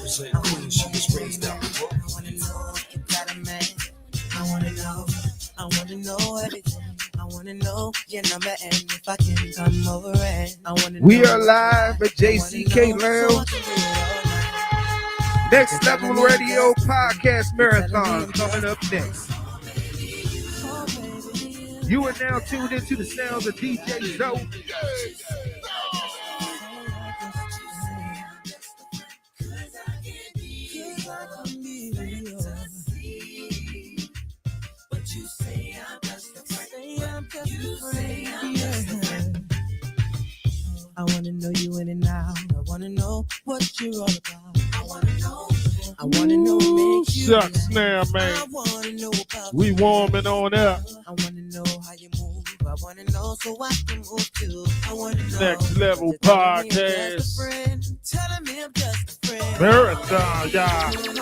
represent Queens. She was raised out in Brooklyn. I wanna know if you got a man. I wanna know everything. I wanna know your number and if I can come over and I wanna know. We are live at JCK Lounge. Next Level Radio Podcast Marathon coming up next. You are now tuned into the sounds of DJ Zoe. I wanna know you in and out. I wanna know what you're all about. I wanna know what makes you Shucks now, man. I wanna know about We warming on up. I wanna know how you move. I wanna know so I can move too. I wanna know. Next Level Podcast Telling me I'm just a friend. Marathon, y'all.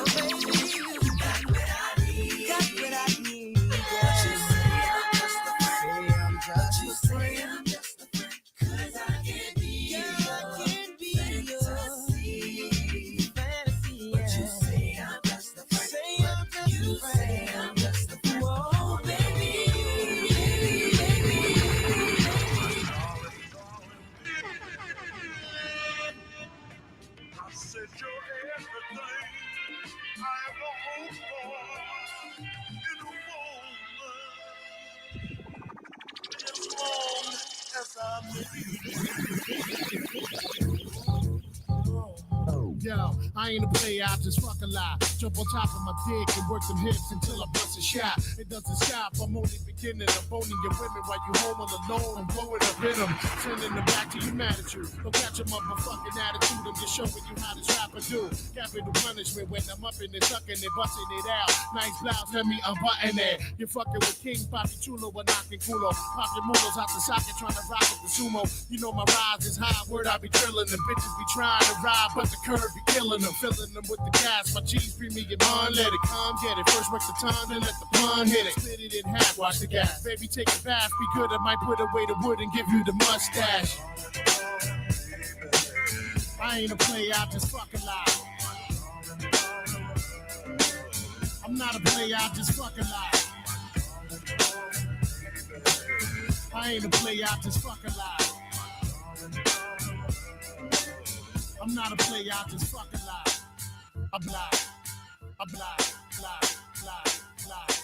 Yo, I ain't a player, I just fuck a lot. Jump on top of my dick and work them hips until I bust a shot. It doesn't stop, I'm only beginning. I'm boning your women while you home all alone. I'm blowing up in them, sending them back to you mad at you. Don't catch a motherfucking attitude, I'm just showing you how this rapper do. Capital punishment when I'm up in it, sucking it, busting it out. Nice blouse, let me unbutton it. You're fucking with King Papi Chulo or knocking culo. Pop your mulos out the socket trying to rock with the sumo. You know my rise is high, word I be drilling. The bitches be trying to ride, but the curve be killing them. Filling them with the gas, my cheese premium on. Let it come, get it. First work the time, then let the pun hit it. Split it in half, watch the gas. Baby, take a bath, be good. I might put away the wood and give you the mustache. I ain't a player, I just fuck a lot. I'm not a player, I just fuck a lot. I ain't a player, I just fuck a lot. I'm not a player, I just fuck a lot. I block, block, block, block, block.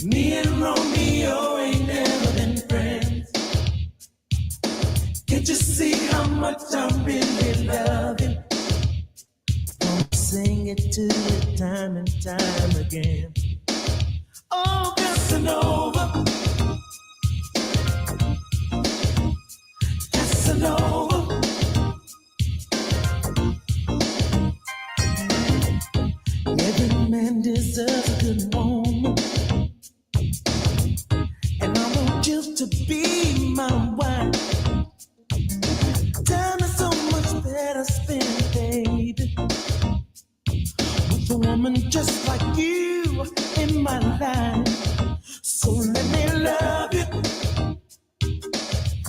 Me and Romeo ain't never been friends. Can't you see how much I really love you? I'll sing it to you time and time again. Oh, Casanova, Casanova. Every man deserves a good woman, and I want you to be my wife. Time is so much better spent, baby, with a woman just like you in my life. So let me love you,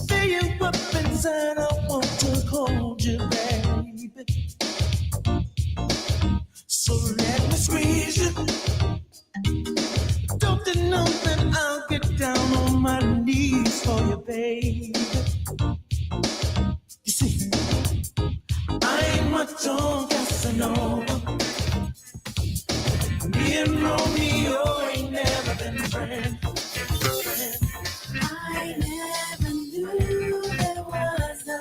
fill you up inside. I want to hold you, baby. So let me squeeze you. Don't you know that I'll get down on my knees for you, baby? You see, I ain't much on Casanova. Me and Romeo ain't never been friends. I never knew there was a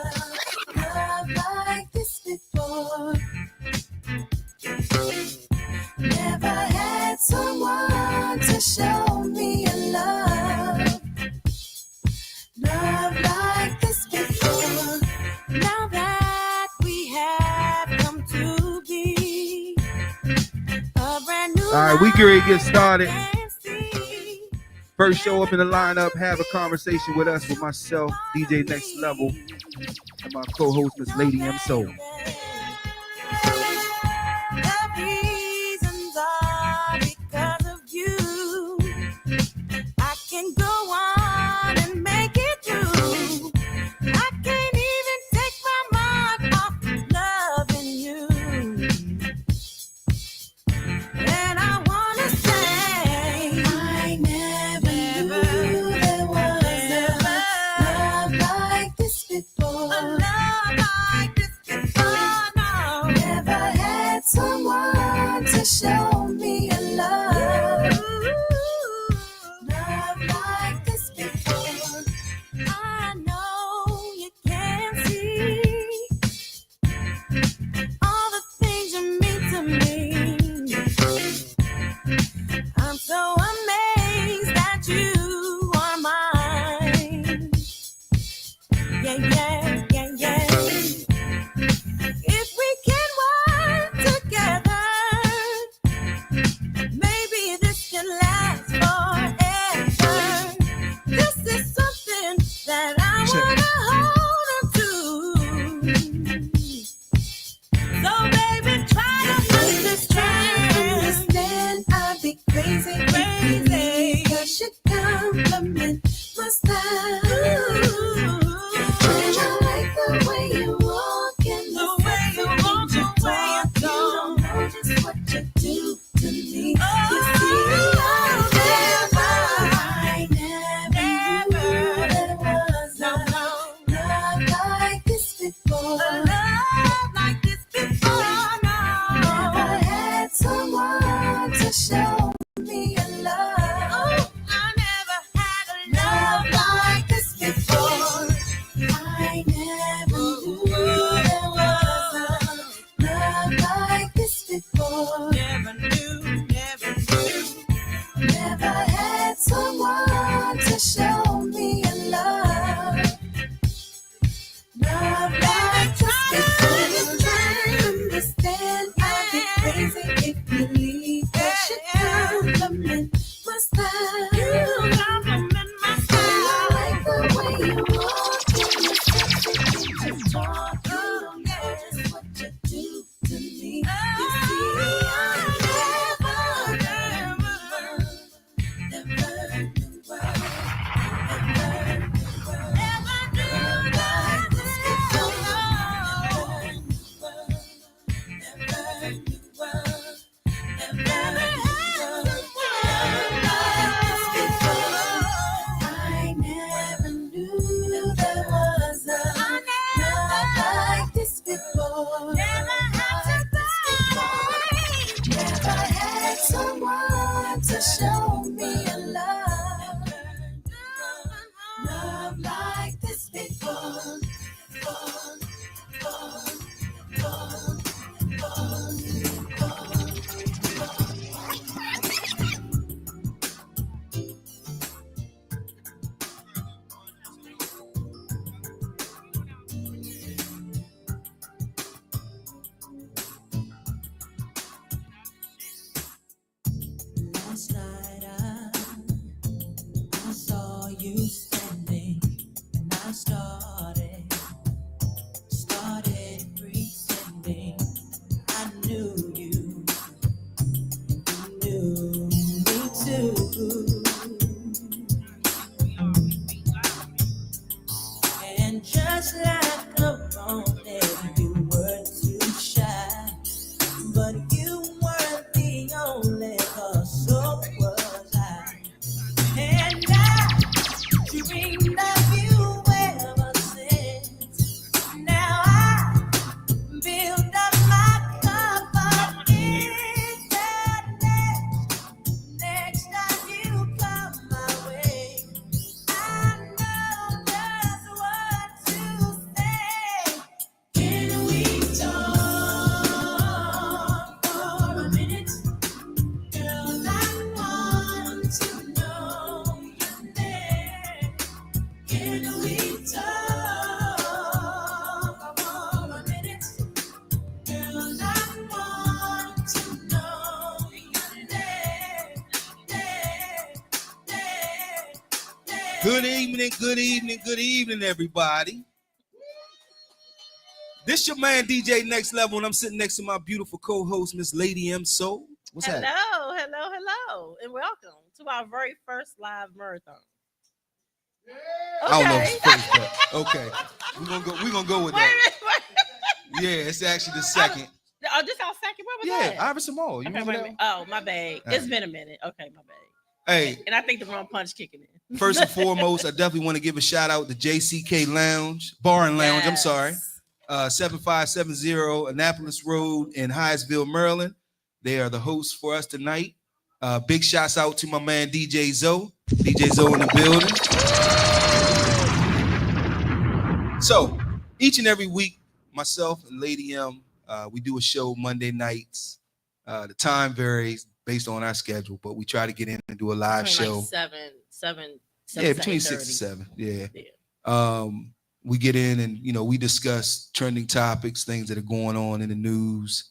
love like this before. Never had someone to show me a love like this before. Now that we have come to be a brand new. All right, we get ready to get started. First show up in the lineup, have a conversation with us, with myself, DJ Next Level, and my co-host, Miss Lady M Soul. Show me a love like this before. I know you can't see all the things you mean to me. I'm so amazed that you are mine. Yeah, yeah, yeah, yeah. If we can work together, maybe this can last forever. This is something that I want to hold on to. So baby, try to understand. I'd be crazy, crazy. You should compliment my style. And I like the way you walk and the way you walk, the way you talk. You don't know just what you do to me. Show me a love. Oh, I never had a love like this before. I never knew there was a love like this before. Never knew, never knew. Never had someone to show me a love like this before. Try to understand, I'd be crazy if you leave. Compliment my style. You compliment my style. I like the way you walk and your sexy things you talk. You don't know just what you do to me. You see, I never knew to show me a love. you standing, and I started pretending I knew you, and you knew me too. And just like a romance, you were too shy, but you weren't the only cause, so was I. And I dreamed of you ever since. Now I build up my confidence that next time you come my way, I know just what to say. Can we talk for a minute? Girl, I want to know your name. Can we talk for a minute? Girl, I want to know your name. Good evening, everybody. This your man DJ Next Level, and I'm sitting next to my beautiful co-host, Miss Lady M Soul. What's happening? Hello, and welcome to our very first live marathon. I don't know if it's first, but okay. We're gonna go with that. Wait. Yeah, it's actually the second. Oh, this our second. What was Yeah, that? Iverson Mall. You Okay, remember wait a that? minute. Oh, my bad. All It's right. been a minute. Okay, my bad. Hey, And I think the wrong punch kicking in. first and foremost, I definitely want to give a shout out to JCK Lounge, Bar and Lounge. I'm sorry. 7570 Annapolis Road in Hyattsville, Maryland. They are the hosts for us tonight. Big shouts out to my man DJ Zoe. DJ Zoe in the building. So each and every week, myself and Lady M, we do a show Monday nights. The time varies based on our schedule, but we try to get in and do a live Between show. like seven Yeah, to between 6 8:30. to 7. Yeah. Yeah. We get in and we discuss trending topics, things that are going on in the news.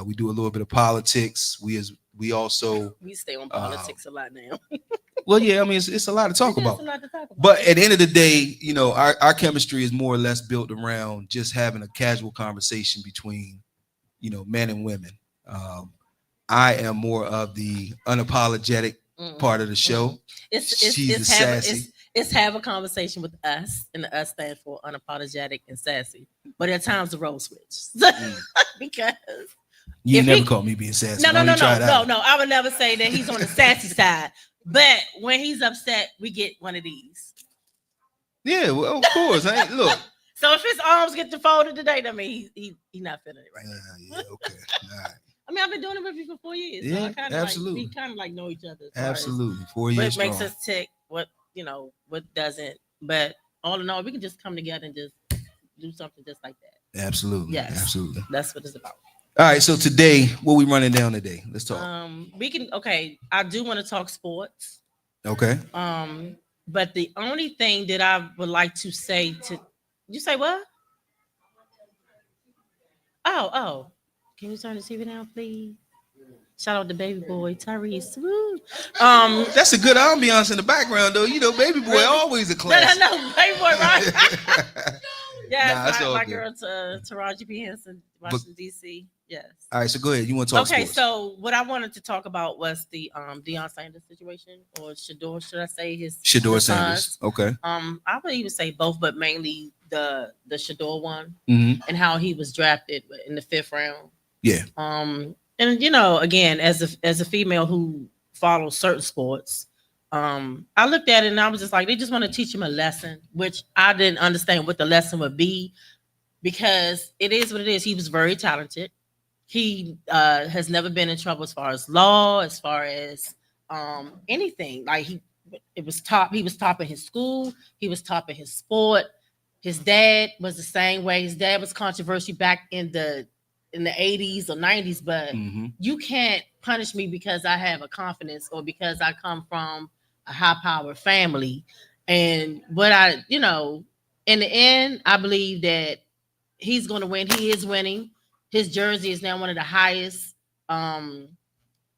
We do a little bit of politics. We also We stay on politics a lot now. well, yeah, I mean it's a lot to talk There's about. a lot to talk about. But at the end of the day, our chemistry is more or less built around just having a casual conversation between men and women. I am more of the unapologetic part of the show. She's the sassy. It's have a conversation with us, and the us stands for unapologetic and sassy. But at times the role switch because You if never he- caught me being sassy. no. Why don't you try it out? I would never say that he's on the sassy side. But when he's upset, we get one of these. Yeah, well, of course. Look. So if his arms get folded today, that means he not feeling it right. Yeah, okay. All right. I mean, I've been doing it with you for 4 years. Yeah, so I kinda absolutely. we kind of like know each other. as far as Absolutely. 4 What years makes strong. us tick, what doesn't. But all in all, we can just come together and just do something just like that. Absolutely. Yes. Absolutely. That's what it's about. All right. So today, what we running down today? Let's talk. We can. Okay, I do want to talk sports. Okay. But the only thing that I would like to say to you say what? Oh, can you turn the TV down, please? Shout out to baby boy Tyrese. Woo. That's a good ambiance in the background, though. Baby boy always a classic. No, baby boy, right? Nah, it's Yes, all my good. girl Taraji P. Henson, Washington D.C. Yes. All right. So go ahead. You want to talk Okay, sports? so what I wanted to talk about was the Deion Sanders situation, or Shador, should I say his Shador the Sanders. Suns. Okay. I would even say both, but mainly the Shador one, Mm-hmm. and how he was drafted in the 5th round. Yeah. And again, as a female who follows certain sports, I looked at it and I was just like, they just want to teach him a lesson, which I didn't understand what the lesson would be, because it is what it is. He was very talented. He has never been in trouble as far as law, as far as anything. Like he was top in his school, he was top in his sport. His dad was the same way. His dad was controversial back in the 80s or 90s, but Mm-hmm. you can't punish me because I have a confidence or because I come from a high-powered family. And what in the end, I believe that he's going to win. He is winning. His jersey is now one of the highest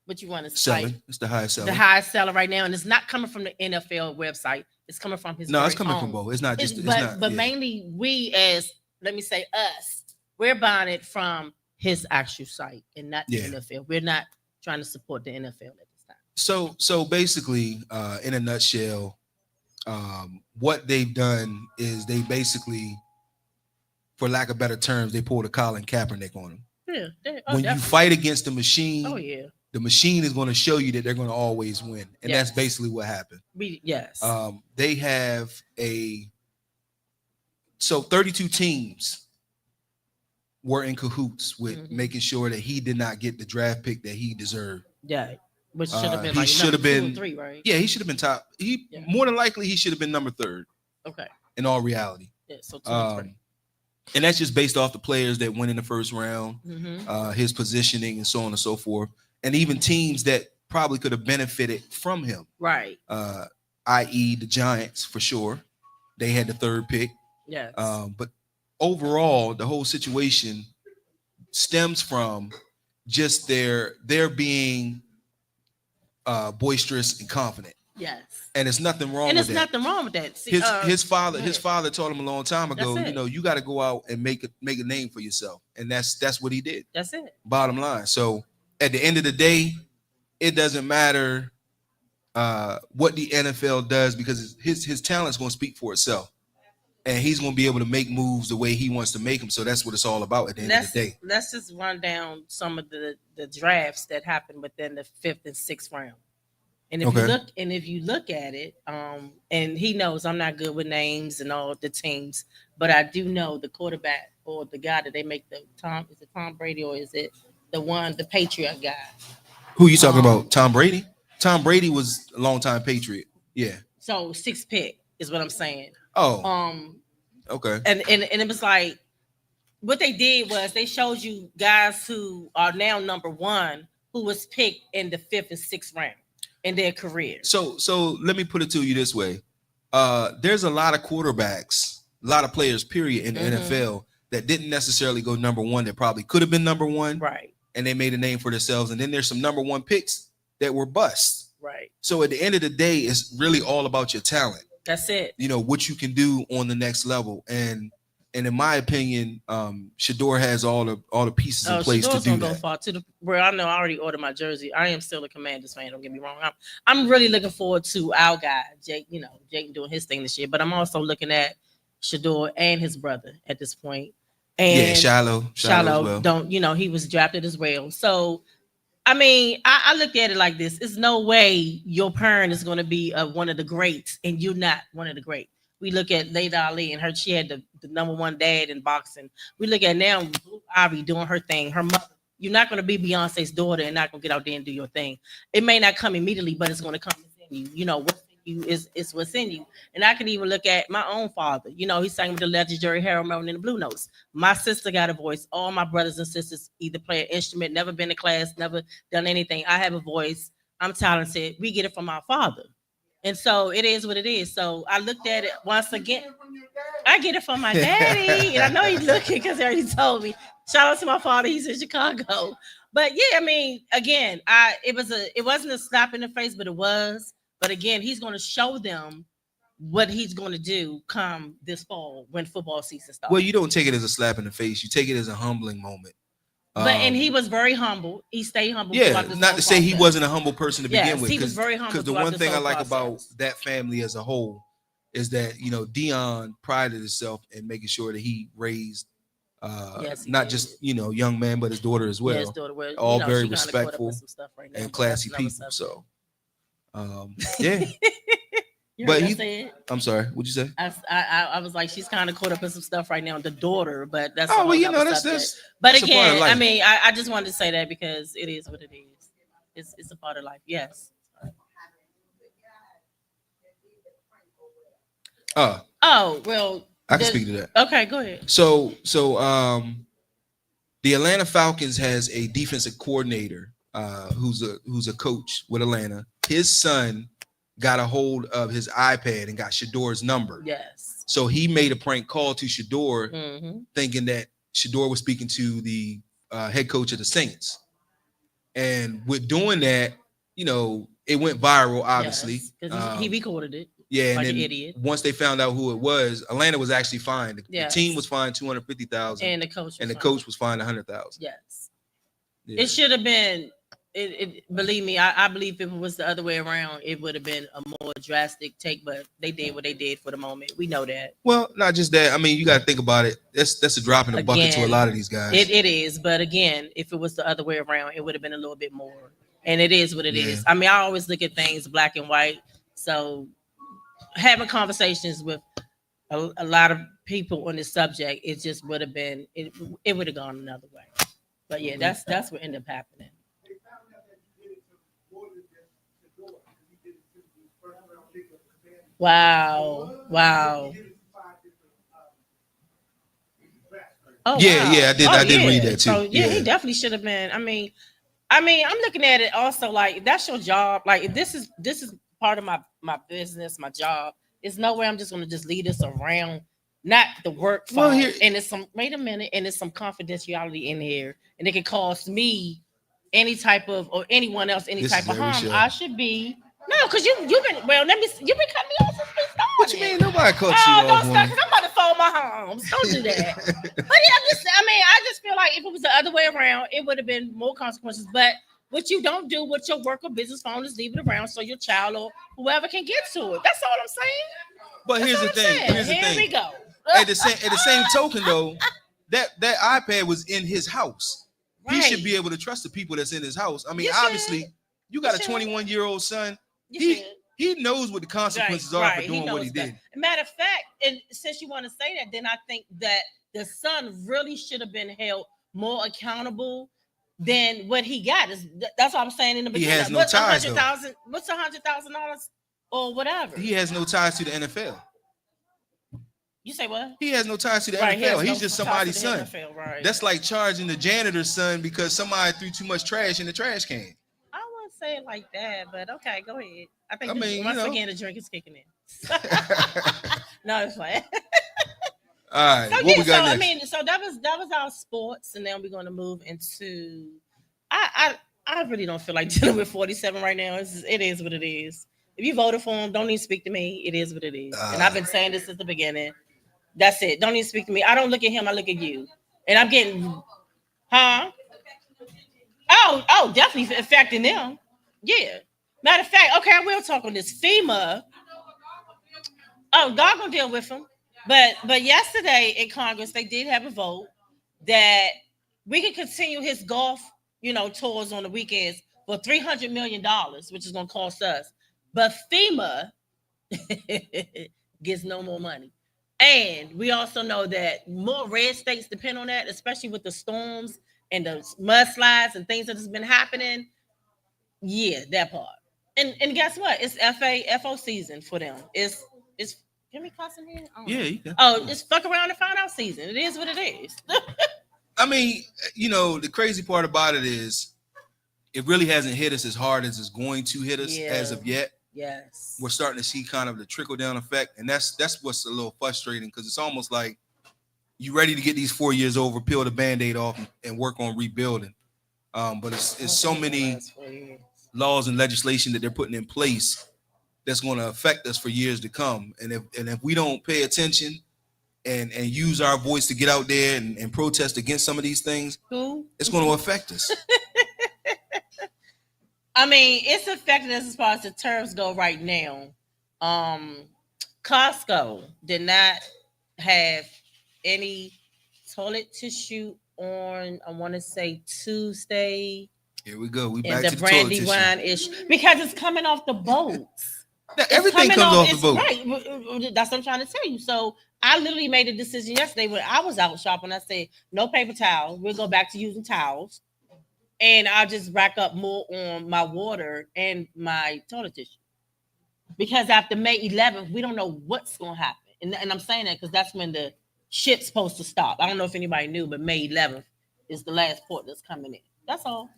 what you want to selling. cite, It's the highest the selling. highest seller right now, and it's not coming from the NFL website. It's coming from his. No, it's very coming own. from both. It's not just. But it's not, yeah. mainly we as let me say us, we're buying it from his actual site and not the Yeah. NFL. We're not trying to support the NFL at this time. So basically, in a nutshell, what they've done is they basically, for lack of better terms, they pulled a Colin Kaepernick on him. Yeah. When you fight against the machine, oh yeah, the machine is going to show you that they're going to always win, and Yes. that's basically what happened. yes. They have 32 teams were in cahoots with Mhm. making sure that he did not get the draft pick that he deserved. Yeah, which should have been he like should have number 2 been- and 3, right? Yeah, he should have been top. Yeah. More than likely he should have been number 3rd Okay. in all reality. Yeah. So 2 and 3. And that's just based off the players that went in the first round, Mm-hmm. his positioning, and so on and so forth, and even teams that probably could have benefited from him, Right. i.e., the Giants for sure. They had the 3rd pick, Yes. but overall, the whole situation stems from just their being boisterous and confident, yes. and there's nothing wrong And with there's that. nothing wrong with that. See, His father go his ahead. father told him a long time ago, That's you it. know, you got to go out and make a name for yourself, and that's what he did. That's it. Bottom line. So at the end of the day, it doesn't matter what the NFL does, because his talent's going to speak for itself, and he's going to be able to make moves the way he wants to make them. So that's what it's all about at the end of the day. Let's just run down some of the drafts that happened within the 5th and 6th round. And if you look at it, and he knows I'm not good with names and all the teams, but I do know the quarterback or the guy that they make is it Tom Brady, or is it the Patriot guy? Who you talking about? Tom Brady? Tom Brady was a longtime Patriot. Yeah. So 6th pick is what I'm saying. Oh, okay. And it was like what they did was they showed you guys who are now number 1 who was picked in the 5th and 6th round in their career. So let me put it to you this way. There's a lot of quarterbacks, a lot of players, period, in the NFL that didn't necessarily go number 1 that probably could have been number 1, Right. and they made a name for themselves. And then there's some number 1 picks that were busts. Right. So at the end of the day, it's really all about your talent. That's it. You know, what you can do on the next level. And in my opinion, Shador has all the pieces in place Shador's to do gonna that. go far to the where I know I already ordered my jersey. I am still a Commanders fan. Don't get me wrong. I'm really looking forward to our guy Jake. You know, Jake doing his thing this year. But I'm also looking at Shador and his brother at this point. And Shiloh as well. He was drafted as well. So, I mean, I look at it like this: it's no way your parent is going to be one of the greats, and you're not one of the greats. We look at Layla Ali and she had the number 1 dad in boxing. We look at now Blue Ivy doing her thing. Her mother. You're not going to be Beyonce's daughter and not going to get out there and do your thing. It may not come immediately, but it's going to come within you. You know, what's in you is what's in you. And I can even look at my own father. You know, he sang with the legendary Harold Melvin and the Blue Notes. My sister got a voice. All my brothers and sisters either play an instrument, never been to class, never done anything. I have a voice. I'm talented. We get it from our father. And so it is what it is. So I looked at it once again. I get it from my daddy. And I know he's looking because he already told me. Shout out to my father. He's in Chicago. But yeah, I mean, again, it wasn't a slap in the face, but it was. But again, he's going to show them what he's going to do come this fall when football season starts. Well, you don't take it as a slap in the face. You take it as a humbling moment. And he was very humble. He stayed humble. Yeah, throughout this not whole to say he process. wasn't a humble person to begin Yes, with. he was very humble Because the throughout one this thing I whole like about process. that family as a whole is that, you know, Dion prided himself in making sure that he raised Yes, he not did. just, you know, young man, but his daughter as well. Yeah, his daughter was, all very she kinda caught up with respectful some stuff right now, and but that's classy another people. subject. So, yeah. You But heard me he- say it? I'm sorry. What'd you say? I was like, she's kind of caught up in some stuff right now, the daughter, but that's a Oh, whole well, you nother know, that's subject. this. But that's a part of again, life. I mean, I just wanted to say that because it is what it is. It's a part of life. Yes. Oh well. I can speak to that. Okay, go ahead. So the Atlanta Falcons has a defensive coordinator who's a coach with Atlanta. His son got a hold of his iPad and got Shador's number. Yes. So he made a prank call to Shador, Mm-hmm. thinking that Shador was speaking to the head coach of the Saints. And with doing that, you know, it went viral, obviously. Because he recorded it. Yeah, and like then an idiot. once they found out who it was, Atlanta was actually fined. The Yes. team was fined $250,000, And the coach. and the was coach was fined $100,000. Yes. Yeah. It should have been. It believe me, I believe if it was the other way around, it would have been a more drastic take. But they did what they did for the moment. We know that. Well, not just that. I mean, you got to think about it. That's a drop in the bucket to a Again, lot of these guys. It is, but again, if it was the other way around, it would have been a little bit more. And it is what it is. I mean, I always look at things black and white. So having conversations with a lot of people on this subject, it just would have been it would have gone another way. But yeah, that's what ended up happening. Wow. Oh, Yeah, wow. yeah, I did read that too. So yeah, Yeah. he definitely should have been. I mean, I'm looking at it also like that's your job. Like this is part of my business, my job. It's no way I'm just gonna just leave this around, not the work phone. Well, here- and it's some wait a minute, and there's some confidentiality in here, and it can cost me any type of or anyone else any This type is of every harm. show. I should be no, because you've been you've been cutting me off since we started. What you mean? Nobody caught Oh, you don't off, start woman. because I'm about to fold my arms. Don't do that. But yeah, I just feel like if it was the other way around, it would have been more consequences. But what you don't do with your work or business phone is leave it around so your child or whoever can get to it. That's all I'm saying. But here's the That's all thing. I'm saying. Here's the Here thing. we go. At the same token, though, that iPad was in his house. He should be able to trust the people that's in his house. I mean, You should. obviously, you got You a should. 21-year-old son. You should. He knows what the consequences are for doing what he knows that. did. Matter of fact, and since you want to say that, then I think that the son really should have been held more accountable than what he got. That's what I'm saying in the He beginning. has no ties, though. What's $100,000 or whatever? He has no ties to the NFL. You say what? He has no ties to the Right, he NFL. has He's no just ties somebody's to the son. NFL, right. That's like charging the janitor's son because somebody threw too much trash in the trash can. I wouldn't say it like that, but okay, go ahead. I think I mean, again the drink is kicking in. No, it's fine. All right, So what yeah, we got next? I mean, so that was our sports, and then we're going to move into. I really don't feel like dealing with 47 right now. It is what it is. If you voted for him, don't even speak to me. It is what it is, and I've been saying this since the beginning. That's it. Don't even speak to me. I don't look at him. I look at you, and I'm getting, huh? Oh, definitely affecting them. Yeah. Matter of fact, okay, I will talk on this. FEMA. Oh, God gonna deal with him. But yesterday in Congress, they did have a vote that we can continue his golf, tours on the weekends for $300 million, which is gonna cost us. But FEMA gets no more money. And we also know that more red states depend on that, especially with the storms and the mudslides and things that has been happening. Yeah, that part. And guess what? It's FO season for them. It's can we cuss in here? Yeah, you can. Oh, it's fuck around and find out season. It is what it is. I mean, the crazy part about it is it really hasn't hit us as hard as it's going to hit us as of yet. Yes. We're starting to see kind of the trickle down effect, and that's what's a little frustrating because it's almost like you ready to get these 4 years over, peel the Band-Aid off, and work on rebuilding. But it's so many laws and legislation that they're putting in place that's going to affect us for years to come. And if we don't pay attention and use our voice to get out there and protest against some of these things, it's going to affect us. I mean, it's affecting us as far as the terms go right now. Costco did not have any toilet tissue on, I want to say Tuesday. Here we go. We And back the to the toilet brandy tissue. wine issue because it's coming off the boats. Now, everything comes off the boat. Right. That's what I'm trying to tell you. So I literally made a decision yesterday when I was out shopping. I said, no paper towels. We'll go back to using towels. And I'll just rack up more on my water and my toilet tissue. Because after May 11th, we don't know what's going to happen. And I'm saying that because that's when the ship's supposed to stop. I don't know if anybody knew, but May 11th is the last port that's coming in. That's all.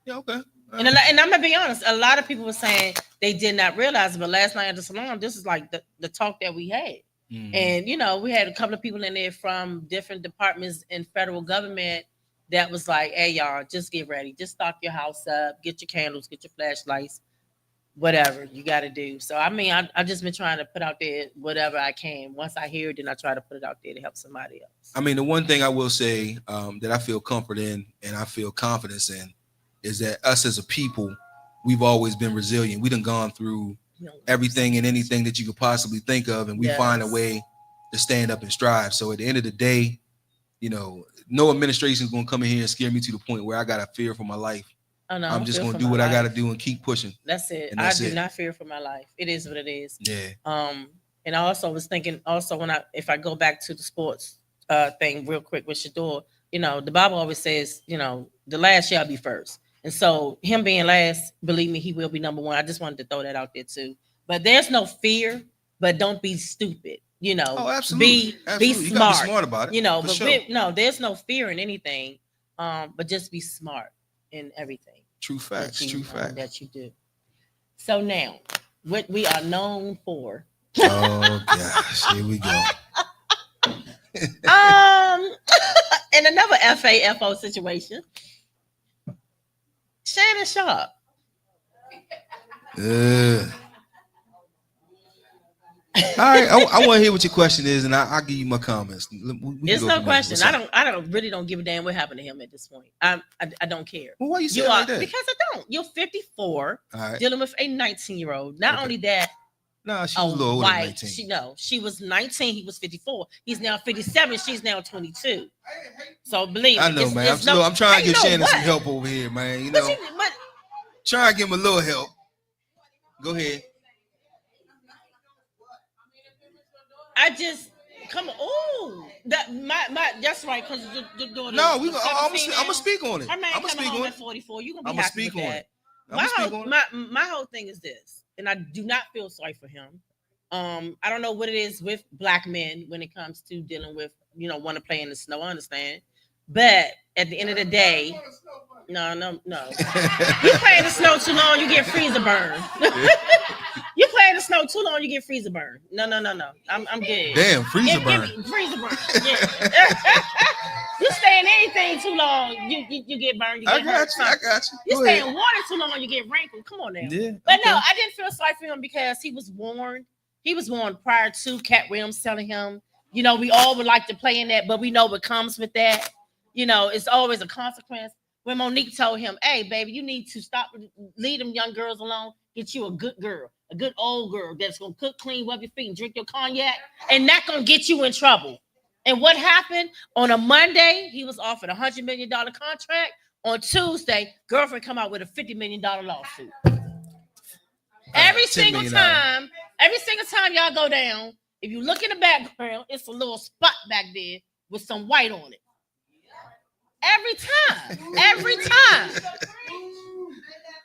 Yeah, okay. And I'm gonna be honest, a lot of people were saying they did not realize it, but last night at the salon, this is like the talk that we had. Mhm. And we had a couple of people in there from different departments in federal government that was like, hey y'all, just get ready, just stock your house up, get your candles, get your flashlights, whatever you got to do. So I mean, I've just been trying to put out there whatever I can. Once I hear it, then I try to put it out there to help somebody else. I mean, the one thing I will say that I feel comfort in and I feel confidence in is that us as a people, we've always been resilient. We done gone through everything and anything that you could possibly think of, and we find a way to stand up and strive. So at the end of the day, you know, no administration is going to come in here and scare me to the point where I got to fear for my life. Oh, no, I'm just going to do what I got to do and keep pushing. That's it. And that's I do not fear for my life. It is what it is. Yeah. And I also was thinking also if I go back to the sports thing real quick with Shador, you know, the Bible always says, you know, the last shall be first. And so him being last, believe me, he will be number one. I just wanted to throw that out there too. But there's no fear, but don't be stupid. You know, absolutely. Be You smart. gotta be smart about it. You know, for but sure. no, there's no fear in anything. But just be smart in everything. True facts. That you do. So now, what we are known for. Oh gosh, here we go. In another FAFO situation, Shannon Sharp. All right, I want to hear what your question is, and I'll give you my comments. It's no question. I don't give a damn what happened to him at this point. I don't care. Well, why you say like that? Because I don't. You're 54, right. Dealing with a 19-year-old. Not only that. No, she was a little older than 19. She was 19. He was 54. He's now 57. She's now 22. So believe me. I know, man. I'm trying to give Shannon some help over here, man. You know, trying to give him a little help. Go ahead. I just come on. Oh, that's right. Because the daughter. No, I'm gonna speak on it. I'm gonna speak on it. 44. You gonna be happy with that? My whole thing is this, and I do not feel sorry for him. I don't know what it is with black men when it comes to dealing with, you know, want to play in the snow. I understand, but at the end of the day, no. You play in the snow too long, you get freezer burn. You play in the snow too long, you get freezer burn. No. I'm good. Damn, freezer burn. Freezer burn. Yeah. You stay in anything too long, you get burned. You get I got you. You stay in water too long, you get wrinkled. Come on now. Yeah, but no, I didn't feel sorry for him because he was warned. He was warned prior to Cat Williams telling him, you know, we all would like to play in that, but we know what comes with that. You know, it's always a consequence. When Monique told him, hey, baby, you need to stop, leave them young girls alone, get you a good girl, a good old girl that's going to cook, clean, rub your feet, and drink your cognac, and not going to get you in trouble. And what happened? On a Monday, he was offered a $100 million contract. On Tuesday, girlfriend come out with a $50 million lawsuit. Every single time y'all go down, if you look in the background, it's a little spot back there with some white on it. Every time.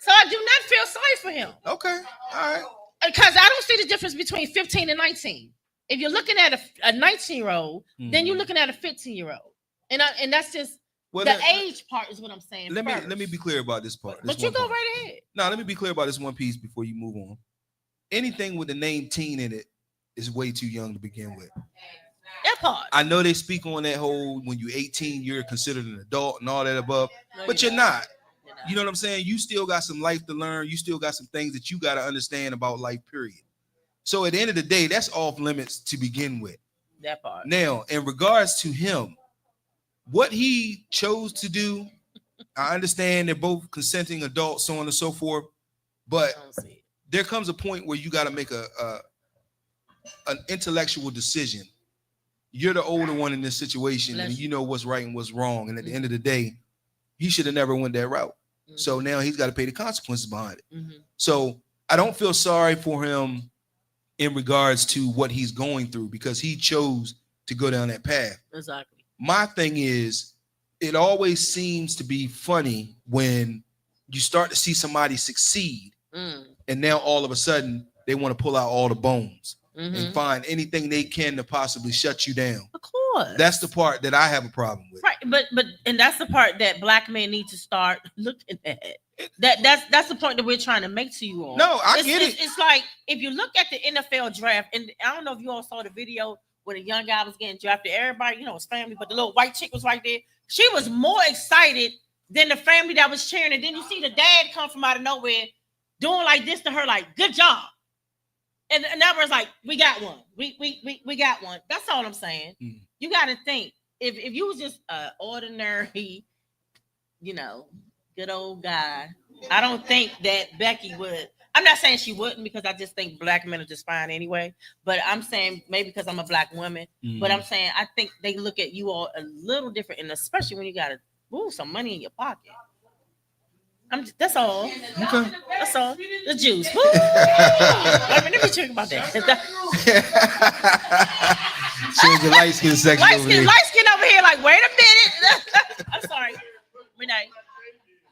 So I do not feel sorry for him. Okay, all right. Because I don't see the difference between 15 and 19. If you're looking at a 19-year-old, then you're looking at a 15-year-old. And that's just age part is what I'm saying. Let me be clear about this part. But you go right ahead. No, let me be clear about this one piece before you move on. Anything with the name teen in it is way too young to begin with. That part. I know they speak on that whole when you're 18, you're considered an adult and all that above, but you're not. You know what I'm saying? You still got some life to learn. You still got some things that you got to understand about life, period. So at the end of the day, that's off limits to begin with. That part. Now, in regards to him, what he chose to do, I understand they're both consenting adults, so on and so forth, but there comes a point where you got to make an intellectual decision. You're the older one in this situation, and you know what's right and what's wrong. And at the end of the day, he should have never went that route. So now he's got to pay the consequences behind it. So I don't feel sorry for him in regards to what he's going through because he chose to go down that path. Exactly. My thing is, it always seems to be funny when you start to see somebody succeed, and now all of a sudden they want to pull out all the bones and find anything they can to possibly shut you down. Of course. That's the part that I have a problem with. Right, but and that's the part that black men need to start looking at. That's the point that we're trying to make to you all. No, I get it. It's like if you look at the NFL draft, and I don't know if you all saw the video when a young guy was getting drafted. Everybody, you know, his family, but the little white chick was right there. She was more excited than the family that was cheering. And then you see the dad come from out of nowhere doing like this to her, like, good job. And that was like, we got one. We got one. That's all I'm saying. Mm. You got to think, if you was just an ordinary, you know, good old guy, I don't think that Becky would. I'm not saying she wouldn't, because I just think black men are just fine anyway. But I'm saying maybe because I'm a black woman. Mm. But I'm saying I think they look at you all a little different, and especially when you got to move some money in your pocket. That's all. Okay. That's all. The juice. Woo! Let me think about that. Change the light skin section Light over skin, here. light skin over here. Like, wait a minute. I'm sorry, Renee.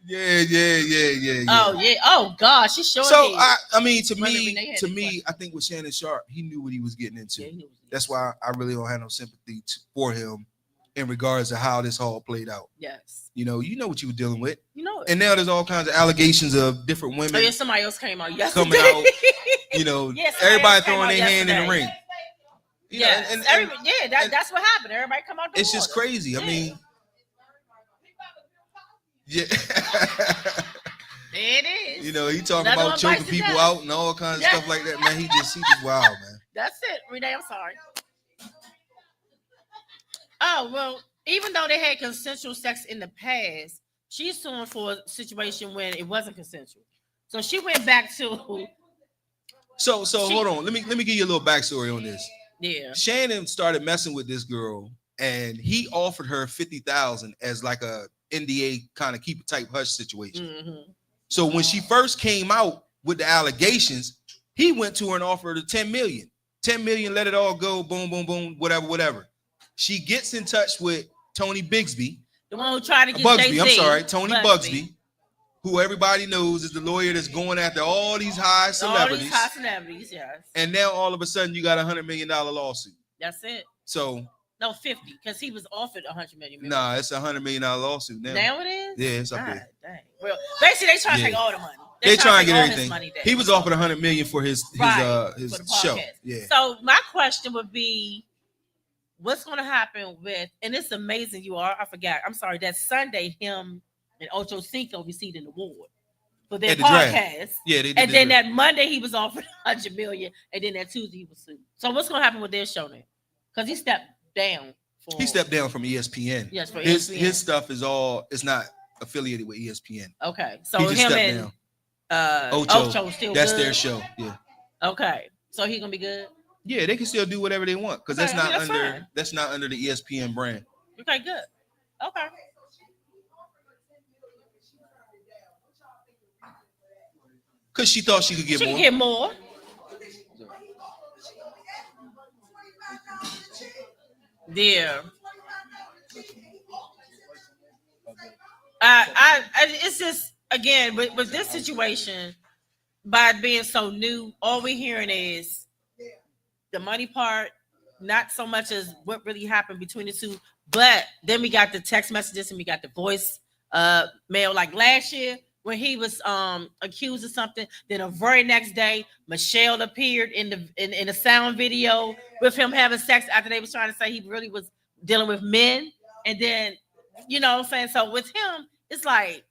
Yeah. Oh yeah. Oh gosh, she sure So did. I mean, to Brother Renee had the me, question. I think with Shannon Sharp, he knew what he was getting into. Yeah, he was- That's why I really don't have no sympathy for him in regards to how this all played out. Yes. You know what you were dealing with, You know it. and now there's all kinds of allegations of different Oh women yeah, somebody else came out yesterday. coming out. You know, Yeah, somebody everybody else came throwing out their hand in the yesterday. ring. You know, Yeah, and that's what happened. Everybody come out. The it's just water. crazy. I mean, yeah. It is. You know, he talking Another about one choking bites the people dust. out and all kinds of Yeah. stuff like that. Man, he just wild, man. That's it, Renee. I'm sorry. Oh well, even though they had consensual sex in the past, she's suing for a situation when it wasn't consensual. So she went back to So hold on. Let me give you a little backstory on this. yeah. Shannon started messing with this girl, and he offered her 50,000 as like a NDA kind of keep it tight hush situation. Mm-hmm. So when she first came out with the allegations, he went to her and offered her 10 million. 10 million, let it all go, boom, boom, boom, whatever. She gets in touch with Tony Bigsby, The one who tried to get Bugsby, Jay-Z. I'm sorry, Tony Bugsby, who everybody knows is the lawyer that's going after all these high All celebrities. these high celebrities, yes. And now all of a sudden you got $100 million lawsuit. That's it. So No, 50, because he was offered 100 million. nah, it's $100 million lawsuit now. Now it is? Yeah, it's up God, there. dang. Well, basically they trying to Yeah. take all the money. They trying to take get all his everything. money back. He was offered $100 million for his Right, his for the show. podcast. Yeah. So my question would be, what's going to happen with, and it's amazing I forgot. I'm sorry, that Sunday him and Ocho Cinco received an award for their At the draft. podcast. Yeah, they did. And then that Monday he was offered 100 million, and then that Tuesday he was sued. So what's going to happen with their show now? Because he stepped down. he stepped down from ESPN. Yes, for His ESPN. his stuff it's not affiliated with ESPN. Okay, so He just him stepped and down. Ocho Ocho, still That's good? their show. Yeah. Okay, so he gonna be good. Yeah, they can still do whatever they want because Okay, that's not that's under fine. that's not under the E ESPN brand. Okay, good. Okay. Because she thought she could get She more. can get more. Yeah. It's just again with this situation, by it being so new, all we're hearing is the money part, not so much as what really happened between the two. But then we got the text messages and we got the voice mail. Like last year when he was accused of something, then the very next day Michelle appeared in the sound video with him having sex after they was trying to say he really was dealing with men. And then, you know what I'm saying? So with him, it's like,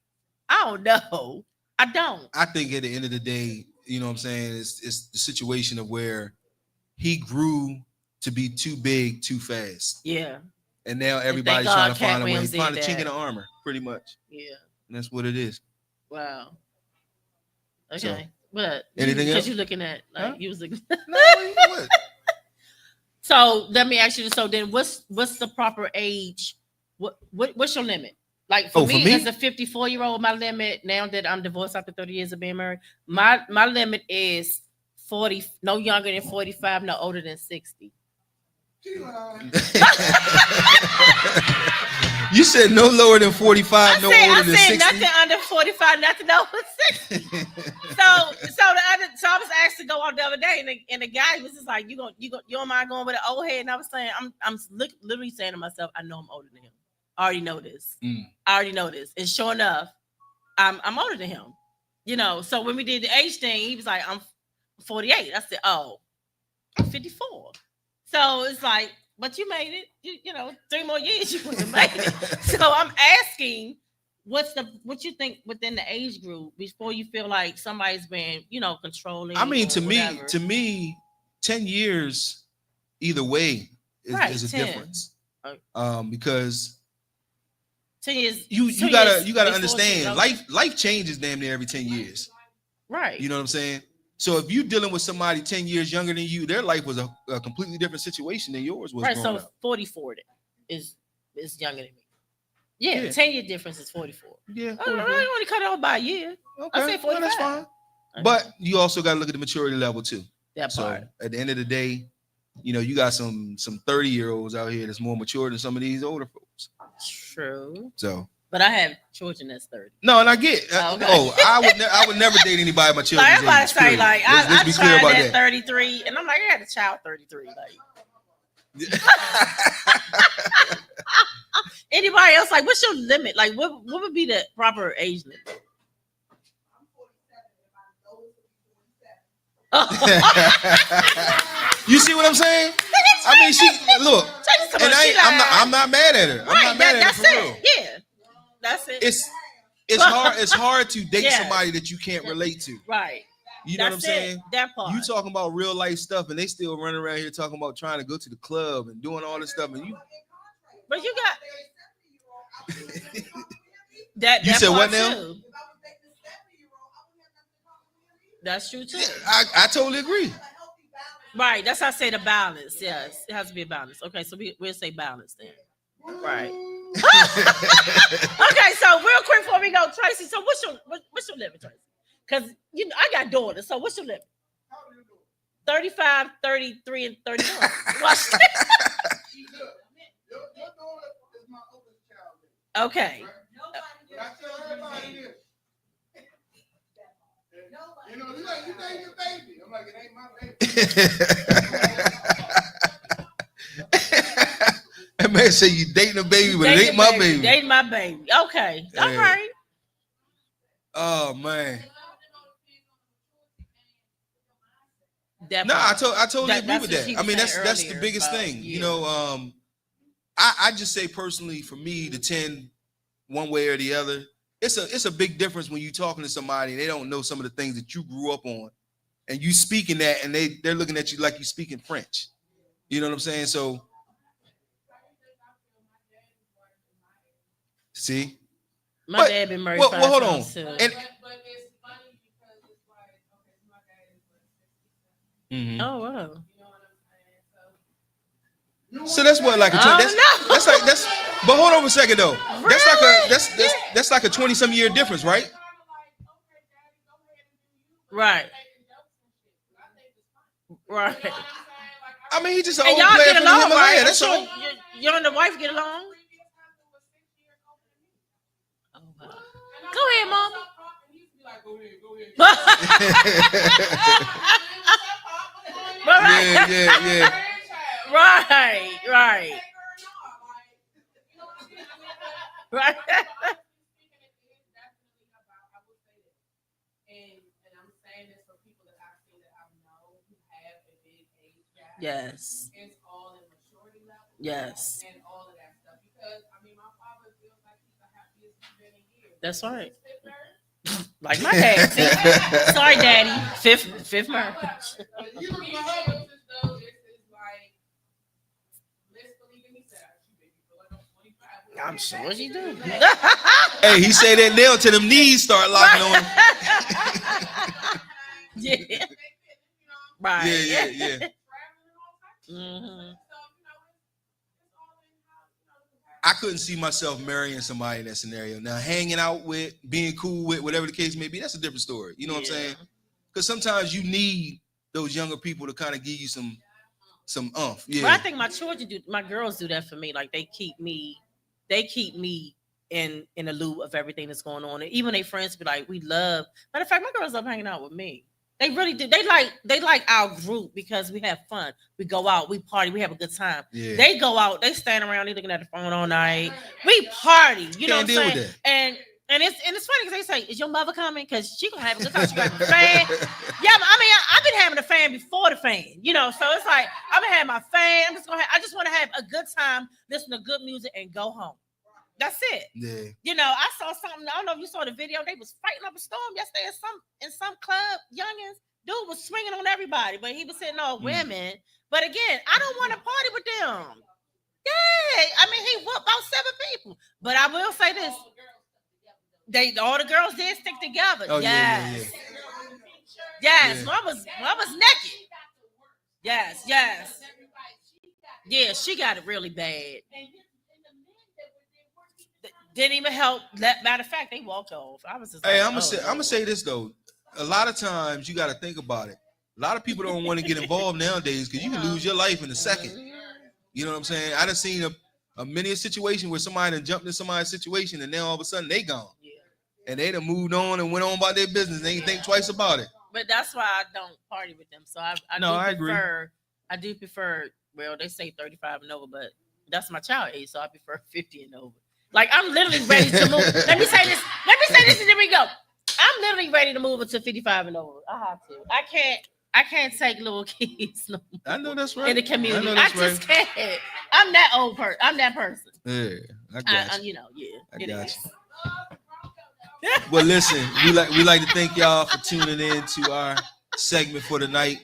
I don't know. I don't. I think at the end of the day, you know what I'm saying, it's the situation of where he grew to be too big too fast. Yeah. And now thank everybody's God trying to Cat find a way, Williams did find a chink that. in the armor, pretty much. Yeah. And that's what it is. Wow. Okay. So, but anything because else? you're looking at like Huh? you was looking. No, you know what? So let me ask you this. So then what's the proper age? What's your limit? Like for me, as a 54-year-old, my limit now that I'm divorced after 30 years of being married, my limit is 40, no younger than 45, no older than 60. You said no lower than 45, no older I than said 60. nothing under 45, nothing over 60. So I was asked to go out the other day, and the guy was just like, you don't mind going with an old head? And I was saying, I'm literally saying to myself, I know I'm older than him. I already know this. I already know this. And sure enough, I'm older than him. You know, so when we did the age thing, he was like, I'm 48. I said, oh, I'm 54. So it's like, but you made it. You know, 3 more years you would have made it. So I'm asking, what you think within the age group before you feel like somebody's been, you know, controlling? I mean, or to whatever? me, 10 years either way Right, is a 10. difference. Uh, Because 10 years. you 2 gotta years before understand she- life changes damn near every 10 years. Right. You know what I'm saying? So if you're dealing with somebody 10 years younger than you, their life was a completely different situation than yours was. Right. So growing up. 44 is younger than me. Yeah, Yeah. 10-year difference is 44. Yeah. I only cut it off by a year. Okay. I said well, that's 45. fine. Okay. But you also got to look at the maturity level too. That So part. at the end of the day, you know, you got some 30-year-olds out here that's more mature than some of these older folks. True. So But I have children that's 30. no, and I get. Oh, okay. I would never date anybody my children. Like everybody say, like let's I be clear tried about at 33, and I'm like, I had a child 33. Like that. anybody else, like, what's your limit? Like, what would be the proper age limit? You see what I'm saying? I mean, she look, and I'm not mad at her. I'm Right, not mad at that's her for it. real. Yeah, that's it. It's hard to date Yeah. somebody that you can't relate to. right. You know what I'm That's saying? it. That part. You talking about real life stuff, and they still running around here talking about trying to go to the club and doing all this stuff, and you. But you got that. You that said part what now? too. That's true too. I totally agree. Right. That's how I say the balance. Yes, it has to be a balance. Okay, so we'll say balance then. Right. Okay, so real quick before we go, Tracy. So what's your limit, Tracy? Because you know I got daughters. So what's your limit? 35, 33, and 31. Watch that. Okay. But I tell everybody this. You know, you think your baby. I'm like, it ain't my baby. That man say you dating a baby, but it Dating ain't my baby. baby. Dating my baby. Okay. All Yeah. right. Oh man. That No, part. I totally That- agree that's with what that. she I was mean, saying that's the earlier biggest about- thing. yeah. You know, I just say personally for me, the 10 one way or the other, it's a big difference when you're talking to somebody and they don't know some of the things that you grew up on, and you speaking that, and they're looking at you like you speaking French. You know what I'm saying? So, see, My But- dad been married well, 5 hold on, times, too. and But it's funny because it's like, okay, so my dad is like 67. Mhm. Oh wow. You know what I'm saying? So that's what like a Oh, that's no. that's like that's. But hold on a second though. That's like a that's like a 20-some year difference, right? Kind of like, okay, daddy, go ahead and do you. But Right. making jokes and shit. But I think it's funny. Right. You know what I'm saying? Like, I mean, he just an And old y'all player get from the along, Himalaya. right? That's So all. you and the wife get along? previous husband was 6 years older than me. Oh, wow. And I'm Go ahead, like, Mom. "What's up, Pop?" And he used to be like, go ahead, go ahead. Right. Yeah. Right. Right. Right. And I'm saying this for people that I see that I know who have a big age gap. Yes. It's all in maturity level. Yes. And all of that stuff. Because I mean my father feels like he's the happiest he's been in years. That's right. Fifth marriage. Like my dad. See? Sorry, Daddy. Fifth marriage. He feels as though this is like let's believe in he said she made me feel like I'm 25. I'm sure she do. Hey, he say that nail till them knees start locking on. Yeah. Right. Yeah. Mhm. I couldn't see myself marrying somebody in that scenario. Now, hanging out with, being cool with, whatever the case may be, that's a different story. You know what I'm Yeah. saying? Because sometimes you need those younger people to kind of give you some umph. Yeah. But I think my girls do that for me. Like they keep me in the loop of everything that's going on. And even their friends be like, we love. Matter of fact, my girls love hanging out with me. They really do. They like our group because we have fun. We go out, we party, we have a good time. Yeah. They go out, they stand around, they looking at the phone all night. We party, you know what Can't I'm deal with saying? that. And And it's funny because they say, "Is your mother coming?" Because she gonna have a good time. She got a fan. Yeah, but I mean, I've been having a fan before the fan, you know. So it's like I've been having my fan. I just want to have a good time, listen to good music, and go home. That's it. Yeah. You know, I saw something. I don't know if you saw the video. They was fighting up a storm yesterday in some club. Youngins, dude was swinging on everybody, but he was hitting all women. But again, I don't want to party with them. Yeah, I mean, he whooped about 7 people. But I will say this: all the girls did stick together. Oh, yes. Yeah. Yes, one was naked. Yes. Yeah, she got it really bad. Didn't even help. Matter of fact, they walked off. I was just Hey, like, I'm gonna say this though. A lot of times you got to think about it. A lot of people don't want to get involved nowadays because you can lose your life in a second. You know what I'm saying? I done seen many a situation where somebody done jumped in somebody's situation and now all of a sudden they gone. Yeah. And they done moved on and went on about their business. They ain't think twice about it. But that's why I don't party with them. So I agree. I do prefer. Well, they say 35 and over, but that's my child age, so I prefer 50 and over. Like I'm literally ready to move. Let me say this, and then we go. I'm literally ready to move into 55 and over. I have to. I can't take little kids no more I know that's right. in the community. I I just can't. I'm that old person. I'm that person. Yeah, I got you. You know, yeah. I it got is. you. Well, listen, we like to thank y'all for tuning in to our segment for the night.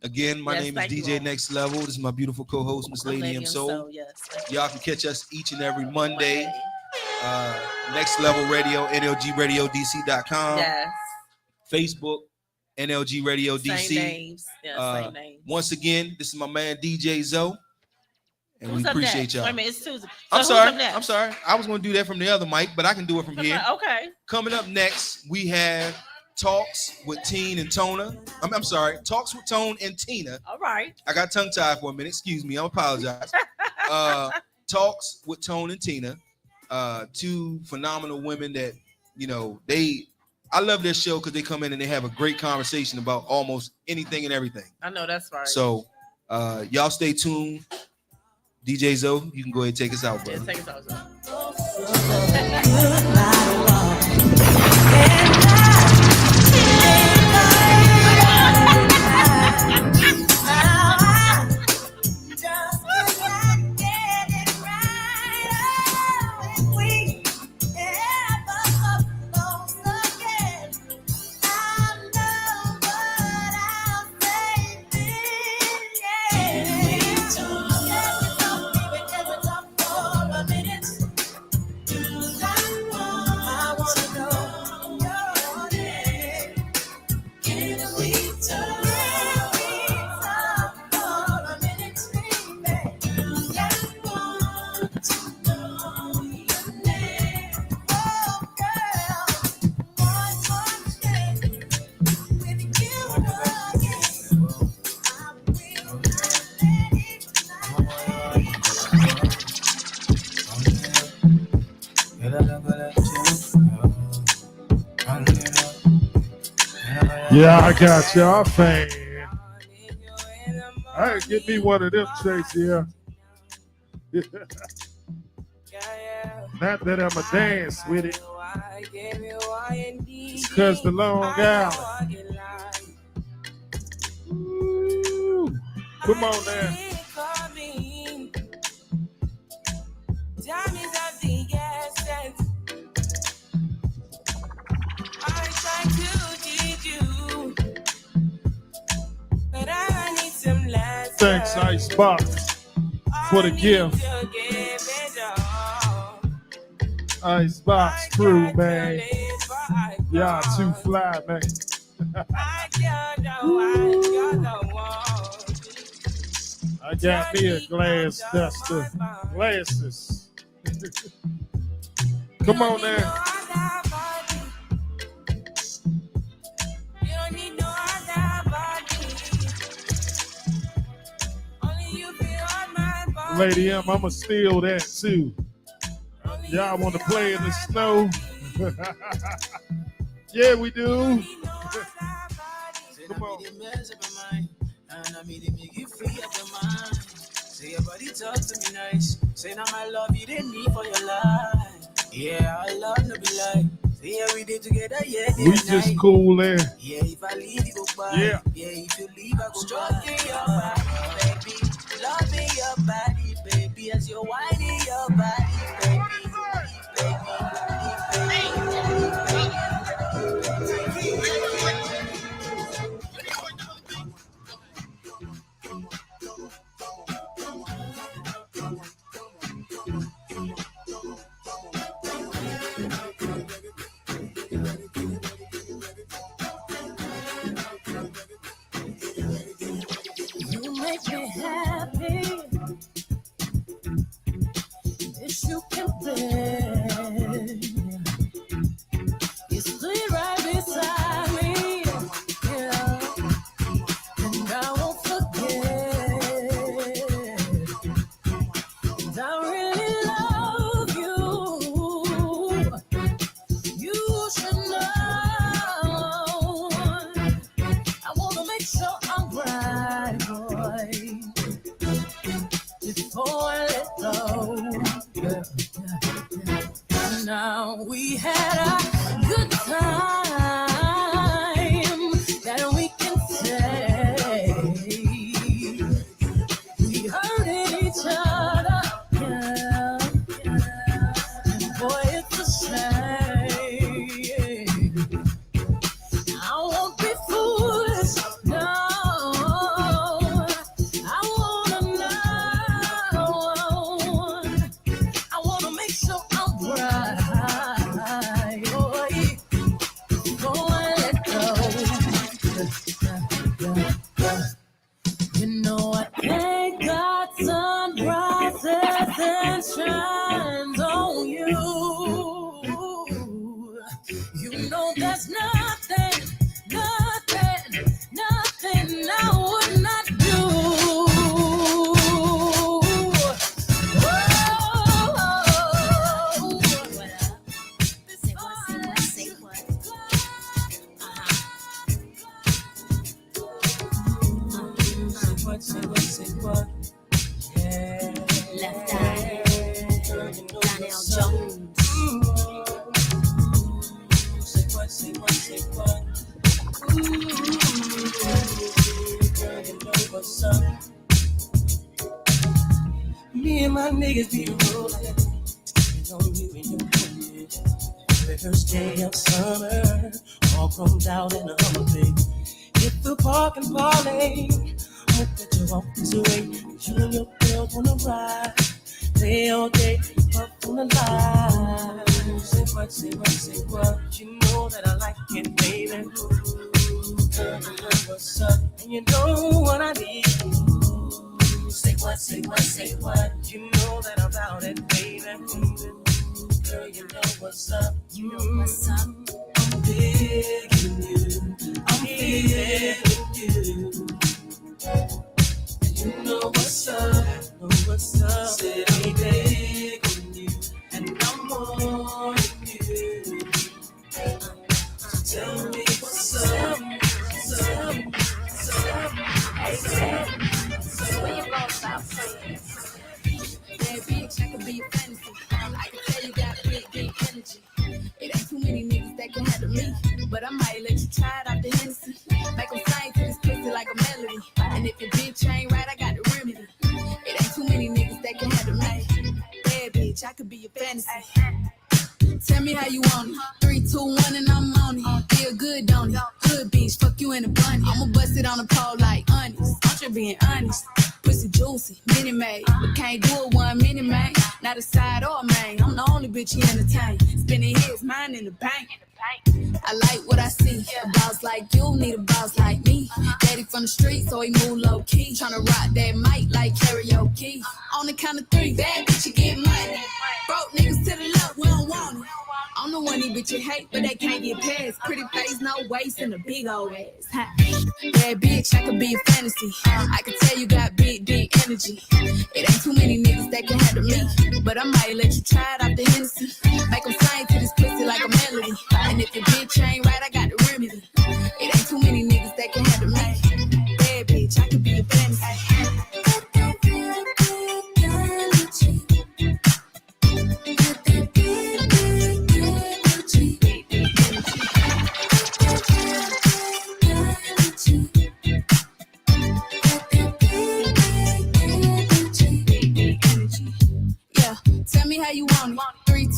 Again, my name is DJ Next Level. This is my beautiful co-host, Miss Lady M Soul. Yes. Y'all can catch us each and every Monday. Next Level Radio, NLGRadioDC.com. Yes. Facebook, NLG Radio DC. Same names. Yeah, same names. Once again, this is my man DJ Zoe. And we appreciate y'all. Wait a minute, it's Tuesday. I'm sorry. I was going to do that from the other mic, but I can do it from here. Okay. Coming up next, we have Talks with Teen and Tona. I'm sorry, Talks with Tone and Tina. All right. I got tongue tied for a minute. Excuse me. I apologize. Talks with Tone and Tina. 2 phenomenal women that, you know, I love their show because they come in and they have a great conversation about almost anything and everything. I know that's right. So y'all stay tuned. DJ Zoe, you can go ahead and take us out, bro. Yeah, take us out, Zoe. Yeah, I got y'all fan. All right, get me one of them shakes here. Not that I'm a dance with it. It's because the Long Island. Ooh, come on now. Thanks, Icebox, for the gift. Icebox crew, man. Y'all too fly, man. I got me a glass duster. Glasses. Come on now. Lady M, I'ma steal that too. Y'all want to play in the snow? Yeah, we do. Come on. Say your body talk to me nice. Say now my love you didn't need for your life. Yeah, I love to be like. Yeah, we did together, yeah. We just cool there. Yeah, if I leave, you go by. Yeah. Yeah, if you leave, I go stroking your body, baby. Loving your body, baby. As you're whining your body, baby. You make me happy. This you can bear. You stay right beside me. Yeah. And I won't forget. And I really love you. You should know. I wanna make sure I'm right, boy. Before I let go. Yeah. Now we had a good time that we can say we hurted each other, yeah. And boy, it's a shame. I won't be foolish, no. I wanna know. I wanna make sure I'm right. Oh, yeah. Before I let go. You know I thank God sun rises and shines on you. You know there's nothing I would not do. Say what? Yeah. Left Eye, Donnell Jones. Say what? Girl, you know what's up. Me and my niggas be rolling. It's on you and your woman. The first day of summer, all chromed out in a Hummer. Hit the park and parlay. Hope that you walk this way. You and your girl wanna ride. Play all day, up on the line. Say what? You know that I like it, baby. Girl, you know what's up, and you know what I need. Say what? You know that I'm about it, baby. Girl, you know what's up. You know what's up. I'm begging you. I'm begging you. You know what's up. Said I'm begging you, and I'm wanting you. So tell me what's up. Where you going, South Philly? Yeah, bitch, I can be your fantasy. I can tell you got big energy. It ain't too many niggas that can handle me, but I might let you try it out the Hennessy. Make them sing to this pussy like a melody. And if your bitch ain't right, I got the remedy. It ain't too many niggas that can handle me. Yeah, bitch, I could be your fantasy. Tell me how you want it. 3, 2, 1, and I'm on it. Feel good, don't it? Hood bitch, fuck you in a bunny. I'ma bust it on the pole like honest. I'm just being honest. Pussy juicy, mini made, but can't do it 1 minute, man. Not a side or a main. I'm the only bitch he entertain. Spinning his mind in the bank. I like what I see. A boss like you need a boss like me. Daddy from the street, so he move low key. Tryna rock that mic like karaoke. On the count of 3, bad bitch, you get money. Broke niggas to the left, we don't want it. I'm the one these bitches hate, but they can't get past. Pretty face, no waist, and a big old ass. Bad bitch, I could be a fantasy. I can tell you got big energy. It ain't too many niggas that can handle me, but I might let you try it out the Hennessy. Make them sing to this pussy like a melody. And if your bitch ain't right, I got the remedy. It ain't too many niggas that can handle me. Bad bitch, I could be a fantasy. Got that big energy.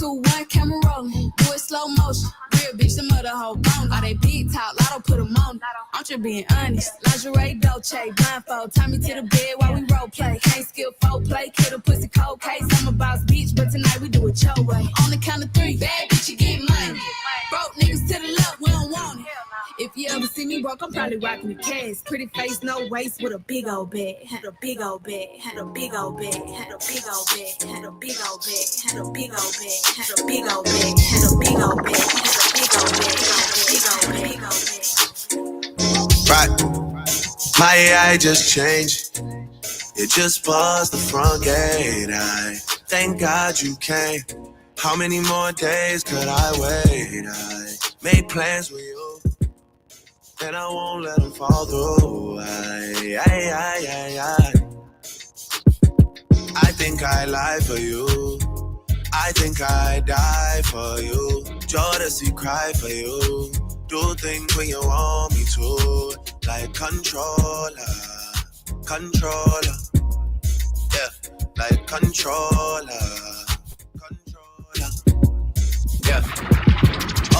2, 1, camera rolling. Do it slow motion. Real bitch, the mother hoe bone. All they big talk, Lotto put them on. I'm just being honest. Lingerie, Dolce, blindfold. Tie me to the bed while we role play. Can't skill folk play. Kill a pussy cold case. I'm a boss bitch, but tonight we do it your way. On the count of 3, bad bitch, you get money. Broke niggas to the left, we don't want it. If you ever see me broke, I'm probably rocking the cash. Pretty face, no waist, with a big old bag. Had a big old bag, had a big old bag, had a big old bag, had a big old bag, had a big old bag, had a big old bag, had a big old bag, had a big old bag, had a big old bag. Right. My AI just changed. It just buzzed the front gate. I thank God you came. How many more days could I wait? I made plans with you, and I won't let them fall through. I think I lie for you. I think I die for you. Jodeci cry for you. Do things when you want me to. Like controller. Controller. Yeah. Like controller. Controller. Yeah.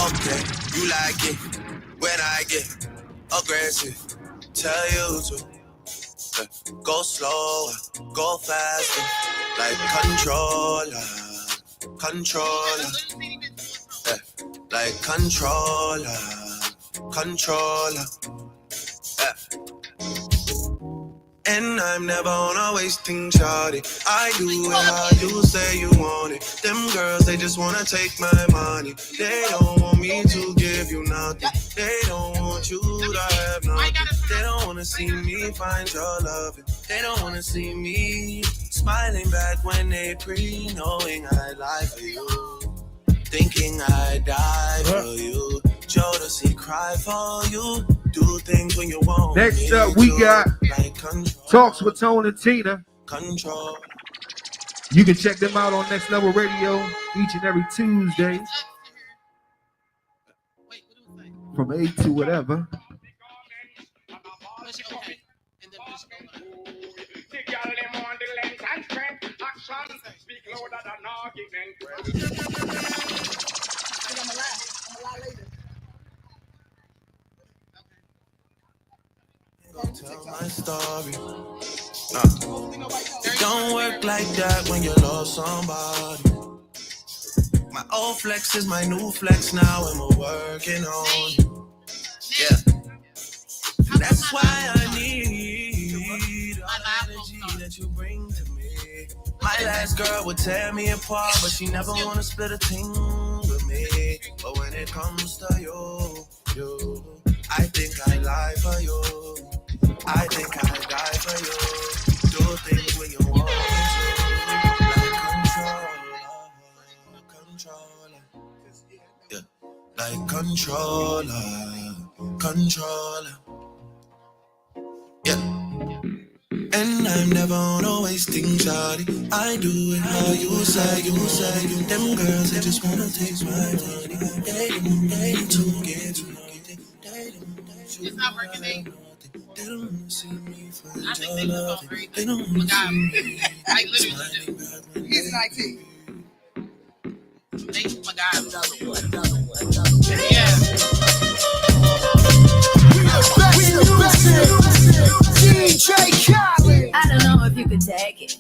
Okay. You like it when I get aggressive. Tell you to. Go slower, go faster, like controller, controller, yeah, like controller, controller, yeah. And I'm never on a wasting shawty. I do it how you say you want it. Them girls, they just wanna take my money. They don't want me to give you nothing. They don't want you to have nothing. They don't wanna see me find your loving. They don't wanna see me smiling back when they knowing I lie for you. Thinking I die for you. Jodeci cry for you. Do things when you want. Next up, we got like Talks with Tone and Tina. Control. You can check them out on Next Level Radio each and every Tuesday from 8 to whatever. Tell my story. Don't work like that when you lost somebody. My old flex is my new flex now, and we're working on you. Yeah. That's why I need all the energy that you bring to me. My last girl would tear me apart, but she never wanna split a thing with me. But when it comes to you, I think I lie for you. I think I die for you. Do things when you want me to. Like controller. Controller. Yeah. And I'm never on a wasting shawty. I do it how you say. Them girls, they just wanna taste my money. They to get you. It's not working, They don't wanna see me find I think your they just love. all very They don't wanna see me like literally smiling back when It's they like do. they yeah. I don't know if you could take it.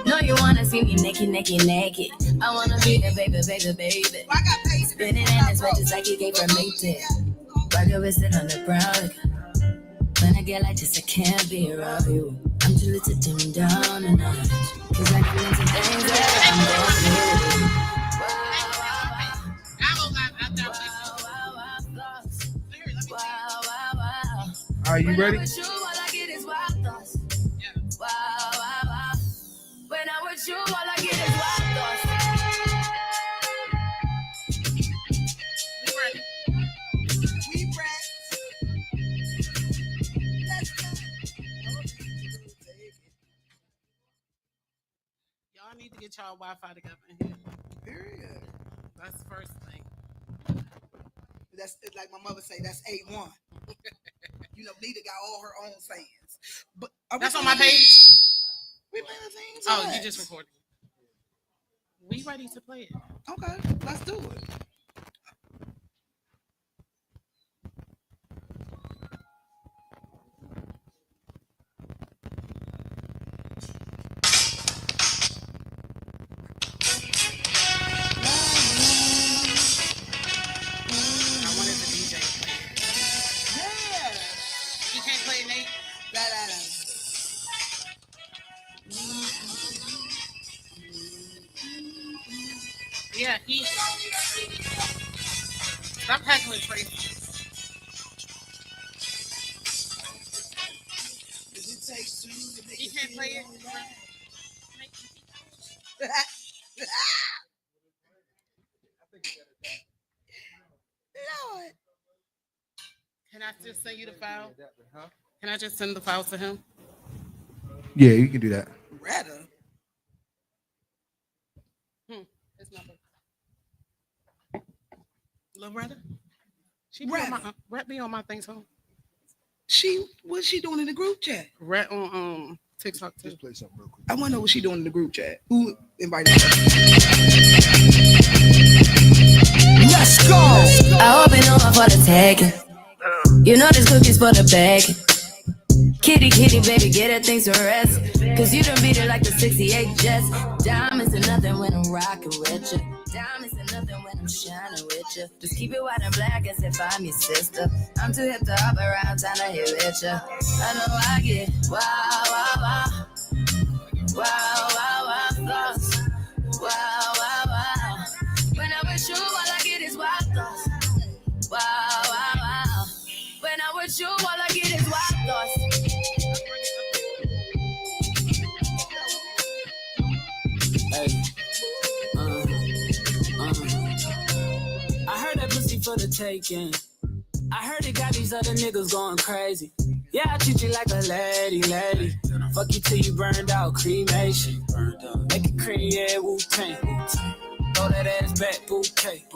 No, you wanna see me naked. I wanna be a baby. Spinning in his red just like he came from Maytag. Rock your wrist on the ground. When I get like this, I can't be around you. I'm too little to dim down a notch. Cause I can into things that I'm Are you ready? When I'm with you, all I get is wild thoughts. When I'm with you, all I get is wild thoughts. Y'all need to get y'all Wi-Fi together in here. Period. That's the first thing. That's like my mother say. That's A1. You know, Nita got all her own fans. But That's on my page. We playing things. Oh, you just recorded. We We ready to play it. Okay, let's do it. I wanted the DJ to play it. Yeah. You can't play it, Nate? La, la, la. Yeah, he. Stop heckling, Tracy. He can't play it. Lord. Can I just send you the file? Can I just send the file to him? Yeah, you can do that. Rather. His number. Loretta? She be on my, Rhett be on my things home. What's she doing in the group chat? Rhett on TikTok too. Just play something real quick. I want to know what she doing in the group chat. Who invited her? Let's go. I hope you know I'm for the tagging. You know this cookie's for the bag. Kitty, kitty, baby, get her things to rest. Cause you done beat it like the 68 Jets. Diamonds are nothing when I'm rocking with you. Diamonds are nothing when I'm shining with you. Just keep it white and black as if I'm your sister. I'm too hip to hop around, time to hit with you. I know I get wow, wow, wow. Wow, wow, wow, thoughts. Wow, wow, wow. When I'm with you, all I get is wild thoughts. Wow, wow, wow. When I'm with you, all I get is wild thoughts. Hey. I heard that pussy for the taking. I heard it got these other niggas going crazy. Yeah, I treat you like a lady. Fuck you till you burned out, cremation. Make it cream, yeah, Wu-Tang. Throw that ass back, bouquet.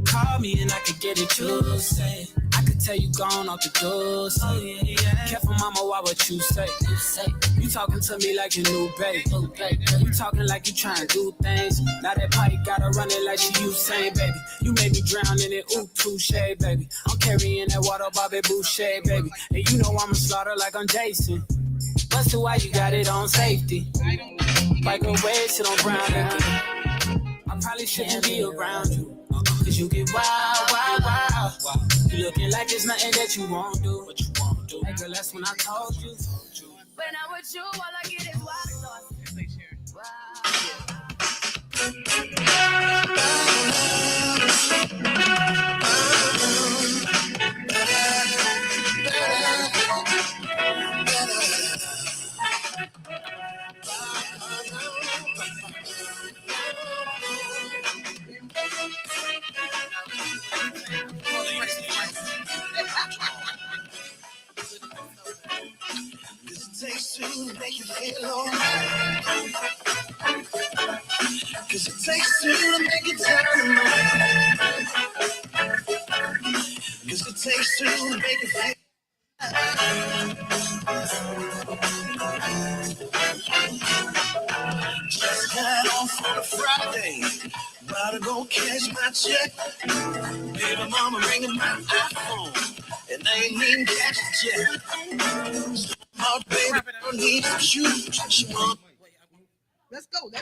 Call me and I could get it, you say. I could tell you gone off the doors. Oh, yeah. Careful, mama, why what you say? You talking to me like your new babe. You talking like you trying to do things. Now that pipe gotta run it like she Usain, baby. You made me drown in it, ooh, touche, baby. I'm carrying that water, Bobby Boucher, baby. And you know I'ma slaughter like I'm Jason. Busted, why you got it on safety? Microwave, sit on brown liquor. I probably shouldn't be around you. Cause you get wild. You looking like there's nothing that you won't do. Hey girl, that's when I told you. When I'm with you, all I get is wild thoughts. Takes two to make you feel alright. Cause it takes two to make it dynamite. Cause it takes two to make it feel just got off on a Friday. About to go cash my check. Baby mama ringing my iPhone. And I ain't even catch the check. Oh, baby, I don't need some shoes. Let's go. Who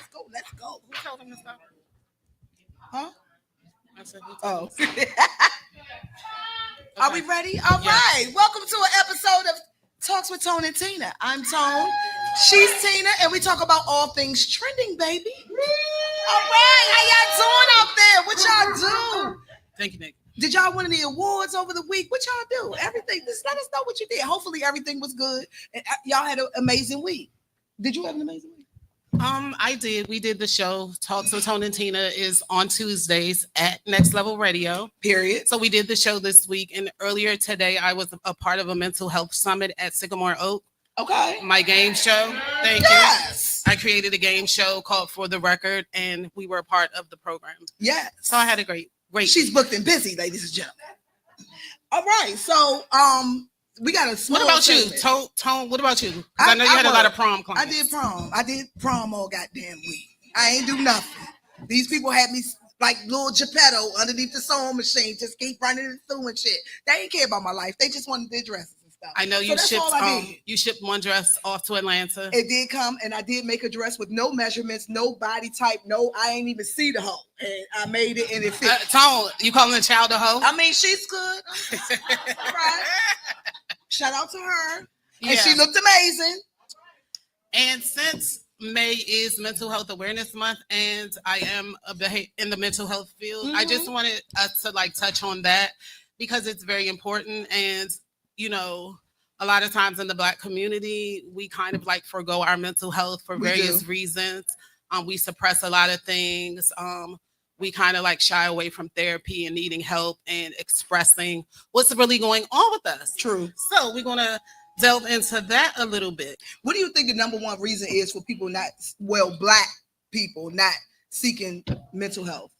told him to stop? Huh? I said, Oh. Are we ready? All right. Welcome to an episode of Talks with Tone and Tina. I'm Tone. She's Tina, and we talk about all things trending, baby. All right. How y'all doing out there? What y'all do? Thank you, Nick. Did y'all win any awards over the week? What y'all do? Everything. Just let us know what you did. Hopefully everything was good. And y'all had an amazing week. Did you have an amazing week? I did. We did the show. Talks with Tone and Tina is on Tuesdays at Next Level Radio. Period. So we did the show this week. And earlier today, I was a part of a mental health summit at Sycamore Oak. Okay. My game show. Thank you. I created a game show called For the Record, and we were a part of the program. Yes. So I had a great. She's booked and busy, ladies and gentlemen. All right. So we got a small What about segment. you? Tone, what about you? 'Cause I know you had a lot of prom clients. I did prom all goddamn week. I ain't do nothing. These people had me like little Geppetto underneath the sewing machine, just keep running it through and shit. They didn't care about my life. They just wanted their dresses and stuff. I know So you that's shipped all I did. you shipped one dress off to Atlanta. It did come, and I did make a dress with no measurements, no body type, no. I ain't even see the hoe, and I made it, and it fit. Tone, you calling the child a hoe? I mean, she's good. All right. Shout out to her, and Yeah. she looked amazing. And since May is Mental Health Awareness Month, and I am in the mental health field, I just wanted us to like touch on that because it's very important. And you know, a lot of times in the Black community, we kind of like forego our mental health for We various do. reasons. We suppress a lot of things. We kind of like shy away from therapy and needing help and expressing what's really going on with us. True. So we're gonna delve into that a little bit. What do you think the number one reason is for people Black people not seeking mental health,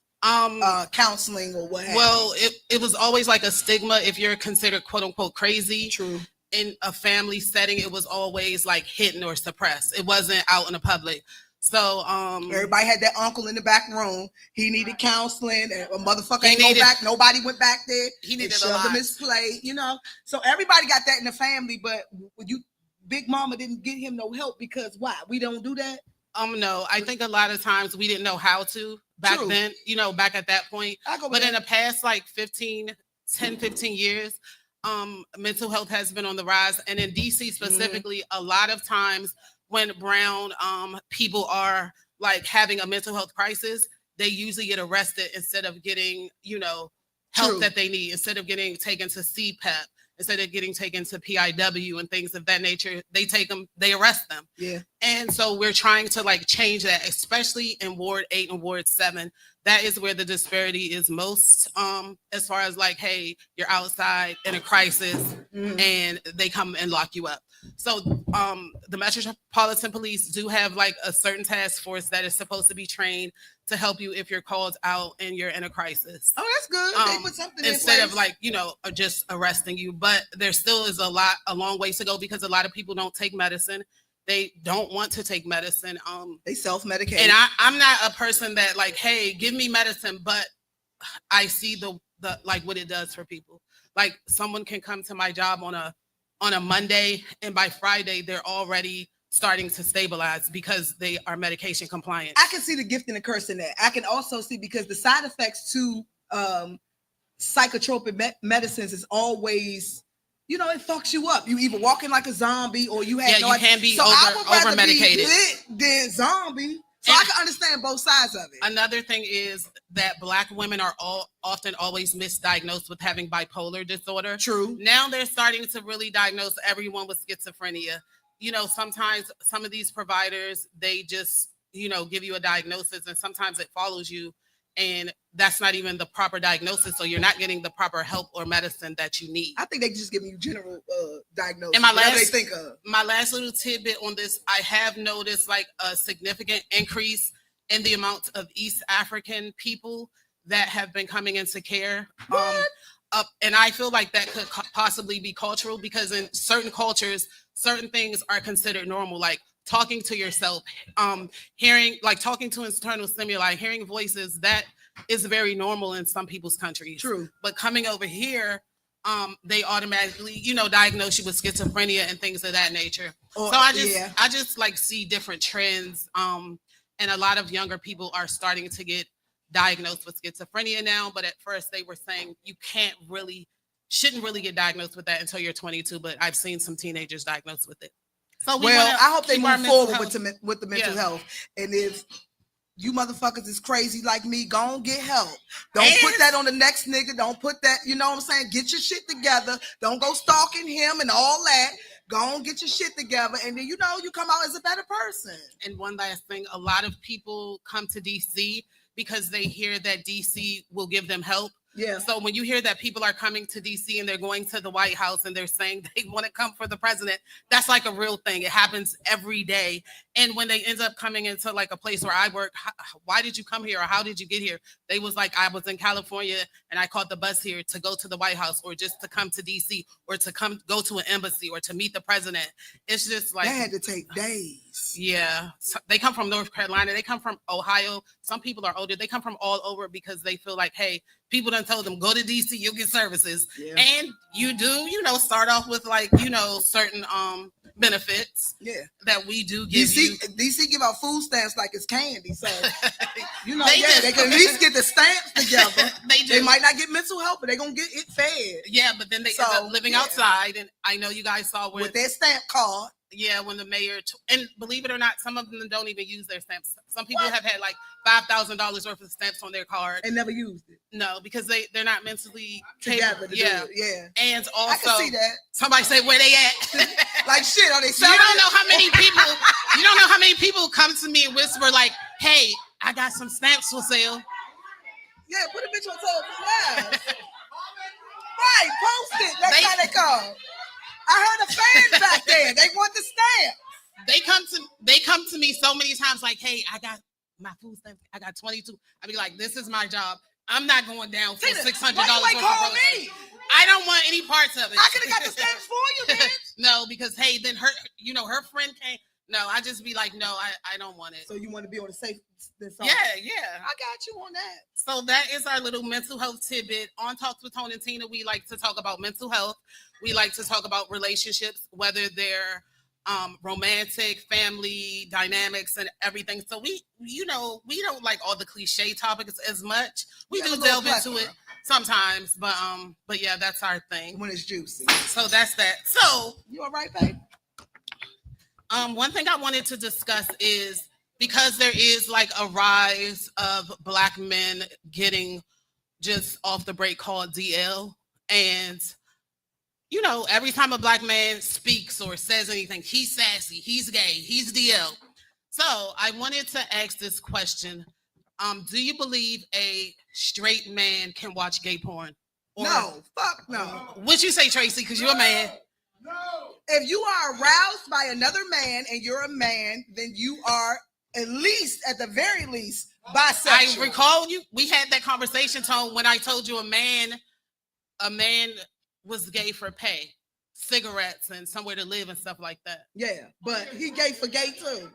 counseling or what have you? Well, it was always like a stigma if you're considered quote unquote crazy. True. In a family setting, it was always like hidden or suppressed. It wasn't out in the public. So everybody had that uncle in the back room. He needed counseling, and a motherfucker He ain't go needed- back. Nobody went back there. He needed They a shoved him lot. his plate, you know. So everybody got that in the family, but Big Mama didn't get him no help because why? We don't do that. No, I think a lot of times we didn't know how to back True. then, you know, back at that point. I go But with in that. the past like 15 years, mental health has been on the rise. And in DC specifically, a lot of times when brown people are like having a mental health crisis, they usually get arrested instead of getting, you know, help True. that they need, instead of getting taken to CPEP, instead of getting taken to PIW and things of that nature. They take them, they arrest them. Yeah. And so we're trying to like change that, especially in Ward 8 and Ward 7. That is where the disparity is most, as far as like, hey, you're outside in a crisis and they come and lock you up. So the Metropolitan Police do have like a certain task force that is supposed to be trained to help you if you're called out and you're in a crisis. Oh, that's good. They put something in Instead of place. like, you know, just arresting you. But there still is a long ways to go because a lot of people don't take medicine. They don't want to take medicine. They self-medicate. And I'm not a person that like, hey, give me medicine, but I see the like what it does for people. Like someone can come to my job on a Monday, and by Friday they're already starting to stabilize because they are medication compliant. I can see the gift and the curse in that. I can also see because the side effects to psychotropic medicines is always, you know, it fucks you up. You either walking like a zombie or you have Yeah, no you idea. can be So I would rather over-medicated. be lit than zombie. So And- I can understand both sides of it. Another thing is that Black women are often always misdiagnosed with having bipolar disorder. True. Now they're starting to really diagnose everyone with schizophrenia. You know, sometimes some of these providers, they just, you know, give you a diagnosis and sometimes it follows you and that's not even the proper diagnosis. So you're not getting the proper help or medicine that you need. I think they just give you general diagnosis. And my whatever last- they think of. My last little tidbit on this, I have noticed like a significant increase in the amount of East African people that have been coming into care. And I feel like that could possibly be cultural because in certain cultures, certain things are considered normal, like talking to yourself, hearing, like talking to internal stimuli, hearing voices, that is very normal in some people's countries. True. But coming over here, they automatically, you know, diagnose you with schizophrenia and things of that nature. Or- So I yeah. just like see different trends. And a lot of younger people are starting to get diagnosed with schizophrenia now, but at first they were saying you shouldn't really get diagnosed with that until you're 22, but I've seen some teenagers diagnosed with it. So Well, I hope they keep our move mental forward health- with the mental Yeah. health. And if you motherfuckers is crazy like me, go on get help. Don't And- put that on the next nigga. Don't put that, you know what I'm saying? Get your shit together. Don't go stalking him and all that. Go on, get your shit together. And then, you know, you come out as a better person. And one last thing, a lot of people come to DC because they hear that DC will give them help. Yeah. So when you hear that people are coming to DC and they're going to the White House and they're saying they want to come for the president, that's like a real thing. It happens every day. And when they end up coming into like a place where I work, why did you come here or how did you get here? They was like, I was in California and I caught the bus here to go to the White House or just to come to DC or to go to an embassy or to meet the president. It's just like That had to take days. Yeah, so they come from North Carolina. They come from Ohio. Some people are older. They come from all over because they feel like, hey, people done told them go to DC, you'll get services, and you do. Start off with certain benefits. Yeah, that we do give DC give out food stamps like it's candy. So they can at least get the stamps together. They do. They might not get mental health, but they're gonna get it fed. Yeah, but then they end up living outside, and I know you guys saw with their stamp card. Yeah, when the mayor and believe it or not, some of them don't even use their stamps. Some people have had like $5,000 worth of stamps on their card and never used it. No, because they're not mentally together. Yeah, and also I can see that. Somebody say where they at? Like shit, are they? You don't know how many people. You don't know how many people come to me and whisper like, "Hey, I got some stamps for sale." Yeah, put a bitch on top of the Right, post it. That's how they come. I heard a fan back there. They want the stamp. They come to me so many times like, hey, I got my food stamp. I got 22. I be like, this is my job. I'm not going down for $600. Why you call me? I don't want any parts of it. I could have got the stamps for you, bitch. No, because hey, then her friend came. No, I just be like, no, I don't want it. So you want to be on the safe side? Yeah. I got you on that. So that is our little mental health tidbit. On Talks with Tone and Tina, we like to talk about mental health. We like to talk about relationships, whether they're romantic, family dynamics, and everything. So we don't like all the cliche topics as much. We do delve into it sometimes, but yeah, that's our thing when it's juicy. So that's that. So you all right, babe? One thing I wanted to discuss is because there is like a rise of Black men getting just off the break called DL, and every time a Black man speaks or says anything, he's sassy, he's gay, he's DL. So I wanted to ask this question. Do you believe a straight man can watch gay porn? No, fuck no. What'd you say, Tracy? Because you're a man. No. If you are aroused by another man and you're a man, then you are at the very least, bisexual. I recall we had that conversation, Tone, when I told you a man was gay for pay, cigarettes and somewhere to live and stuff like that. Yeah, but he gay for gay too.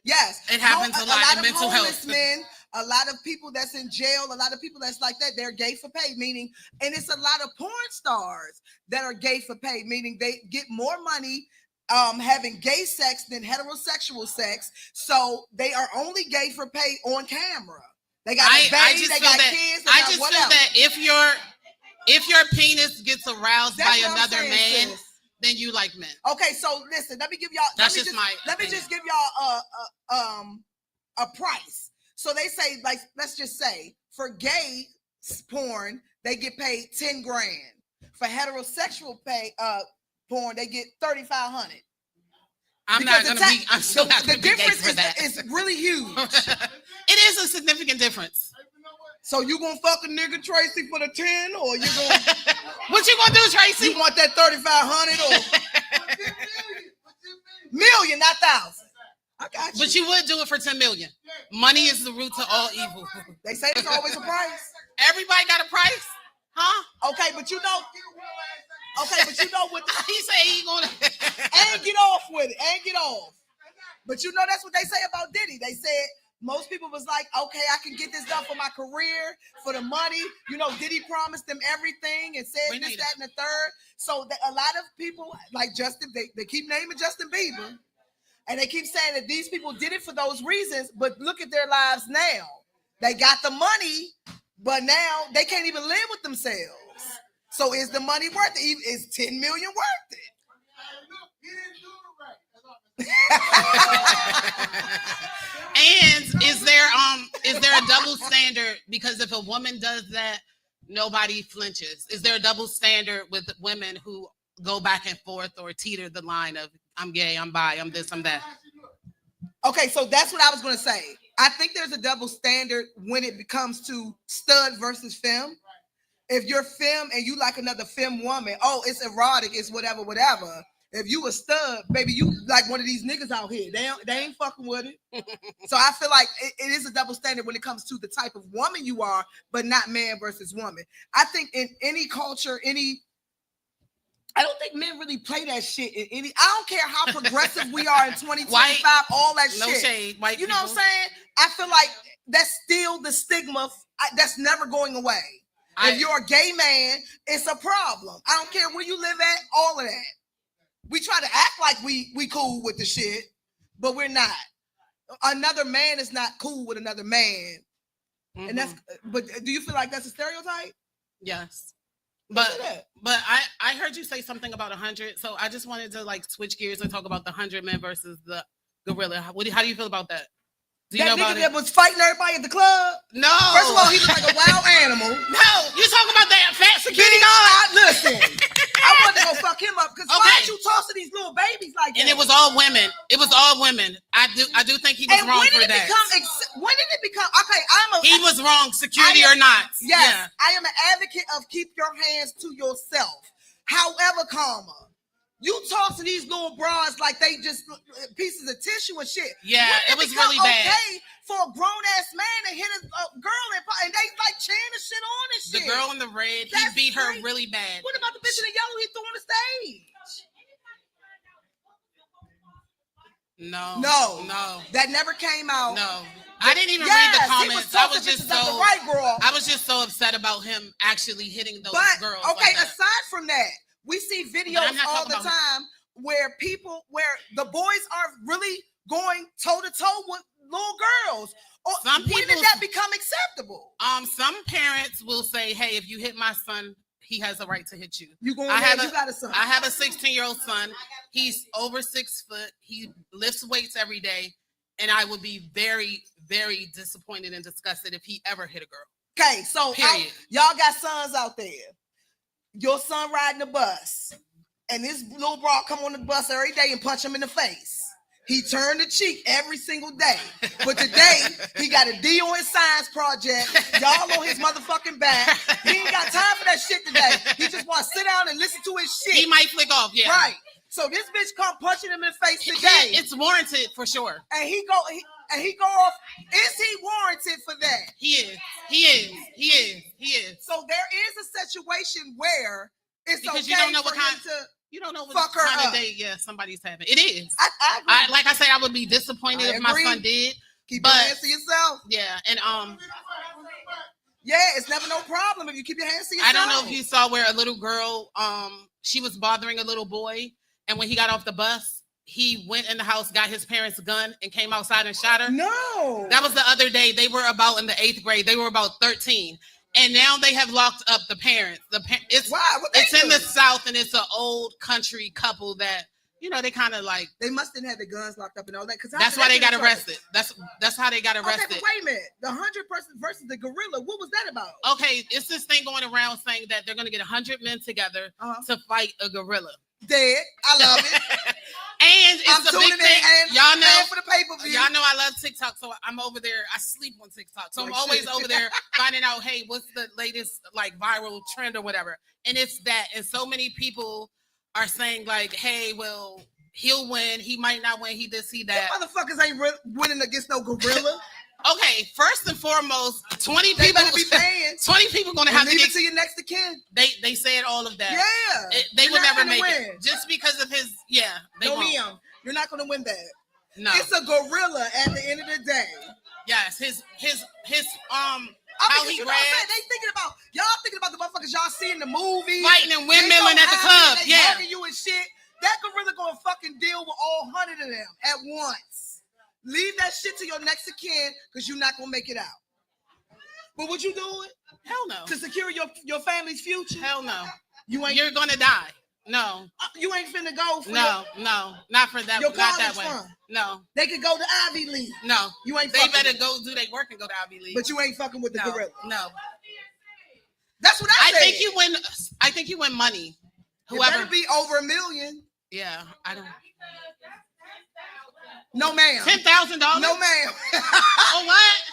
Yes, it happens a lot in mental health. Men, a lot of people that's in jail, a lot of people that's like that, they're gay for pay, meaning, and it's a lot of porn stars that are gay for pay, meaning they get more money having gay sex than heterosexual sex, so they are only gay for pay on camera. They got a baby, they got kids, they got whatever. Feel that if your penis gets aroused by another man, then you like men. Okay, so listen, let me give y'all. Let me just give y'all a price. So they say, like, let's just say for gay porn, they get paid $10,000. For heterosexual porn, they get $3,500. I'm still not gonna be gay for that. The difference is really huge. It is a significant difference. So you gonna fuck a nigga, Tracy, for the 10, or you gonna what you gonna do, Tracy? You want that 3,500 or million, not thousand? I got you. But you would do it for 10 million. Money is the root to all evil. They say it's always a price. Everybody got a price, huh? Okay, but you know what he say he gonna and get off with it, and get off. But you know that's what they say about Diddy. They said most people was like, okay, I can get this done for my career, for the money. Diddy promised them everything and said this, that, and the third. So a lot of people like Justin, they keep naming Justin Bieber, and they keep saying that these people did it for those reasons. But look at their lives now. They got the money, but now they can't even live with themselves. So is the money worth it? Is 10 million worth it? And is there a double standard? Because if a woman does that, nobody flinches. Is there a double standard with women who go back and forth or teeter the line of I'm gay, I'm bi, I'm this, I'm that? Okay, so that's what I was gonna say. I think there's a double standard when it comes to stud versus femme. If you're femme and you like another femme woman, oh, it's erotic, it's whatever. If you a stud, baby, you like one of these niggas out here. They ain't fucking with it. So I feel like it is a double standard when it comes to the type of woman you are, but not man versus woman. I think in any culture, any I don't think men really play that shit in any. I don't care how progressive we are in 2025, all that No shit. shade, white You know what I'm people. saying? I feel like that's still the stigma that's never going away. If you're a gay man, it's a problem. I don't care where you live at, all of that. We try to act like we cool with the shit, but we're not. Another man is not cool with another man. And that's, but do you feel like that's a stereotype? Yes. But I heard you say something about 100, so I just wanted to like switch gears and talk about the 100 men versus the gorilla. How do you feel about that? Do you know about nigga that was fighting everybody at the club? No. First of all, he was like a wild animal. No, you talking about that fat security Bitch, guard? Listen, I wanted to go fuck him up because why are you tossing these little babies like that? And it was all women. It was all women. I do think he was wrong for that. When did it become? Okay, He was wrong, security or not. Yes, Yeah. I am an advocate of keep your hands to yourself. However, you tossing these little bras like they just pieces of tissue and shit. Yeah, When did it was become really bad. Okay for a grown ass man to hit a girl and they like cheering the shit on and The shit. girl in the red, That's he beat her crazy. really bad. What about the bitch in the yellow he threw on the stage? No. That never came out. No. I didn't even read the comments. I was just so right, girl. I was just so upset about him actually hitting those But girls. okay, like that. aside from that, we see videos I'm not all talking the about- time where the boys are really going toe to toe with little girls. Some When people- did that become acceptable? Some parents will say, "Hey, if you hit my son, he has a right to hit you." You going? I have You got a son. I have a 16-year-old son. He's over 6 foot. He lifts weights every day, and I would be very, very disappointed and disgusted if he ever hit a girl. Okay, so Period. y'all got sons out there. Your son riding the bus, and this little bra come on the bus every day and punch him in the face. He turned the cheek every single day. But today, he got a D on his science project. Y'all on his motherfucking back. He ain't got time for that shit today. He just want to sit down and listen to his shit. He might flick off, yeah. Right. So this bitch come punching him in the face today. It's warranted for sure. And he go off. Is he warranted for that? He is. So there is a situation where it's Because okay you don't know for what kind. him to You don't know what fuck her kind of up. date somebody's having. It is. I agree. Like I said, I would be disappointed I if my agree. son did. Keep but your hands to yourself. Yeah, and Yeah, it's never no problem if you keep your hands to I yourself. don't know if you saw where a little girl, she was bothering a little boy, and when he got off the bus, he went in the house, got his parents' gun, and came outside and shot her. No, that was the other day. They were about in the 8th grade. They were about 13, and now they have locked up the parents. It's in the South, and it's an old country couple that. You know, they kind of like they must have had the guns locked up and all that. Because that's why they got arrested. That's how they got arrested. Okay, but wait a minute. The 100 person versus the gorilla. What was that about? Okay, it's this thing going around saying that they're going to get 100 men together to fight a gorilla. Dead. I love it. And it's a big thing. Y'all know for the pay-per-view. Y'all know I love TikTok, so I'm over there. I sleep on TikTok, so I'm always over there finding out, hey, what's the latest like viral trend or whatever. And it's that, and so many people are saying like, hey, well, he'll win. He might not win. He this, he that. You motherfuckers ain't winning against no gorilla. Okay, first and foremost, 20 They people better be paying. 20 people gonna have to leave get it to your next of kin. They said all of that. Yeah, They You're will not never gonna make win. it just because of his. Yeah, they No, won't. Liam, you're not gonna win that. No, It's a gorilla at the end of the day. yes, his I how mean, he you know what I'm saying? ran. They thinking about the motherfuckers y'all see in the movies. Fighting and They so windmilling at the happy, club, they yeah. hugging you and shit. That gorilla gonna fucking deal with all 100 of them at once. Leave that shit to your next of kin because you're not gonna make it out. But would you do it? Hell no. To secure your family's future? Hell no. You're gonna die. No. You ain't finna go for No, not for that. your Not that college way. fund. No, They could go to Ivy League. no. You ain't They fucking better with go do their work and go to Ivy League. But you ain't fucking with the no, gorilla. no. That's what I said. I think you win money. It Whoever. better be over $1 million. Yeah, I don't. No, ma'am. $10,000. No, ma'am. Oh what?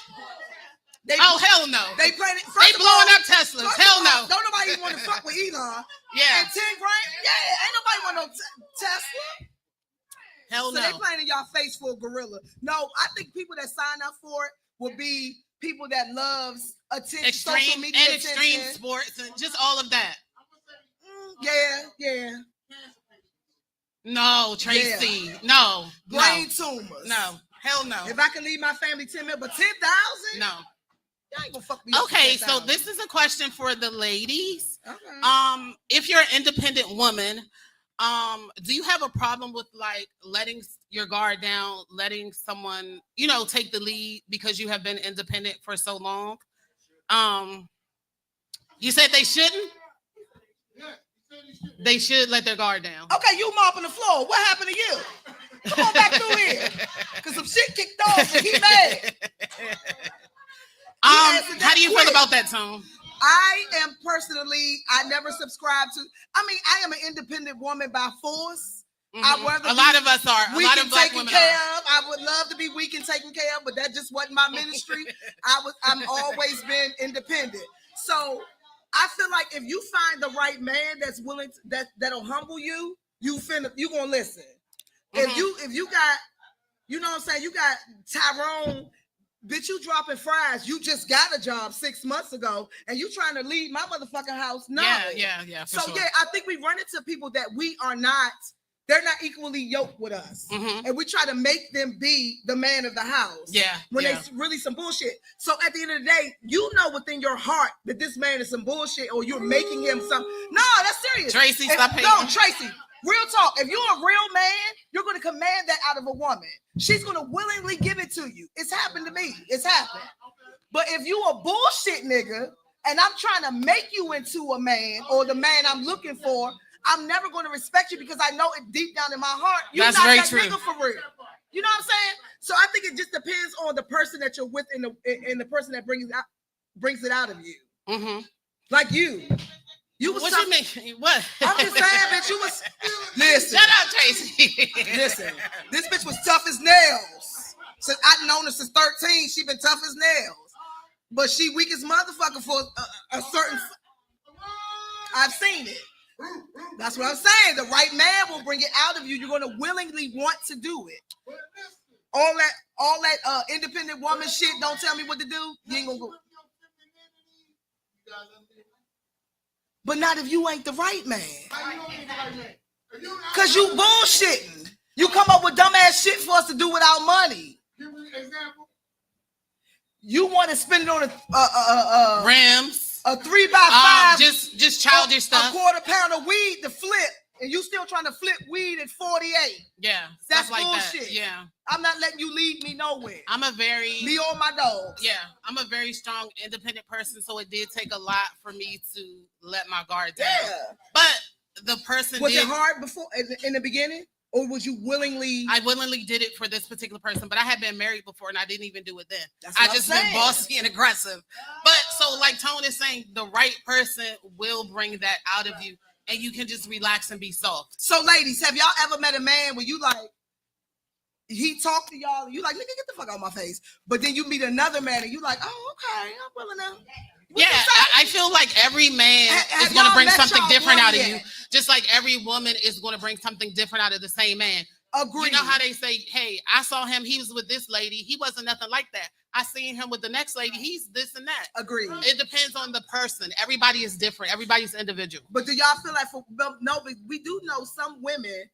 Hell no. They playing it. They blowing up Teslas. Hell no. Don't nobody even want to fuck with Elon. Yeah. And $10,000. Yeah, ain't nobody want no Tesla. Hell so no. they playing in y'all face for a gorilla. No, I think people that sign up for it will be people that loves attention, social Extreme media and extreme attention. sports and just all of that. Yeah. No, Tracy. No. Brain tumors. No. Hell no. If I can leave my family 10 million, but 10,000? No. Y'all ain't gonna fuck me up. Okay, for so 10,000. this is a question for the ladies. Okay. If you're an independent woman, do you have a problem with like letting your guard down, letting someone, take the lead because you have been independent for so long? You said they shouldn't? They should let their guard down. Okay, you mopping the floor. What happened to you? Come on back through here. Because some shit kicked off and he mad. How do you feel about that, Tone? I am personally, I never subscribe to, I am an independent woman by force. Mm-hmm. A lot of us are. A lot of black women are. I would love to be weak and taken care of, but that just wasn't my ministry. I'm always been independent. So I feel like if you find the right man that's willing to, that'll humble you, you gonna listen. Mm-hmm. If you got, you know what I'm saying, you got Tyrone, bitch, you dropping fries. You just got a job 6 months ago, and you trying to leave my motherfucking house. No. Yeah. So yeah, I think we run into people that we are not. They're not equally yoked with us, and we try to make them be the man of the house. Yeah. When it's really some bullshit. So at the end of the day, you know within your heart that this man is some bullshit, or you're making him some. No, that's serious. Tracy, stop hating. No, Tracy. Real talk. If you're a real man, you're going to command that out of a woman. She's going to willingly give it to you. It's happened to me. It's happened. But if you a bullshit nigga, and I'm trying to make you into a man or the man I'm looking for, I'm never going to respect you because I know it deep down in my heart. You're That's not very that true. nigga for real. You know what I'm saying? So I think it just depends on the person that you're with and the person that brings it out of you. Mm-hmm. Like you. What you mean? What? I'm just saying, bitch, you was. Listen. Shut up, Tracy. Listen. This bitch was tough as nails. Since I've known her since 13, she been tough as nails. But she weak as motherfucker for a certain. I've seen it. That's what I'm saying. The right man will bring it out of you. You're gonna willingly want to do it. All that independent woman shit. Don't tell me what to do. You ain't gonna go. But not if you ain't the right man. Cause you bullshitting. You come up with dumbass shit for us to do without money. Give me an example. You want to spend it on a Rims, a 3x5, just childish stuff. A quarter pound of weed to flip, and you still trying to flip weed at 48. Yeah, that's like bullshit. That. Yeah, I'm not letting you lead me nowhere. Me or my dogs. Yeah, I'm a very strong, independent person, so it did take a lot for me to let my guard down. Yeah, but the person was it hard before in the beginning? Or would you willingly? I willingly did it for this particular person, but I had been married before and I didn't even do it then. I just been bossy and aggressive. But so like Tone is saying, the right person will bring that out of you and you can just relax and be soft. So ladies, have y'all ever met a man where you like, he talked to y'all and you like, nigga, get the fuck out of my face. But then you meet another man and you like, oh, okay, I'm willing to. Yeah, I feel like every man is going to bring something different out of you. Just like every woman is going to bring something different out of the same man. Agree. You know how they say, hey, I saw him, he was with this lady. He wasn't nothing like that. I seen him with the next lady. He's this and that. Agree. It depends on the person. Everybody is different. Everybody's individual. But do y'all feel like we do know some women,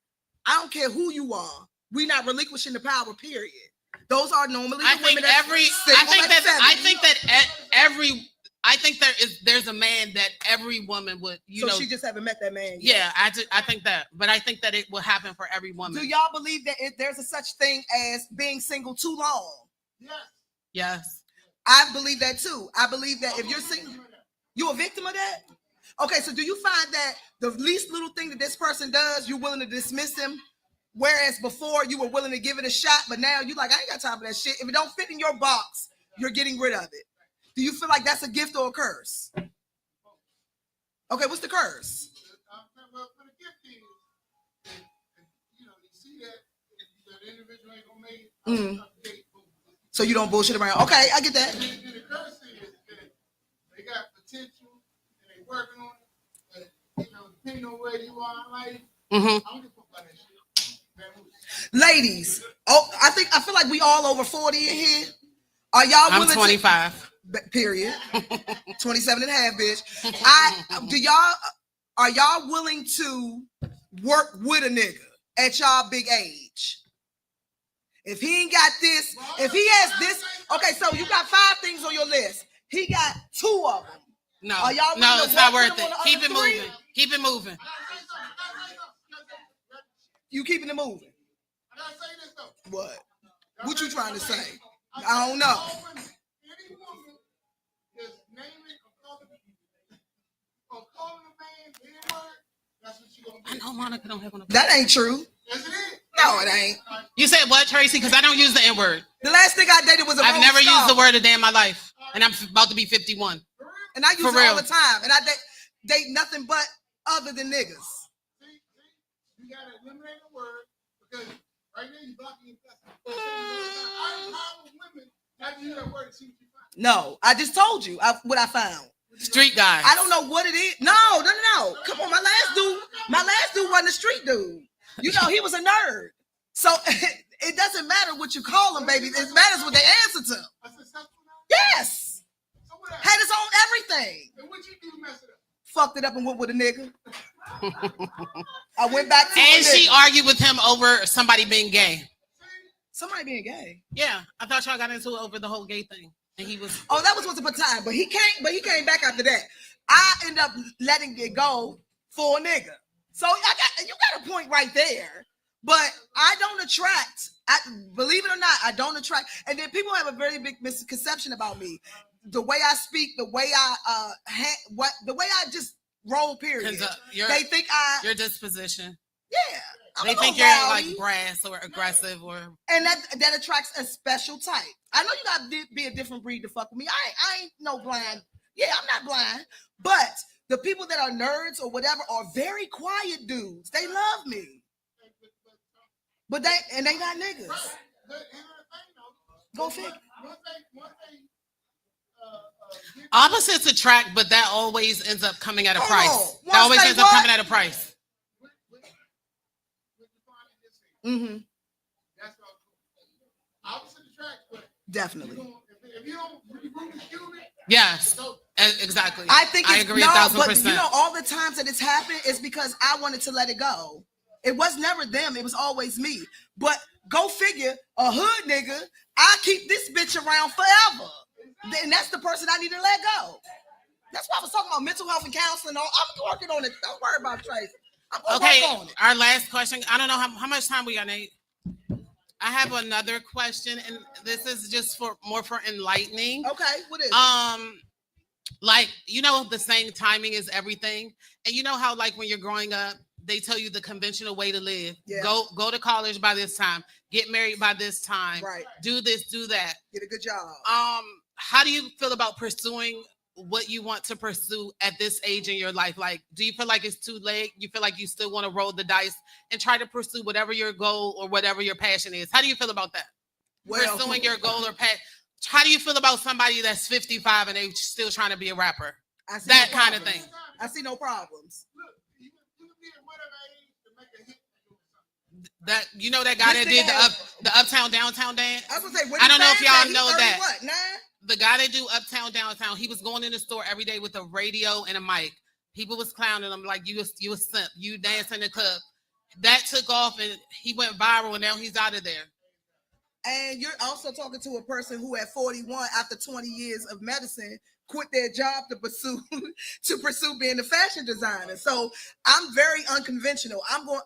I don't care who you are, we not relinquishing the power, period. Those are normally the women that I think there's a man that every woman would, so she just haven't met that man yet. Yeah, I think that, but I think that it will happen for every woman. Do y'all believe that there's a such thing as being single too long? Yes. I believe that too. I believe that if you're single, you a victim of that? Okay, so do you find that the least little thing that this person does, you're willing to dismiss him? Whereas before you were willing to give it a shot, but now you like, I ain't got time for that shit. If it don't fit in your box, you're getting rid of it. Do you feel like that's a gift or a curse? Okay, what's the curse? Well, for the gift is, you see that the individual ain't gonna make it. So you don't bullshit around. Okay, I get that. And the curse is that they got potential and they working on it. But depending on where you are in life, I don't give a fuck about that shit. Ladies, I feel like we all over 40 in here. Are y'all willing? I'm 25. Period. 27 and a half, bitch. Are y'all willing to work with a nigga at y'all big age? If he ain't got this, if he has this, okay, so you got 5 things on your list. He got 2 of them. No, Are y'all no, willing it's to not work worth with it. him on the Keep other it 3? moving. Keep it moving. You keeping it moving. What? What you trying to say? I don't know. I know Monica don't have one. That ain't true. No, it ain't. You said what, Tracy? Because I don't use the N word. The last thing I dated was a I've Rolling never used Star. the word a day in my life, and I'm about to be 51. And I use For it real. all the time. And I date nothing but other than niggas. You gotta eliminate the word because right now you're blocking your blessing. I empower women not to use that word to see what you find. No, I just told you what I found. Street guy. I don't know what it is. No. Come on, my last dude wasn't a street dude. You know, he was a nerd. So it doesn't matter what you call him, baby. It matters what they answer to. Yes. Had his own everything. And what you do to mess it up? Fucked it up and went with a nigga. I went back to And a she nigga. argued with him over somebody being gay. Somebody being gay. Yeah, I thought y'all got into it over the whole gay thing, and he was. Oh, that was once upon a time, but he came back after that. I ended up letting it go for a nigga. So you got a point right there. But I don't attract. Believe it or not, I don't attract. And then people have a very big misconception about me. The way I speak, the way I the way I just roll. Period. They think your disposition. Yeah. They think you're like brass or aggressive or. And that attracts a special type. I know you gotta be a different breed to fuck with me. I ain't no blind. Yeah, I'm not blind. But the people that are nerds or whatever are very quiet dudes. They love me. But they not niggas. Go figure. Opposites attract, but that always ends up coming at a Hold price. on. That always Say ends up what? coming at a price. Mm-hmm. That's what opposite attract, but Definitely. if you don't remove the Cuban, Yes, exactly. I think I it's, agree no, 1,000%. but you know, all the times that it's happened is because I wanted to let it go. It was never them. It was always me. But go figure, a hood nigga, I keep this bitch around forever. And that's the person I need to let go. That's why I was talking about mental health and counseling. I'm working on it. Don't worry about Tracy. I'm gonna Okay, work on it. our last question. I don't know how much time we got, Nate. I have another question, and this is just for enlightening. Okay, what is it? Like, you know, the saying timing is everything. And you know how, like, when you're growing up, they tell you the conventional way to live. Yeah. Go to college by this time, get married by this time, Right. do this, do that. Get a good job. How do you feel about pursuing what you want to pursue at this age in your life? Like, do you feel like it's too late? You feel like you still want to roll the dice and try to pursue whatever your goal or whatever your passion is? How do you feel about that? Well, Pursuing your goal or passion. How do you feel about somebody that's 55 and they still trying to be a rapper? I see That no kind of problems. thing. I see no problems. you can be at whatever age to make a hit. That, you know, that guy that did the Uptown Downtown dance? I was gonna say, I don't know if y'all know He's 30 that. What, 9? The guy that do Uptown Downtown, he was going in the store every day with a radio and a mic. People was clowning him like, you a simp, you dance in the club. That took off and he went viral and now he's out of there. And you're also talking to a person who at 41, after 20 years of medicine, quit their job to pursue being a fashion designer. So I'm very unconventional. I'm going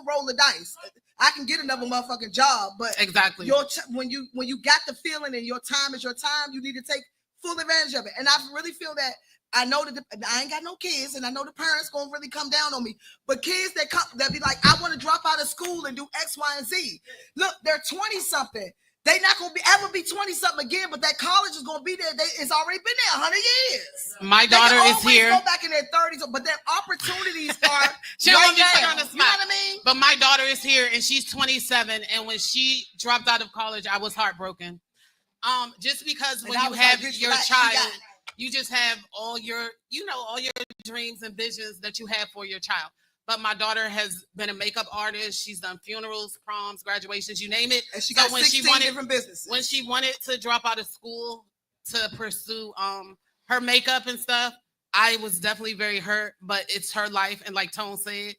roll the dice. I can get another motherfucking job, but exactly when you got the feeling and your time is your time, you need to take full advantage of it. And I really feel that I know that I ain't got no kids, and I know the parents gonna really come down on me. But kids that be like, I want to drop out of school and do X, Y, and Z. Look, they're 20 something. They not gonna ever be 20 something again, but that college is gonna be there. It's already been there 100 years. My daughter is here. Go back in their 30s, but their opportunities are she don't want me right to put on the now. spot. You know what I mean? But my daughter is here and she's 27, and when she dropped out of college, I was heartbroken. Just because when you have your child, you just have all your dreams and visions that you have for your child. But my daughter has been a makeup artist. She's done funerals, proms, graduations, you name it. And she got 16 different businesses. When she wanted to drop out of school to pursue her makeup and stuff, I was definitely very hurt, but it's her life. And like Tone said,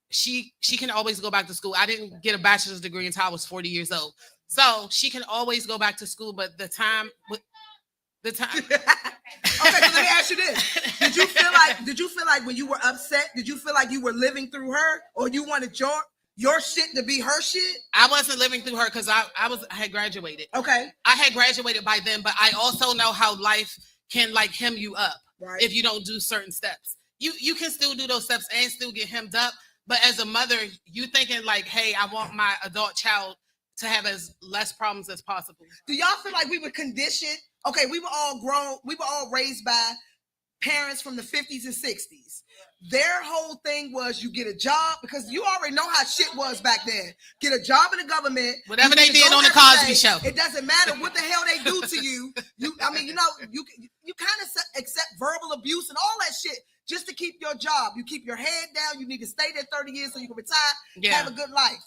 she can always go back to school. I didn't get a bachelor's degree until I was 40 years old. So she can always go back to school, but the time. Okay, so let me ask you this. Did you feel like when you were upset, did you feel like you were living through her, or you wanted your shit to be her shit? I wasn't living through her because I had graduated. Okay. I had graduated by then, but I also know how life can like hem you up if you don't do certain steps. You can still do those steps and still get hemmed up. But as a mother, you thinking like, hey, I want my adult child to have as less problems as possible. Do y'all feel like we were conditioned? Okay, we were all grown. We were all raised by parents from the 50s and 60s. Their whole thing was you get a job, because you already know how shit was back then. Get a job in the government. Whatever they did on the Cosby Show. It doesn't matter what the hell they do to you. You kind of accept verbal abuse and all that shit just to keep your job. You keep your head down. You need to stay there 30 years so you can retire, have a good life.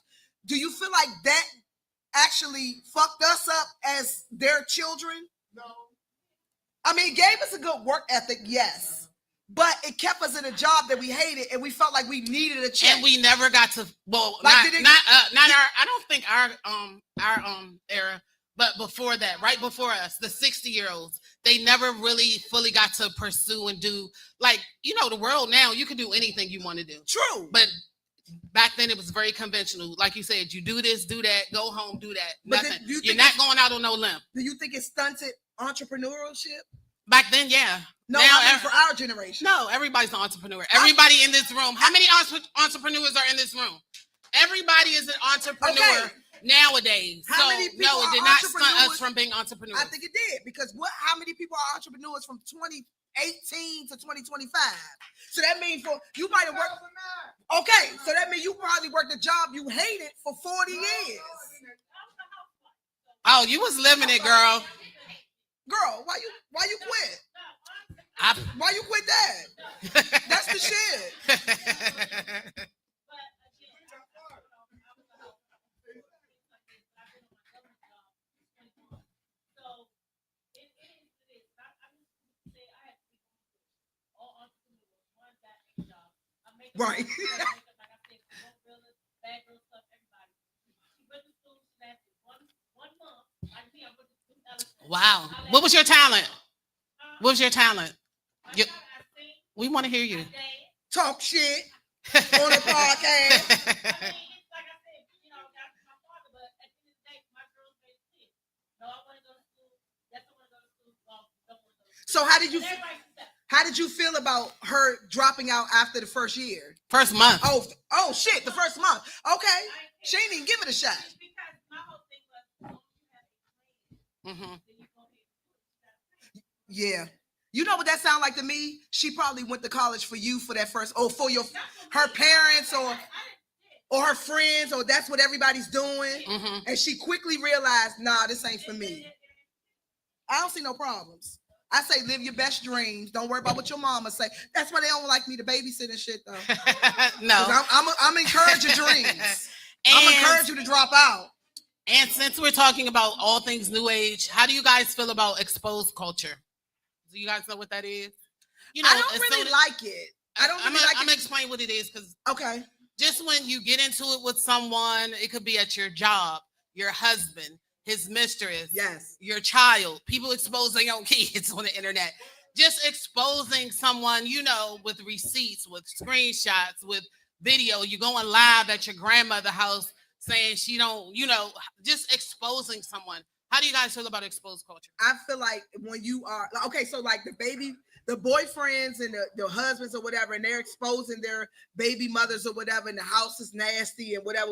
Do you feel like that actually fucked us up as their children? No. I mean, it gave us a good work ethic, yes. But it kept us in a job that we hated, and we felt like we needed a check. And we never got to I don't think our era, but before that, right before us, the 60-year-olds, they never really fully got to pursue and do, like, the world now, you can do anything you want to do. True. But back then it was very conventional. Like you said, you do this, do that, go home, do that. Nothing. You're not going out on no limb. Do you think it stunted entrepreneurship? Back then, yeah. No, I mean for our generation. No, everybody's an entrepreneur. Everybody in this room. How many entrepreneurs are in this room? Everybody is an entrepreneur nowadays. How many people no, it did not stunt us from being entrepreneurs. I think it did, because how many people are entrepreneurs from 2018 to 2025? So that means you might have worked. Okay, so that means you probably worked a job you hated for 40 years. Oh, you was living it, girl. Girl, why you quit? Why you quit that? That's the shit. Right. Wow. What was your talent? What was your talent? We want to hear you. Talk shit on the podcast. So how did you feel about her dropping out after the first year? First month. Oh shit, the first month. Okay. She didn't even give it a shot. Mm-hmm. Yeah. You know what that sounds like to me? She probably went to college for you for that first, for her parents or her friends, or that's what everybody's doing. Mm-hmm. And she quickly realized, nah, this ain't for me. I don't see no problems. I say live your best dreams. Don't worry about what your mama say. That's why they don't like me to babysit and shit though. No. I'm encouraging dreams. I'm encouraging you to drop out. And since we're talking about all things new age, how do you guys feel about exposed culture? Do you guys know what that is? I don't really like it. I'm gonna explain what it is, because okay. Just when you get into it with someone, it could be at your job, your husband, his mistress, yes, your child, people exposing your kids on the internet, just exposing someone, with receipts, with screenshots, with video. You going live at your grandmother's house saying she don't, just exposing someone. How do you guys feel about exposed culture? I feel like when you are so like the boyfriends and the husbands or whatever, and they're exposing their baby mothers or whatever, and the house is nasty and whatever.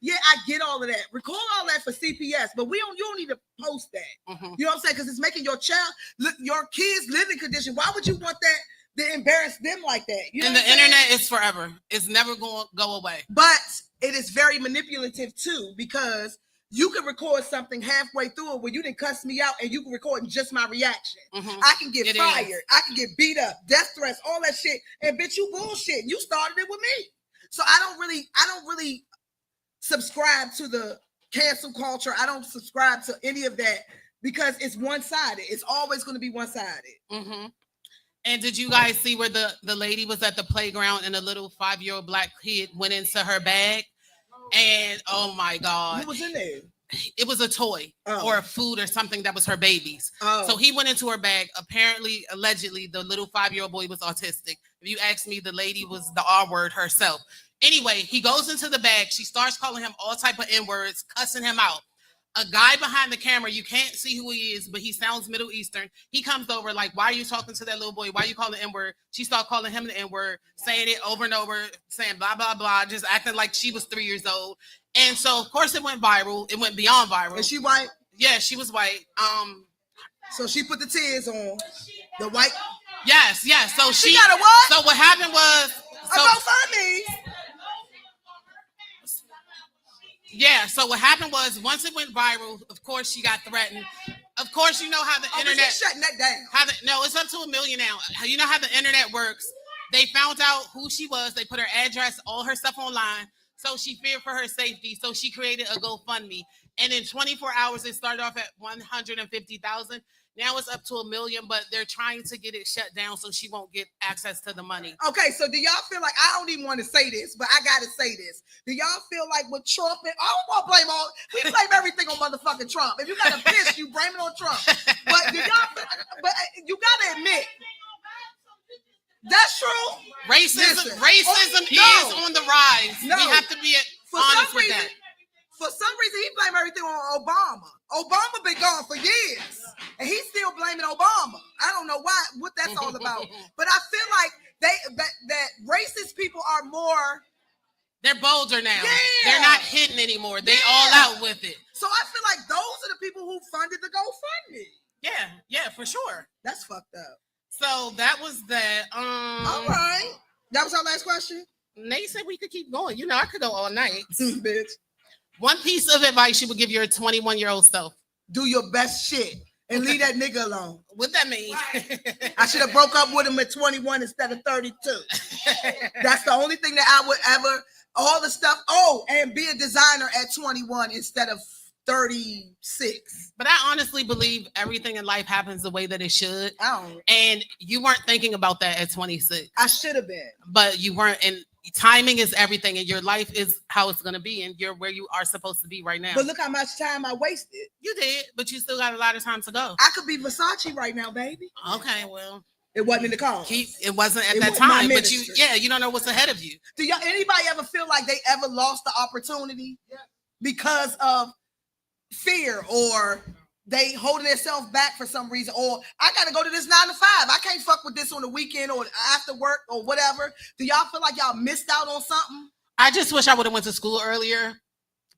Yeah, I get all of that. Record all that for CPS, but you don't need to post that. Mm-hmm. You know what I'm saying? Because it's making your kids' living condition. Why would you want that to embarrass them like that? You know and the internet is forever. It's never going to go away. But it is very manipulative too, because you can record something halfway through it where you didn't cuss me out, and you can record just my reaction. Mm-hmm. I can get fired. I can get beat up, death threats, all that shit. And bitch, you bullshit. You started it with me. So I don't really subscribe to the cancel culture. I don't subscribe to any of that, because it's one-sided. It's always going to be one-sided. Mm-hmm. And did you guys see where the lady was at the playground and a little 5-year-old black kid went into her bag? And oh my God. What was in there? It was a toy or a food or something that was her baby's. So he went into her bag. Apparently, allegedly, the little 5-year-old boy was autistic. If you ask me, the lady was the R word herself. Anyway, he goes into the bag. She starts calling him all type of N-words, cussing him out. A guy behind the camera, you can't see who he is, but he sounds Middle Eastern. He comes over like, why are you talking to that little boy? Why are you calling the N-word? She started calling him the N-word, saying it over and over, saying blah, blah, blah, just acting like she was 3 years old. And so, of course, it went viral. It went beyond viral. Is she white? Yeah, she was white. So she put the tears on the white. Yes. So she got a what? So what happened was. So GoFundMe. Yeah, so what happened was once it went viral, of course she got threatened. Of course, you know how the internet shutting that down. No, it's up to 1 million now. You know how the internet works. They found out who she was. They put her address, all her stuff online. So she feared for her safety. So she created a GoFundMe. And in 24 hours, it started off at 150,000. Now it's up to 1 million, but they're trying to get it shut down so she won't get access to the money. Okay, so do y'all feel like, I don't even want to say this, but I gotta say this. Do y'all feel like with Trump, and I don't want to blame we blame everything on motherfucking Trump. If you got a piss, you blame it on Trump. But do y'all feel, but you gotta admit, that's true. Racism is on the rise. We have to be honest with that. For some reason, he blamed everything on Obama. Obama been gone for years, and he's still blaming Obama. I don't know what that's all about. But I feel like that racist people are more. They're bolder now. Yeah. They're not hidden anymore. They all out with it. So I feel like those are the people who funded the GoFundMe. Yeah, for sure. That's fucked up. So that was that. All right. That was our last question. Nate said we could keep going. You know, I could go all night. Bitch. One piece of advice you would give your 21-year-old self. Do your best shit and leave that nigga alone. What that mean? I should have broke up with him at 21 instead of 32. That's the only thing that I would ever, all the stuff. And be a designer at 21 instead of 36. But I honestly believe everything in life happens the way that it should. And you weren't thinking about that at 26. I should have been. But you weren't. And timing is everything, and your life is how it's going to be, and you're where you are supposed to be right now. But look how much time I wasted. You did, but you still got a lot of time to go. I could be Versace right now, baby. Okay, well. It wasn't in the car. It wasn't at that time, but you don't know what's ahead of you. Do anybody ever feel like they ever lost the opportunity because of fear, or they holding themselves back for some reason, or I gotta go to this 9 to 5. I can't fuck with this on the weekend or after work or whatever. Do y'all feel like y'all missed out on something? I just wish I would have went to school earlier.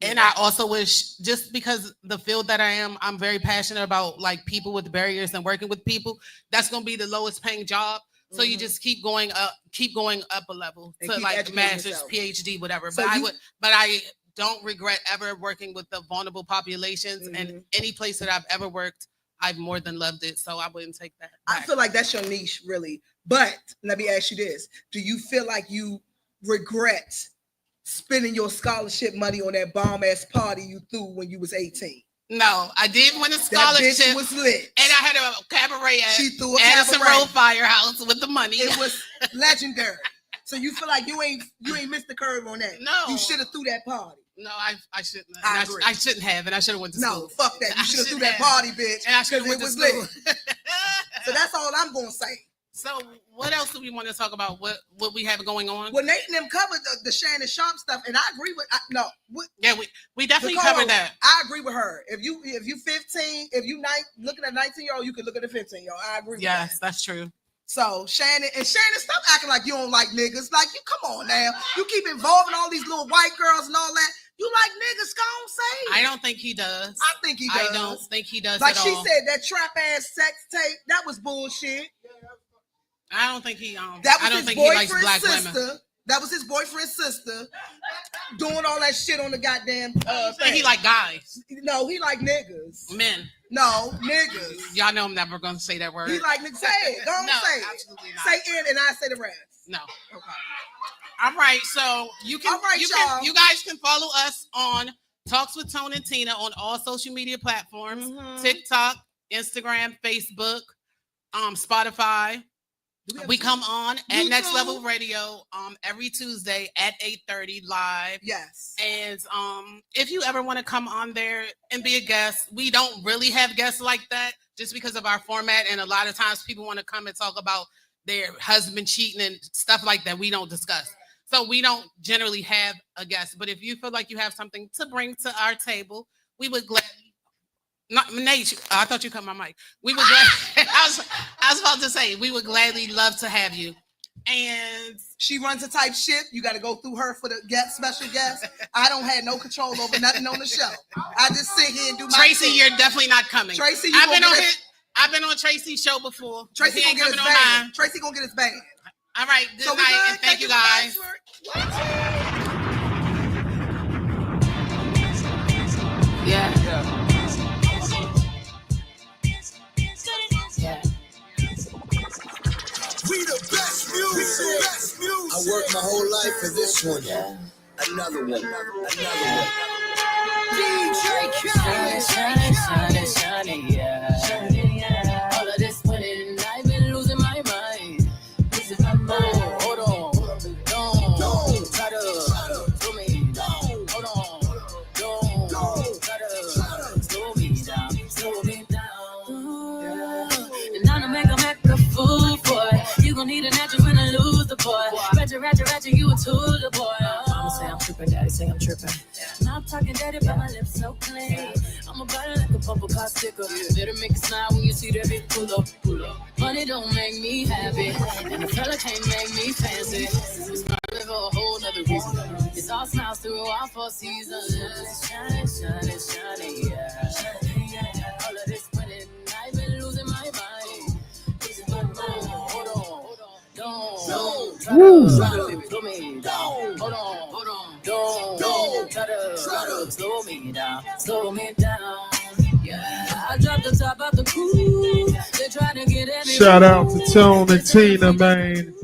And I also wish, just because the field that I am, I'm very passionate about like people with barriers and working with people. That's gonna be the lowest paying job. So you just keep going up a level to like master's, PhD, whatever. So but I don't regret ever working with the vulnerable populations, and any place that I've ever worked, I've more than loved it. So I wouldn't take that back. I feel like that's your niche, really. But let me ask you this. Do you feel like you regret spending your scholarship money on that bomb ass party you threw when you was 18? No, I did win a scholarship. That bitch was lit. And I had a cabaret at she threw a Addison cabaret. Road Firehouse with the money. It was legendary. So you feel like you ain't missed the curve on that? No. You should have threw that party. No, I shouldn't. I shouldn't have, and I should have went to school. No, fuck that. You should have threw that party, bitch. And I should have went to school. So that's all I'm gonna say. So what else do we want to talk about? What we have going on? Well, Nate and them covered the Shannon Sharp stuff, and I agree with we definitely covered that. I agree with her. If you 15, if you looking at 19-year-old, you could look at a 15-year-old. I agree. Yes, with that's true. So Shannon, stop acting like you don't like niggas. Like you, come on now. You keep involving all these little white girls and all that. You like niggas? Go on, say. I don't think he does. I think he does. I don't think he does. Like at she all. said, that trap ass sex tape, that was bullshit. I don't think he. That was I don't his think he likes boyfriend's black sister. women. That was his boyfriend's sister doing all that shit on the goddamn thing. He like guys. No, he like niggas. Men. No, niggas. Y'all know I'm never gonna say that word. He like niggas. Say it. Go on, No, say it. absolutely not. Say it and I say the rest. No. Okay. All right, so you can, All right, y'all. you guys can follow us on Talks with Tone and Tina on all social media platforms: TikTok, Instagram, Facebook, Spotify, We come on at Next YouTube. Level Radio every Tuesday at 8:30 live. Yes. And if you ever want to come on there and be a guest, we don't really have guests like that just because of our format. And a lot of times people want to come and talk about their husband cheating and stuff like that. We don't discuss. So we don't generally have a guest. But if you feel like you have something to bring to our table, we would gladly. Not Nate, I thought you cut my mic. We would I was about to say we would gladly love to have you. And she runs a type ship. You got to go through her for the special guest. I don't have no control over nothing on the show. I just sit here and do my Tracy, thing. you're definitely not coming. Tracy, I've been on Tracy's show before. Tracy He gonna ain't get his coming on band. mine. Tracy gonna get his band. All right, good So we night, good? and thank you guys. Yeah. We the best music. Best music. I worked my whole life for this one. Another one. Another one. DJ Khaled. Shining, shining, yeah. All of this winning, I've been losing my mind. Losing my mind. Hold on. Don't try to slow me down. Hold on. Don't try to slow me down. Slow me down. And now to make a fool, boy. You gon' need a natural when I lose the boy. Ratchet, you a tool, the boy. Mama say I'm tripping, daddy say I'm tripping. Now I'm talking dirty, but my lips so clean. I'm a body like a bumper car sticker. Better make it smile when you see that big pull up. Money don't make me happy, and the fella can't make me fancy. It's probably for a whole nother reason. It's all smiles through all 4 seasons. Shining, shining, shining, yeah. All of this winning, I've been losing my mind. Losing my mind. Hold on. Don't try to slow me down. Hold on. Don't try to slow me down. Slow me down. Yeah, I dropped the top out the cool. They're trying to get at me. Shout out to Tone and Tina, man.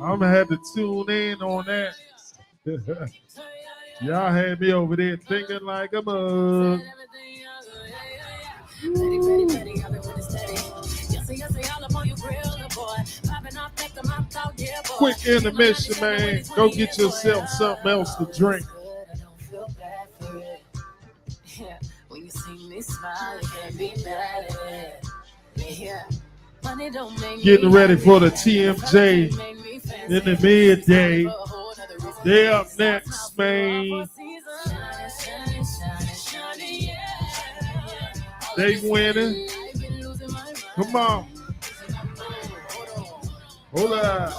I'm gonna have to tune in on that. Y'all had me over there thinking like a mug. Quick intermission, man. Go get yourself something else to drink. When you see me smile, you can't be mad at it. Yeah. Money don't make Getting me ready happy. for the TMJ in the midday. They up next, man. They winning. Come on. Hold on.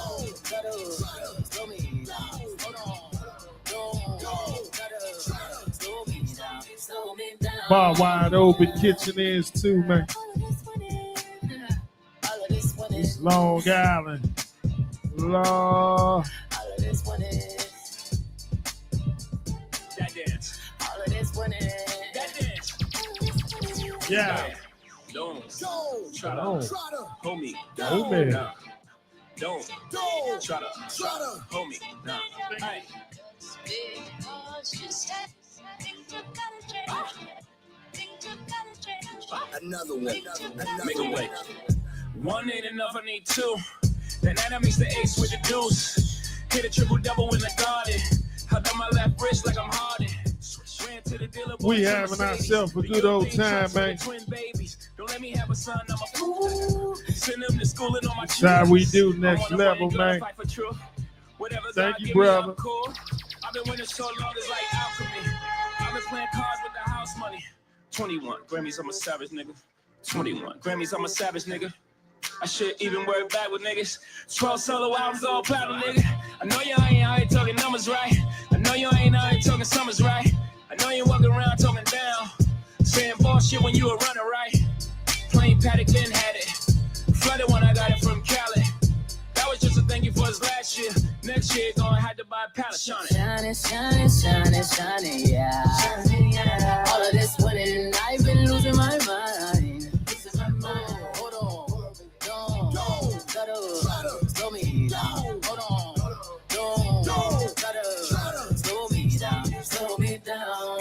Bar wide open, kitchen is too, man. It's Long Island. Lord. Yeah. Don't try Oh. to hold me Oh, man. down. Don't try to hold me down. Hey. Another one. Make a way. One ain't enough, I need two. Then that makes the ace with the deuce. Hit a triple double in the garden. I done my left wrist like I'm Harden. Ran to the dealer. We having ourselves a good old time, man. Twin babies. Don't let me have a son, I'm a fool. Send them to school and on my That's how we do next level, man. Thank you, brother. I've been winning so long, it's like alchemy. I've been playing cards with the house money. 21 Grammys, I'm a savage nigga. 21 Grammys, I'm a savage nigga. I should even work back with niggas. 12 solo albums, all platinum, nigga. I know you ain't out here talking numbers right. I know you ain't out here talking summers right. I know you walking around talking down. Saying bullshit when you were running right. Plain Paddock then had it. Flooded when I got it from Cali. That was just a thank you for his last year. Next year, gonna have to buy a pallet. Shining, yeah. All of this winning, I've been losing my mind. Hold on. Don't try to slow me down. Hold on. Don't try to slow me down. Slow me down.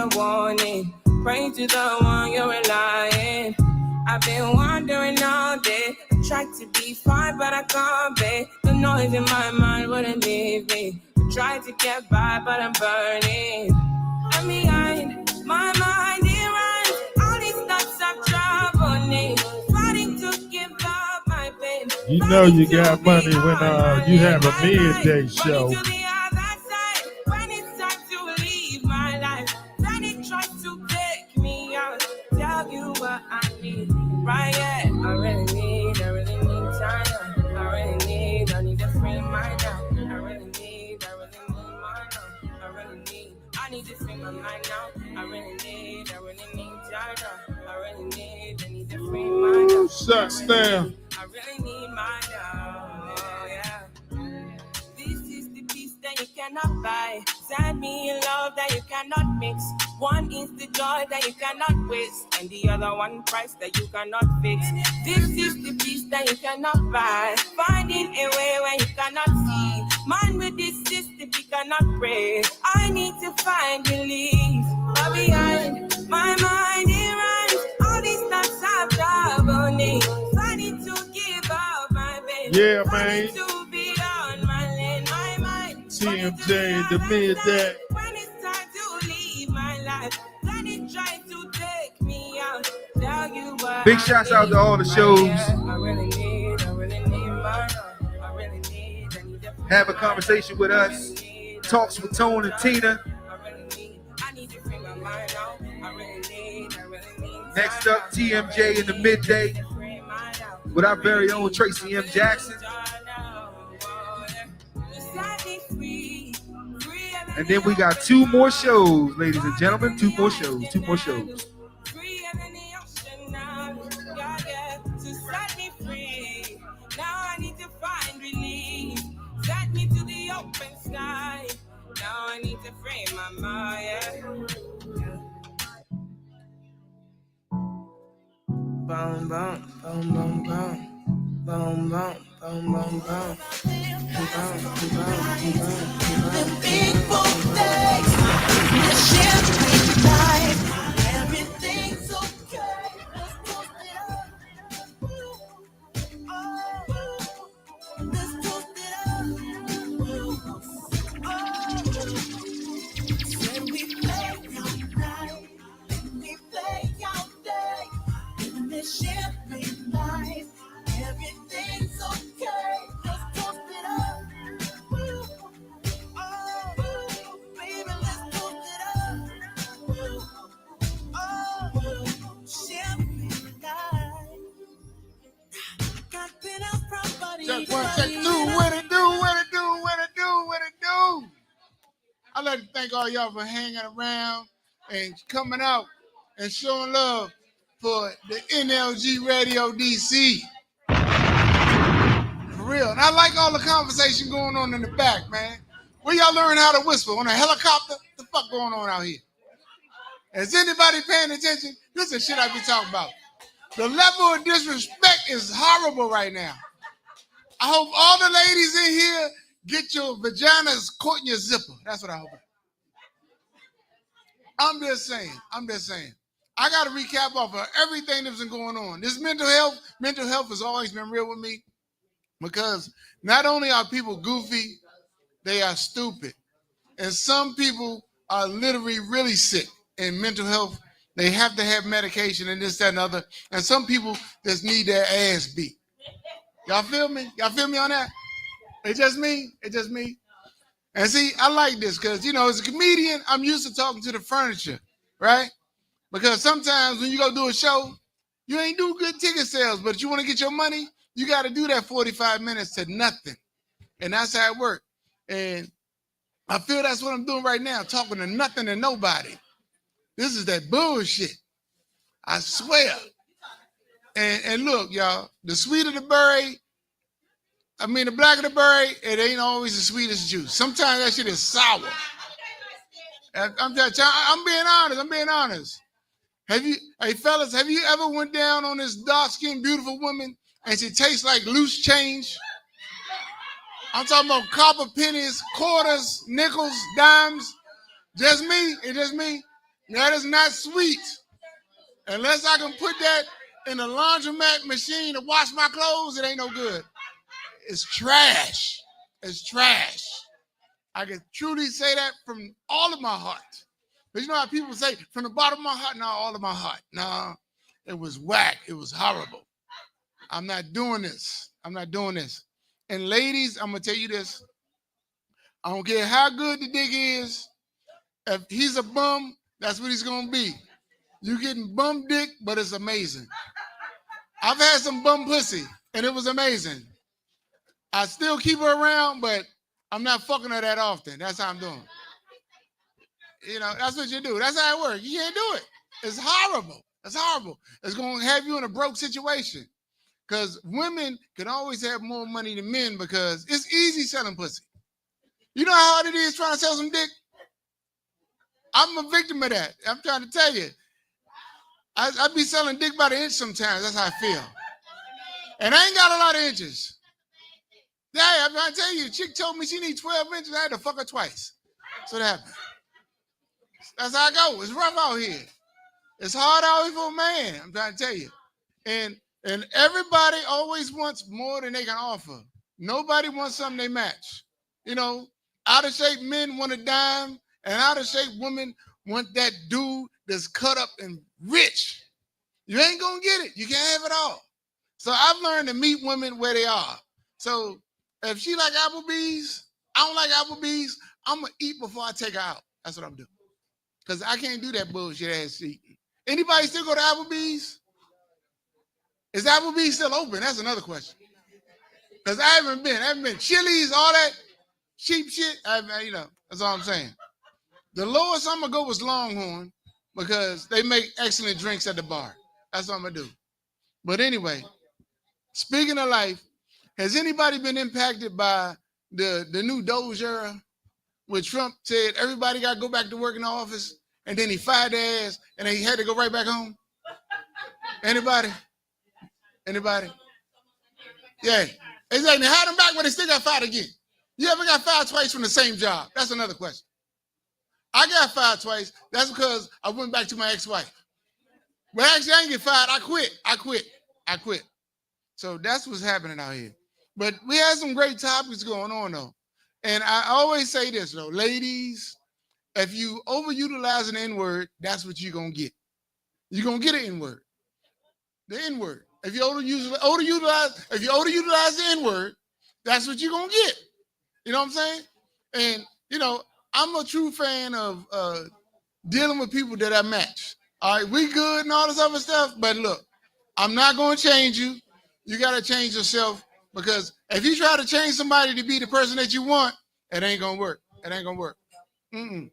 a warning. Pray to the one you're relying. I've been wandering all day. I tried to be fine, but I can't be. The noise in my mind wouldn't leave me. I tried to get by, but I'm burning. I'm behind my mind, it runs. All these thoughts of trouble me. Fighting to give up my pain. You know you got money when you have a midday show. To the other side, when it's time to leave my life, then it tries to take me out. Tell you what I need, right? Yeah, I really need time. I need to free my now. I really need my now. I need to free my mind now. I really need time now. I need to free my now. Shuts down. I really need my now. Yeah. This is the peace that you cannot buy. Send me love that you cannot mix. One is the joy that you cannot waste, and the other one price that you cannot fix. This is the peace that you cannot buy. Finding a way where you cannot see. Man with this system you cannot pray. I need to find relief. But behind my mind it runs. All these thoughts have trouble me. Finding to give up my pain. Yeah, man. To be on my lane, my mind. TMJ, the midday. When it's time to leave my life, then it tries to take me out. Tell you what Big shouts out to all the shows. I really need my love. I really need Have a conversation with us. Talks with Tone and Tina. I need to free my mind out. I really need Next up, TMJ in the midday with our very own Tracy M. Jackson. And then we got 2 more shows, ladies and gentlemen. 2 more shows. 2 more shows. free as in the ocean now. Yeah, to set me free. Now I need to find relief. Set me to the open sky. Now I need to free my mind. Yeah. Boom, boom, boom, boom, boom. Boom, boom, boom, boom, boom. The big bold days, the champagne night, everything's okay. Let's toast it up. Let's toast it up. When we play all night, we play all day, in the champagne night, everything's okay. Let's toast it up. Check 1, check 2. What it do? I'd like to thank all y'all for hanging around and coming out and showing love for the NLG Radio DC. For real. And I like all the conversation going on in the back, man. Where y'all learn how to whisper? On a helicopter? What the fuck going on out here? Is anybody paying attention? This is shit I be talking about. The level of disrespect is horrible right now. I hope all the ladies in here get your vaginas caught in your zipper. That's what I hope. I'm just saying. I got to recap off of everything that's been going on. This mental health has always been real with me because not only are people goofy, they are stupid. And some people are literally really sick in mental health. They have to have medication and this, that, and other. And some people just need their ass beat. Y'all feel me? Y'all feel me on that? It's just me. And see, I like this because, as a comedian, I'm used to talking to the furniture, right? Because sometimes when you go do a show, you ain't do good ticket sales, but you want to get your money, you got to do that 45 minutes to nothing. And that's how it works. And I feel that's what I'm doing right now, talking to nothing and nobody. This is that bullshit. I swear. And look, y'all, the sweeter the berry, the blacker the berry, it ain't always the sweetest juice. Sometimes that shit is sour. I'm being honest. Hey fellas, have you ever went down on this dark-skinned, beautiful woman and she tastes like loose change? I'm talking about copper pennies, quarters, nickels, dimes. Just me. That is not sweet. Unless I can put that in a laundromat machine to wash my clothes, it ain't no good. It's trash. It's trash. I can truly say that from all of my heart. But you know how people say, from the bottom of my heart? No, all of my heart. No, it was whack. It was horrible. I'm not doing this. I'm not doing this. And ladies, I'm going to tell you this. I don't care how good the dick is. If he's a bum, that's what he's going to be. You getting bum dick, but it's amazing. I've had some bum pussy, and it was amazing. I still keep her around, but I'm not fucking her that often. That's how I'm doing. You know, that's what you do. That's how it works. You can't do it. It's horrible. It's horrible. It's going to have you in a broke situation. Because women can always have more money than men because it's easy selling pussy. You know how hard it is trying to sell some dick? I'm a victim of that. I'm trying to tell you. I be selling dick by the inch sometimes. That's how I feel. And I ain't got a lot of inches. Yeah, I'm trying to tell you. A chick told me she needs 12 inches. I had to fuck her twice. So that happened. That's how I go. It's rough out here. It's hard out here for a man. I'm trying to tell you. And everybody always wants more than they can offer. Nobody wants something they match. You know, out of shape men want a dime, and out of shape women want that dude that's cut up and rich. You ain't gonna get it. You can't have it all. So I've learned to meet women where they are. So if she like Applebee's, I don't like Applebee's, I'm gonna eat before I take her out. That's what I'm doing. Because I can't do that bullshit ass eating. Anybody still go to Applebee's? Is Applebee's still open? That's another question. Because I haven't been. Chili's, all that cheap shit. You know, that's all I'm saying. The lowest I'm going to go was Longhorn because they make excellent drinks at the bar. That's what I'm going to do. But anyway, speaking of life, has anybody been impacted by the new Doge era where Trump said everybody got to go back to work in the office and then he fired their ass and they had to go right back home? Anybody? Anybody? Yeah. Exactly. Had them back when they still got fired again. You ever got fired twice from the same job? That's another question. I got fired twice. That's because I went back to my ex-wife. But actually, I didn't get fired. I quit. So that's what's happening out here. But we had some great topics going on, though. And I always say this, though. Ladies, if you overutilize an N-word, that's what you're going to get. You're going to get an N-word. The N-word. If you overutilize the N-word, that's what you're going to get. You know what I'm saying? And, you know, I'm a true fan of dealing with people that I match. All right, we good and all this other stuff, but look, I'm not going to change you. You got to change yourself because if you try to change somebody to be the person that you want, it ain't going to work. It ain't going to work. And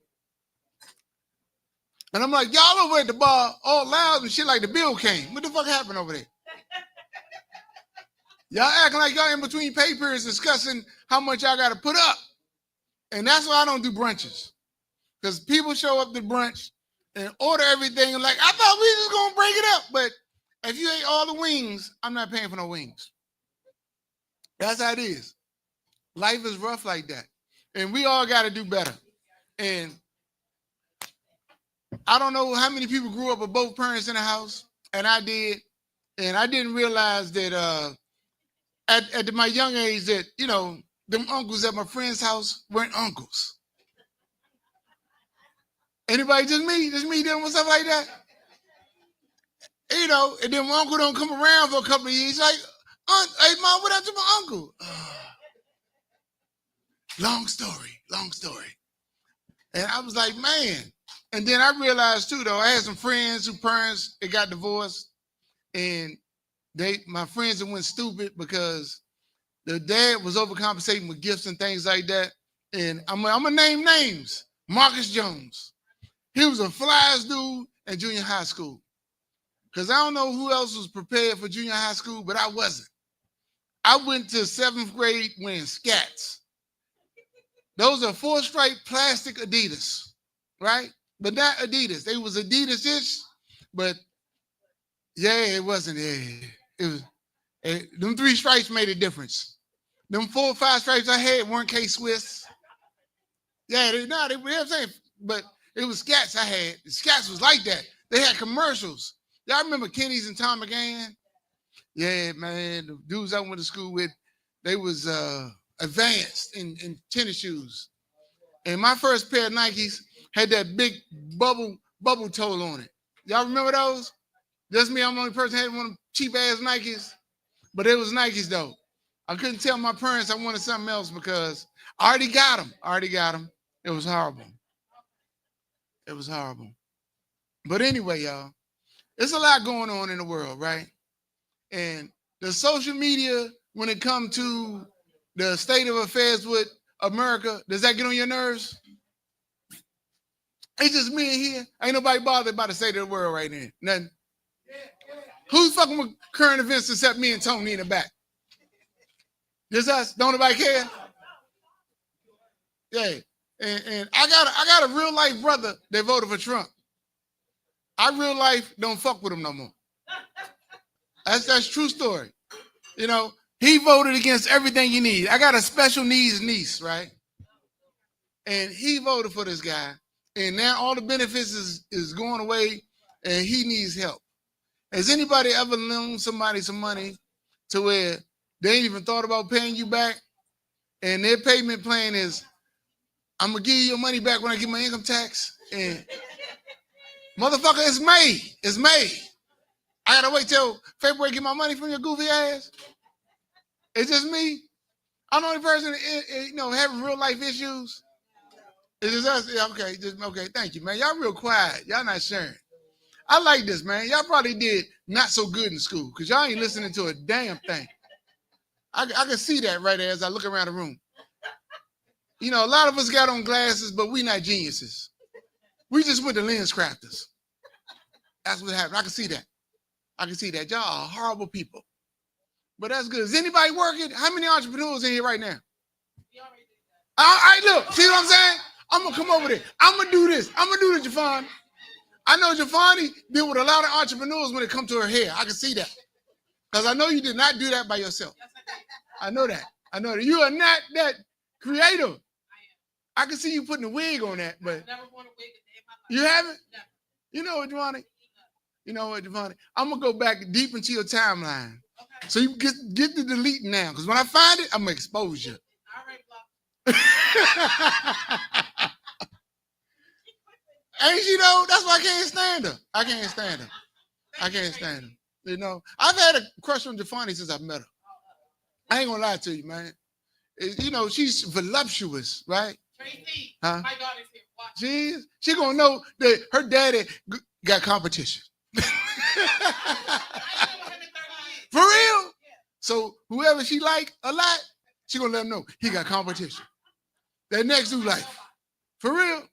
I'm like, y'all over at the bar all loud and shit like the bill came. What the fuck happened over there? Y'all acting like y'all in between pay periods discussing how much y'all got to put up. And that's why I don't do brunches. Because people show up to brunch and order everything and like, I thought we was just going to break it up. But if you ate all the wings, I'm not paying for no wings. That's how it is. Life is rough like that. And we all got to do better. And I don't know how many people grew up with both parents in the house. And I did. And I didn't realize that at my young age that, you know, them uncles at my friend's house weren't uncles. Anybody, just me dealing with stuff like that? You know, and then my uncle don't come around for a couple of years. Like, hey, Mom, what happened to my uncle? Long story. And I was like, man. And then I realized, too, though, I had some friends whose parents, they got divorced. And my friends that went stupid because the dad was overcompensating with gifts and things like that. And I'm going to name names. Marcus Jones. He was a flyest dude in junior high school. Because I don't know who else was prepared for junior high school, but I wasn't. I went to 7th grade wearing scats. Those are 4-stripe plastic Adidas, right? But not Adidas. They was Adidas-ish, but yeah, it wasn't. It was. Them 3 stripes made a difference. Them 4 or 5 stripes I had weren't K-Swiss. Yeah, they what I'm saying. But It was Scats I had. Scats was like that. They had commercials. Y'all remember Kenny's and Tom McGann? Yeah, man. The dudes I went to school with, they was advanced in tennis shoes. And my first pair of Nikes had that big bubble toe on it. Y'all remember those? Just me, I'm the only person who had one of them cheap ass Nikes. But it was Nikes though. I couldn't tell my parents I wanted something else because I already got them. It was horrible. It was horrible. But anyway, y'all, there's a lot going on in the world, right? And the social media, when it comes to the state of affairs with America, does that get on your nerves? It's just me in here. Ain't nobody bothered about the state of the world right now. Nothing. Who's fucking with current events except me and Tony in the back? Just us? Don't nobody care? Yeah. And I got a real life brother that voted for Trump. I real life don't fuck with him no more. That's true story. You know, he voted against everything you need. I got a special needs niece, right? And he voted for this guy. And now all the benefits is going away and he needs help. Has anybody ever loaned somebody some money to where they ain't even thought about paying you back? And their payment plan is, I'm gonna give you your money back when I get my income tax. And motherfucker, it's May. It's May. I gotta wait till February to get my money from your goofy ass. It's just me. I'm the only person, having real life issues. It's just us. Yeah, okay. Thank you, man. Y'all real quiet. Y'all not sharing. I like this, man. Y'all probably did not so good in school because y'all ain't listening to a damn thing. I can see that right there as I look around the room. You know, a lot of us got on glasses, but we not geniuses. We just went to lens crafters. That's what happened. I can see that. Y'all are horrible people. But that's good. Is anybody working? How many entrepreneurs in here right now? All right, look. See what I'm saying? I'm going to come over there. I'm going to do this. I'm going to do this, Jafani. I know Jafani deal with a lot of entrepreneurs when it comes to her hair. I can see that. Because I know you did not do that by yourself. I know that. You are not that creative. I can see you putting a wig on that, but you haven't? You know what, Jafani? I'm going to go back deep into your timeline. Okay. So you get the delete now. Because when I find it, I'm going to expose you. Ain't she though? That's why I can't stand her. I can't stand her. You know, I've had a crush on Jafani since I met her. I ain't gonna lie to you, man. You know, she's voluptuous, right? Tracy, huh? My daughter's here. She gonna know that her daddy got competition. For real? So whoever she like a lot, she gonna let him know he got competition. That next dude like, for real?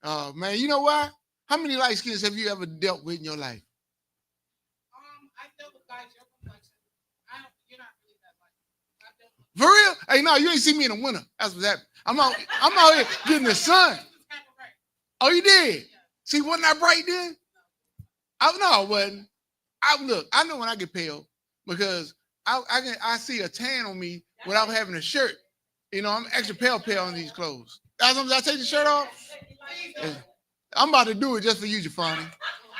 Oh man, you know why? How many light skins have you ever dealt with in your life? I dealt with guys your complexion. You're not really that light. For real? Hey, no, you ain't see me in the winter. That's what's happening. I'm out here getting the sun. Oh, you did? Yeah. See, wasn't I bright then? No, I wasn't. I know when I get pale because I see a tan on me without having a shirt. You know, I'm extra pale on these clothes. I take the shirt off. Yeah. I'm about to do it just for you, Jafani.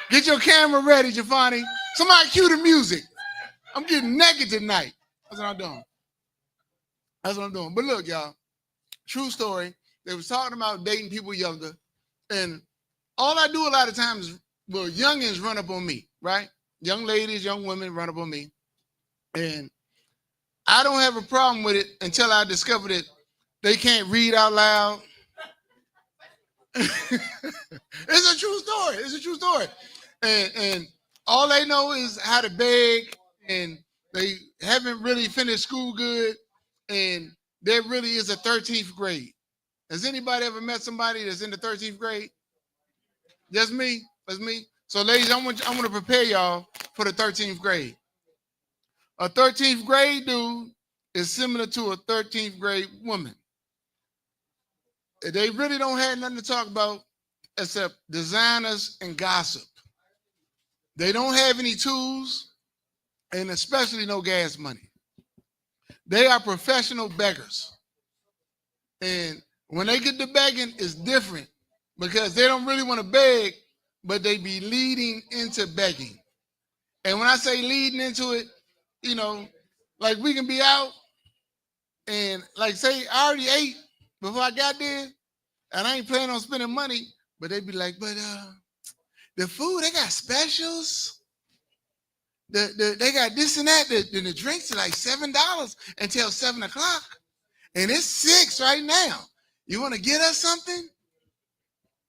Get your camera ready, Jafani. Somebody cue the music. I'm getting naked tonight. That's what I'm doing. But look, y'all, true story. They was talking about dating people younger. And all I do a lot of times, youngins run up on me, right? Young ladies, young women run up on me. And I don't have a problem with it until I discover that they can't read out loud. It's a true story. And all they know is how to beg, and they haven't really finished school good, and there really is a 13th grade. Has anybody ever met somebody that's in the 13th grade? That's me. So ladies, I want to prepare y'all for the 13th grade. A 13th grade dude is similar to a 13th grade woman. They really don't have nothing to talk about except designers and gossip. They don't have any tools, and especially no gas money. They are professional beggars. And when they get to begging, it's different because they don't really want to beg, but they be leading into begging. And when I say leading into it, you know, like we can be out and like say I already ate before I got there and I ain't planning on spending money, but they be like, but the food, they got specials. They got this and that. The drinks are like $7 until 7 o'clock. And it's 6 right now. You want to get us something?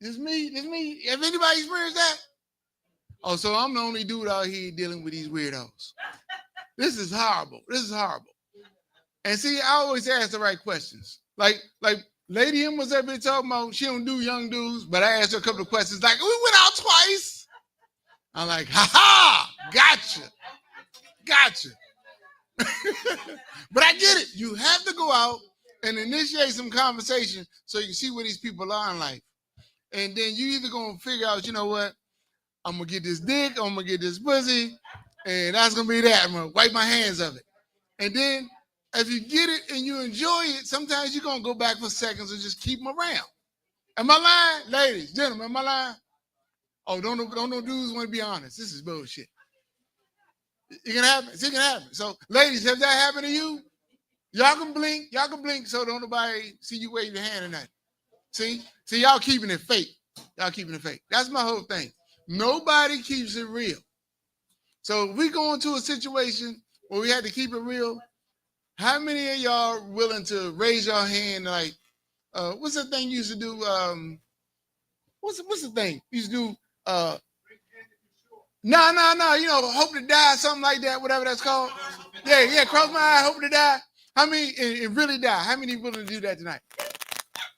It's me. Have anybody experienced that? Oh, so I'm the only dude out here dealing with these weirdos. This is horrible. And see, I always ask the right questions. Like Lady M was up here talking about she don't do young dudes, but I asked her a couple of questions like, we went out twice. I'm like, ha, gotcha. But I get it. You have to go out and initiate some conversation so you can see where these people are in life. And then you either going to figure out, you know what, I'm going to get this dick, I'm going to get this pussy, and that's going to be that. I'm going to wipe my hands of it. And then if you get it and you enjoy it, sometimes you're going to go back for seconds and just keep them around. Am I lying? Ladies, gentlemen, am I lying? Oh, don't no dudes want to be honest. This is bullshit. It can happen. It can happen. So, ladies, has that happened to you? Y'all can blink so don't nobody see you wave your hand or nothing. See, y'all keeping it fake. That's my whole thing. Nobody keeps it real. So if we go into a situation where we had to keep it real, how many of y'all are willing to raise your hand like, what's the thing you used to do? What's the thing you used to do? No, you know, hope to die, something like that, whatever that's called. Yeah, cross my eye, hope to die. How many and really die? How many willing to do that tonight?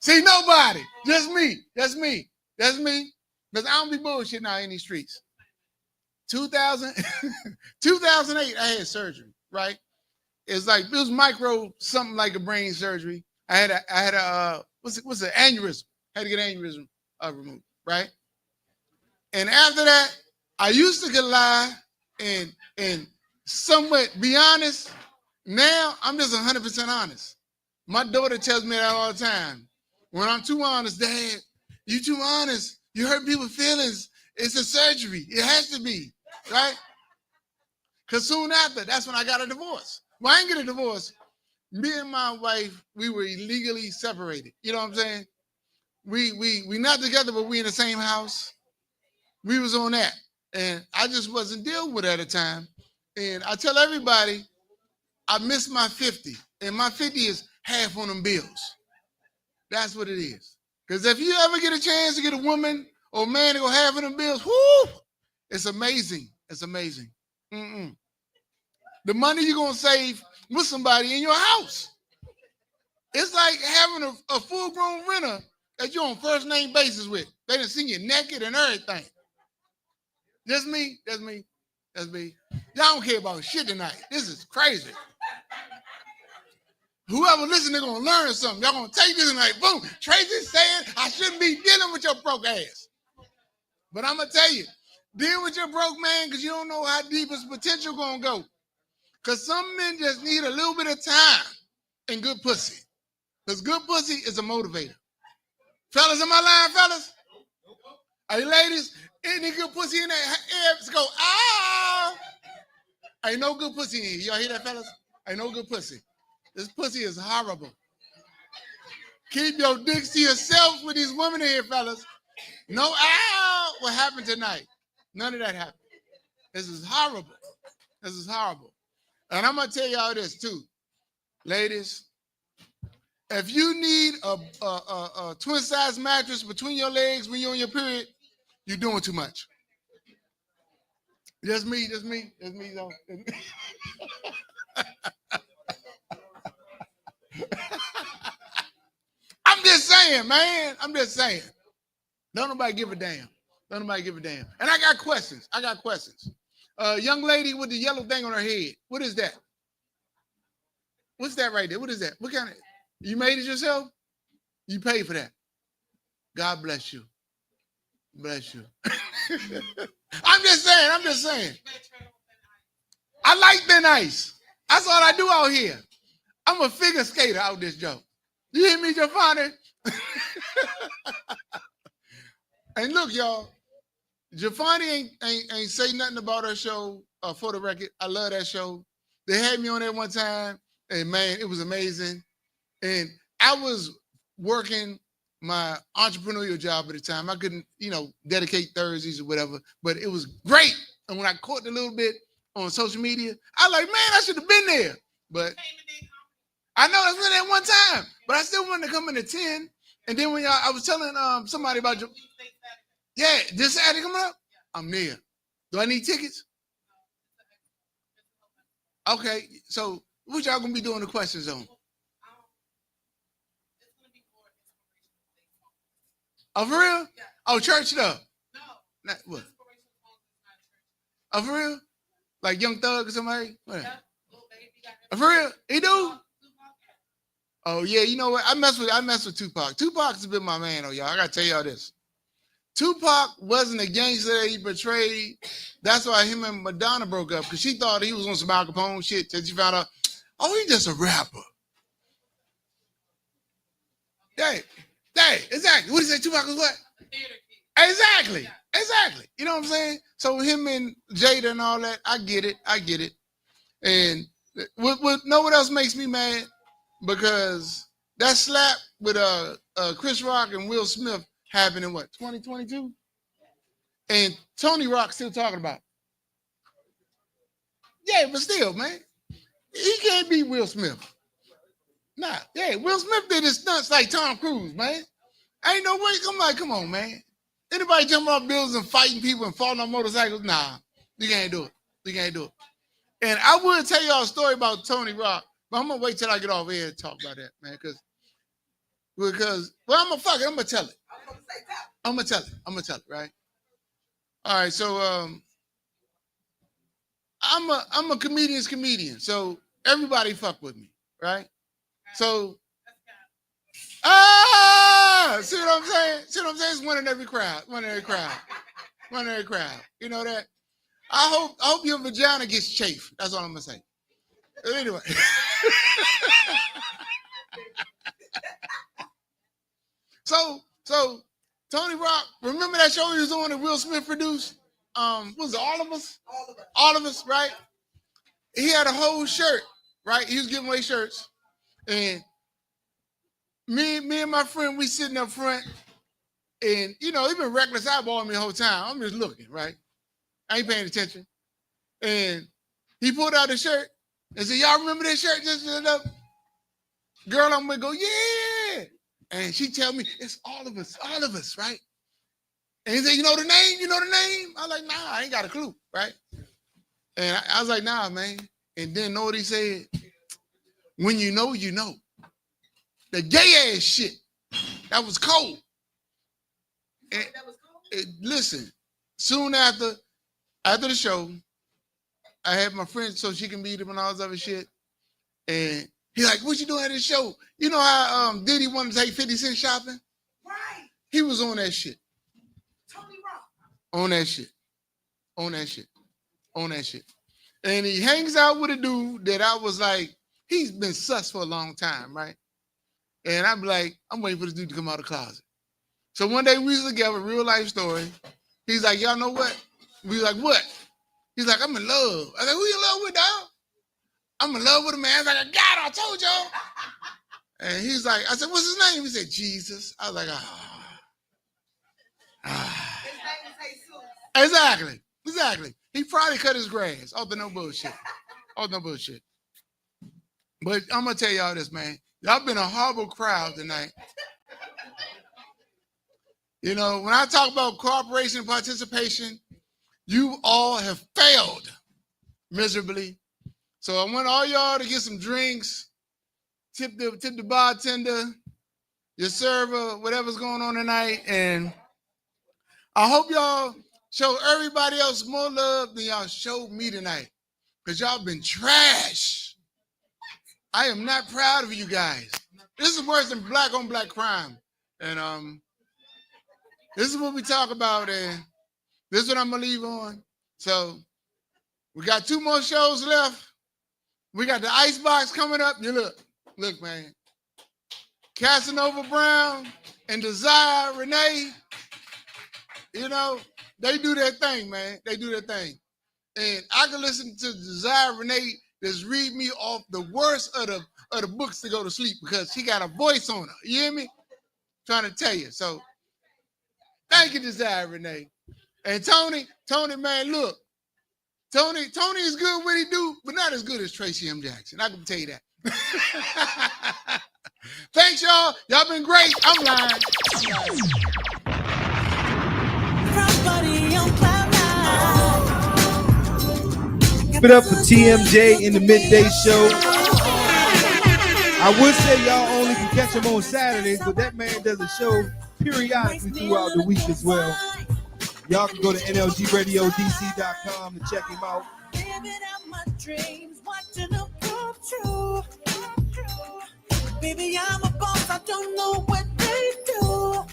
See, nobody. Just me. That's me. Because I don't be bullshitting out in these streets. 2008, I had surgery, right? It was micro, something like a brain surgery. I had a what's an aneurysm. I had to get an aneurysm removed, right? And after that, I used to lie and somewhat be honest. Now I'm just 100% honest. My daughter tells me that all the time. When I'm too honest, Dad, you too honest. You hurt people's feelings. It's a surgery. It has to be, right? Because soon after, that's when I got a divorce. Well, I didn't get a divorce. Me and my wife, we were illegally separated. You know what I'm saying? We not together, but we in the same house. We was on that. And I just wasn't dealing with it at the time. And I tell everybody, I missed my 50. And my 50 is half on them bills. That's what it is. Because if you ever get a chance to get a woman or man to go half of them bills, whoo, it's amazing. It's amazing. The money you're going to save with somebody in your house. It's like having a full-grown renter that you're on first name basis with. They done seen you naked and everything. Just me. That's me. Y'all don't care about shit tonight. This is crazy. Whoever listens, they're going to learn something. Y'all going to take this and like, boom, Tracy saying I shouldn't be dealing with your broke ass. But I'm going to tell you, deal with your broke man because you don't know how deep his potential going to go. Because some men just need a little bit of time and good pussy. Because good pussy is a motivator. Fellas, am I lying, fellas? Hey, ladies, any good pussy in there? Let's go, ah! Ain't no good pussy in here. Y'all hear that, fellas? Ain't no good pussy. This pussy is horrible. Keep your dicks to yourself with these women in here, fellas. No, ow! What happened tonight? None of that happened. This is horrible. And I'm going to tell y'all this, too. Ladies, if you need a twin-size mattress between your legs when you're on your period, you're doing too much. Just me, though. I'm just saying, man. Don't nobody give a damn. And I got questions. Young lady with the yellow thing on her head. What is that? What's that right there? What is that? What kind of? You made it yourself? You paid for that. God bless you. I'm just saying. I like thin ice. That's all I do out here. I'm a figure skater out this joke. You hear me, Jafani? And look, y'all, Jafani ain't say nothing about her show. For the record, I love that show. They had me on there one time, and man, it was amazing. And I was working my entrepreneurial job at the time. I couldn't, dedicate Thursdays or whatever, but it was great. And when I caught a little bit on social media, I like, man, I should have been there. But I know that's been there one time, but I still wanted to come in at 10. And then when I was telling somebody about your, yeah, this Saturday coming up, I'm there. Do I need tickets? Okay, so what y'all gonna be doing the questions on? Oh, for real? Oh, church stuff. No. What? Oh, for real? Like Young Thug or somebody? What? Oh, for real? He do? Oh yeah, you know what? I mess with Tupac. Tupac has been my man, y'all. I gotta tell y'all this. Tupac wasn't a gangster that he portrayed. That's why him and Madonna broke up, because she thought he was on some Al Capone shit till she found out, oh, he's just a rapper. Hey, exactly. What did he say? Tupac was what? Exactly. You know what I'm saying? So him and Jada and all that, I get it. And know what else makes me mad? Because that slap with Chris Rock and Will Smith happened in what, 2022? And Tony Rock still talking about it. Yeah, but still, man, he can't beat Will Smith. Nah, yeah, Will Smith did his stunts like Tom Cruise, man. Ain't no way. I'm like, come on, man. Anybody jumping off buildings and fighting people and falling on motorcycles? Nah, you can't do it. And I would tell y'all a story about Tony Rock, but I'm gonna wait till I get off air and talk about that, man. Because well, I'm gonna tell it. I'm gonna tell it, right? All right, so I'm a comedian's comedian, so everybody fuck with me, right? So see what I'm saying? It's one in every crowd. You know that? I hope your vagina gets chafed. That's all I'm gonna say. Anyway. So Tony Rock, remember that show he was on that Will Smith produced? Was it All of Us? All of Us, right? He had a whole shirt, right? He was giving away shirts. And me and my friend, we sitting up front, and he been reckless eyeballing me the whole time. I'm just looking, right? I ain't paying attention. And he pulled out the shirt and said, y'all remember this shirt? Just up. Girl, I'm gonna go, yeah. And she tell me, it's all of us, right? And he said, you know the name? I was like, nah, I ain't got a clue, right? And I was like, nah, man. And then know what he said? When you know, you know. The gay ass shit. That was cold. And listen, soon after the show, I had my friend so she can meet him and all this other shit. And he like, what you doing at this show? You know how Diddy wanted to take 50 Cent shopping? Right. He was on that shit. Tony Rock. On that shit. And he hangs out with a dude that I was like, he's been sus for a long time, right? And I'm like, I'm waiting for this dude to come out of the closet. So one day we was together, real life story. He's like, y'all know what? We like, what? He's like, I'm in love. I was like, who you in love with, dog? I'm in love with a man. I was like, I got it, I told y'all. And he's like, I said, what's his name? He said, Jesus. I was like, Exactly. He probably cut his grass. Oh, no bullshit. But I'm going to tell y'all this, man. Y'all been a horrible crowd tonight. When I talk about cooperation and participation, you all have failed miserably. So I want all y'all to get some drinks, tip the bartender, your server, whatever's going on tonight. And I hope y'all show everybody else more love than y'all showed me tonight, because y'all been trash. I am not proud of you guys. This is worse than black on black crime. And this is what we talk about, and this is what I'm gonna leave on. So we got 2 more shows left. We got the Icebox coming up. You look, man. Casanova Brown and Desire Renee. You know, they do their thing, man. They do their thing. And I can listen to Desire Renee just read me off the worst of the books to go to sleep because she got a voice on her. You hear me? Trying to tell you. So thank you, Desire Renee. And Tony, man, look. Tony is good what he do, but not as good as Tracy M. Jackson. I can tell you that. Thanks, y'all. Y'all been great. I'm lying. Give it up for TMJ in the midday show. I would say y'all only can catch him on Saturdays, but that man does a show periodically throughout the week as well. Y'all can go to NLGRadiodC.com to check him out. Baby, I'm a boss, I don't know what they do.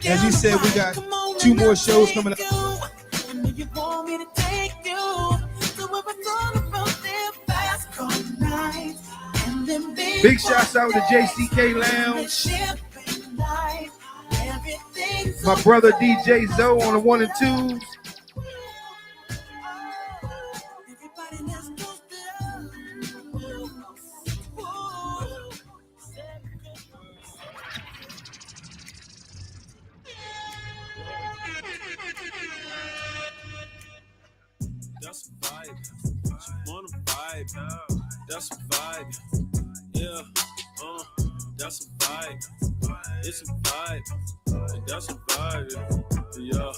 As you said, we got 2 more shows coming up. You want me to take you to where it's all about their fast car night. And then Big shouts out to JCK Lounge. My brother DJ Zoe on the 1 and 2. That's a vibe. She wanna vibe. That's a vibe. Yeah. That's a vibe. It's a vibe. That's a vibe. Yeah.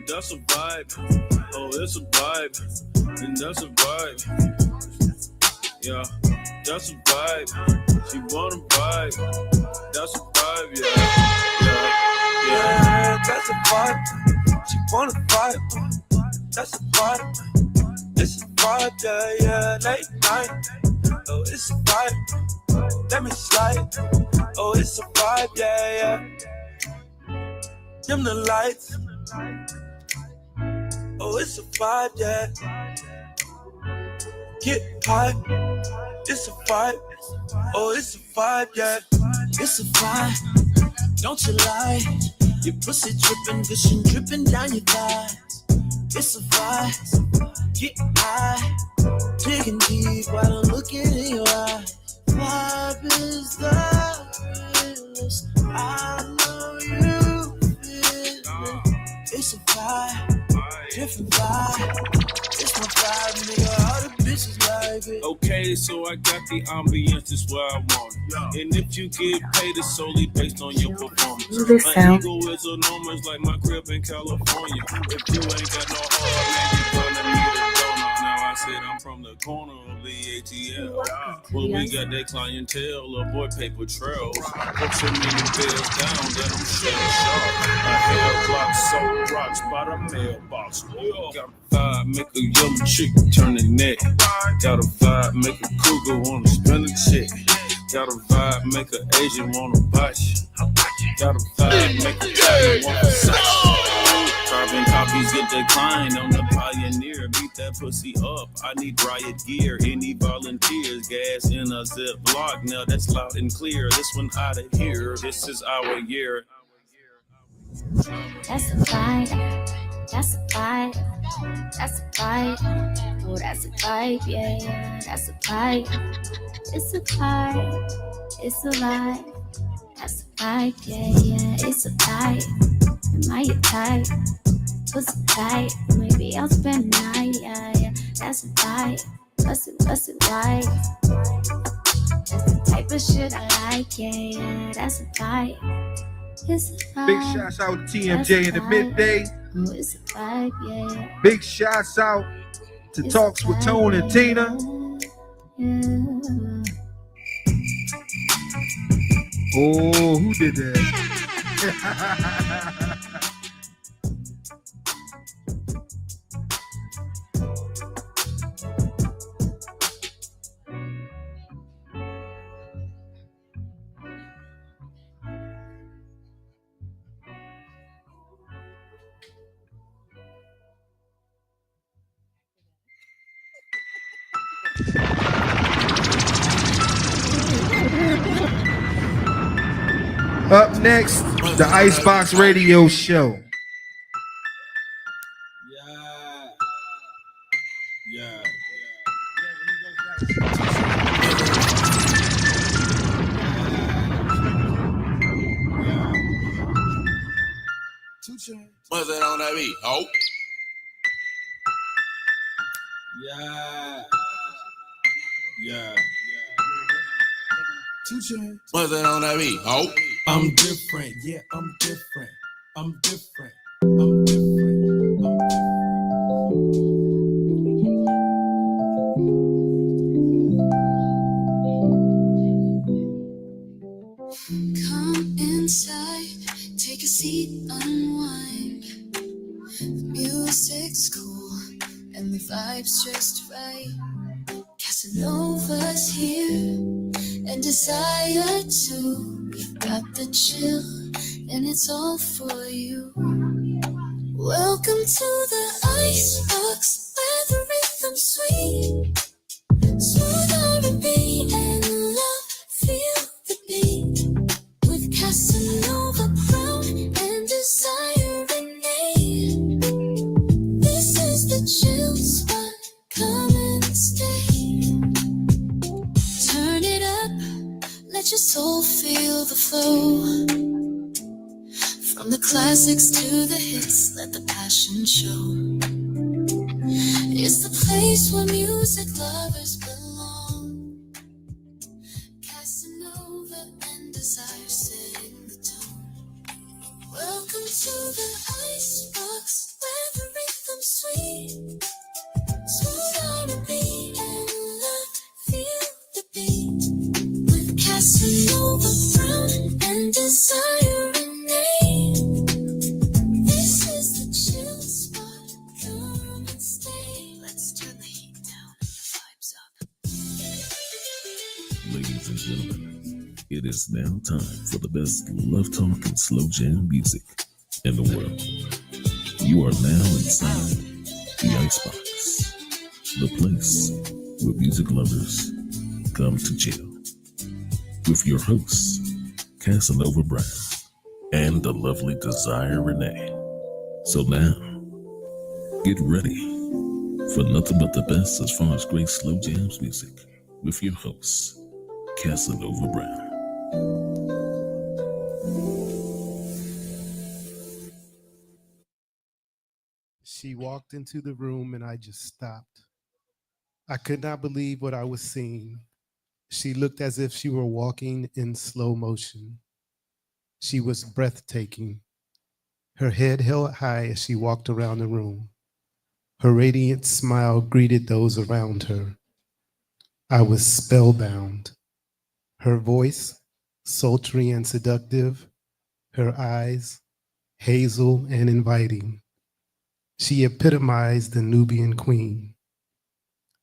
That's a vibe. Oh, it's a vibe. And that's a vibe. Yeah. That's a vibe. She wanna vibe. That's a vibe. Yeah. That's a vibe. She wanna vibe. That's a vibe. It's a vibe, yeah. Late night. Oh, it's a vibe. Let me slide. Oh, it's a vibe, yeah. Dim the lights. Oh, it's a vibe, yeah. Get high. It's a vibe. Oh, it's a vibe, yeah. It's a vibe. Don't you lie. Your pussy dripping, vision dripping down your thighs. It's a vibe. Get high. Digging deep while I'm looking in your eyes. Vibe is the realest. I know you feel it. It's a vibe. Different vibe. It's my vibe, nigga. All the bitches like it. Okay, so I got the ambience, that's where I want it. And if you get paid, it's solely based on your performance. My ego is enormous like my crib in California. If you ain't got no heart, man, you gonna need a donut. Now I said I'm from the corner of the ATL. Well, we got that clientele, avoid paper trails. Put so many bills down that I'm shell sharp. A hair clock, soul rocks by the mailbox. Got a vibe, make a young chick turn the neck. Got a vibe, make a cougar wanna spin a check. Got a vibe, make an Asian wanna bite you. Got a vibe, make a Italian wanna sex you. Carbon copies get declined on the Pioneer. Beat that pussy up. I need riot gear. Any volunteers? Gas in a zip block. Now that's loud and clear. This one out of here. This is our year. That's a vibe. That's a vibe. That's a vibe. Oh, that's a vibe. Yeah. That's a vibe. It's a vibe. It's a vibe. That's a vibe. Yeah. It's a vibe. Am I your type? Pussy tight. Maybe I'll spend the night. Yeah. That's a vibe. Bust it right. That's the type of shit I like. Yeah. That's a vibe. It's a vibe. Big shouts out to TMJ in the midday. Oh, it's a vibe, yeah. Big shouts out to Talks with Tone and Tina. Oh, who did that? Up next, the Icebox Radio Show. Yeah. What's it on that beat? Oh. Yeah. What's it on that beat? Oh. I'm different. Yeah, I'm different. I'm different. Come inside, take a seat, unwind. The music's cool and the vibe's just right. Casanova's here and Desire too. We've got the chill and it's all for you. Welcome to the Icebox where the rhythm's sweet. Smooth R&B and love, feel the beat. With Casanova Brown and Desire Renee. This is the chill spot, come and stay. Turn it up, let your soul feel the flow. From the classics to the hits, let the passion show. It's the place where music lovers belong. Casanova and Desire sing the tone. Welcome to the Icebox where the rhythm's sweet. Smooth R&B and love, feel the beat. With Casanova Brown and Desire Renee. This is the chill spot, come and stay. Let's turn the heat down and the vibes up. Ladies and gentlemen, it is now time for the best love talk and slow jam music in the world. You are now inside the Icebox, the place where music lovers come to chill. With your hosts, Casanova Brown and the lovely Desire Renee. So now, get ready for nothing but the best as far as great slow jams music with your hosts, Casanova Brown. She walked into the room and I just stopped. I could not believe what I was seeing. She looked as if she were walking in slow motion. She was breathtaking. Her head held high as she walked around the room. Her radiant smile greeted those around her. I was spellbound. Her voice, sultry and seductive. Her eyes, hazel and inviting. She epitomized the Nubian queen.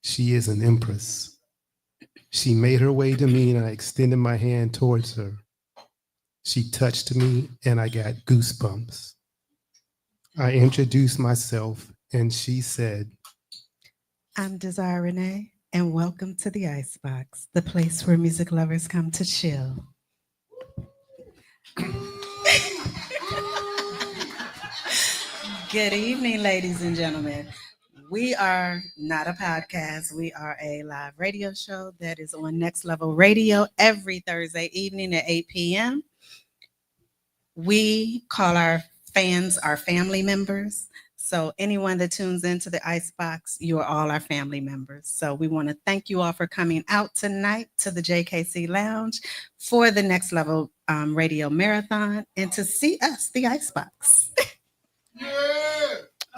She is an empress. She made her way to me and I extended my hand towards her. She touched me and I got goosebumps. I introduced myself and she said, I'm Desire Renee and welcome to the Icebox, the place where music lovers come to chill. Good evening, ladies and gentlemen. We are not a podcast. We are a live radio show that is on Next Level Radio every Thursday evening at 8 p.m. We call our fans our family members. So anyone that tunes into the Icebox, you are all our family members. So we want to thank you all for coming out tonight to the JKC Lounge for the Next Level Radio Marathon and to see us, the Icebox.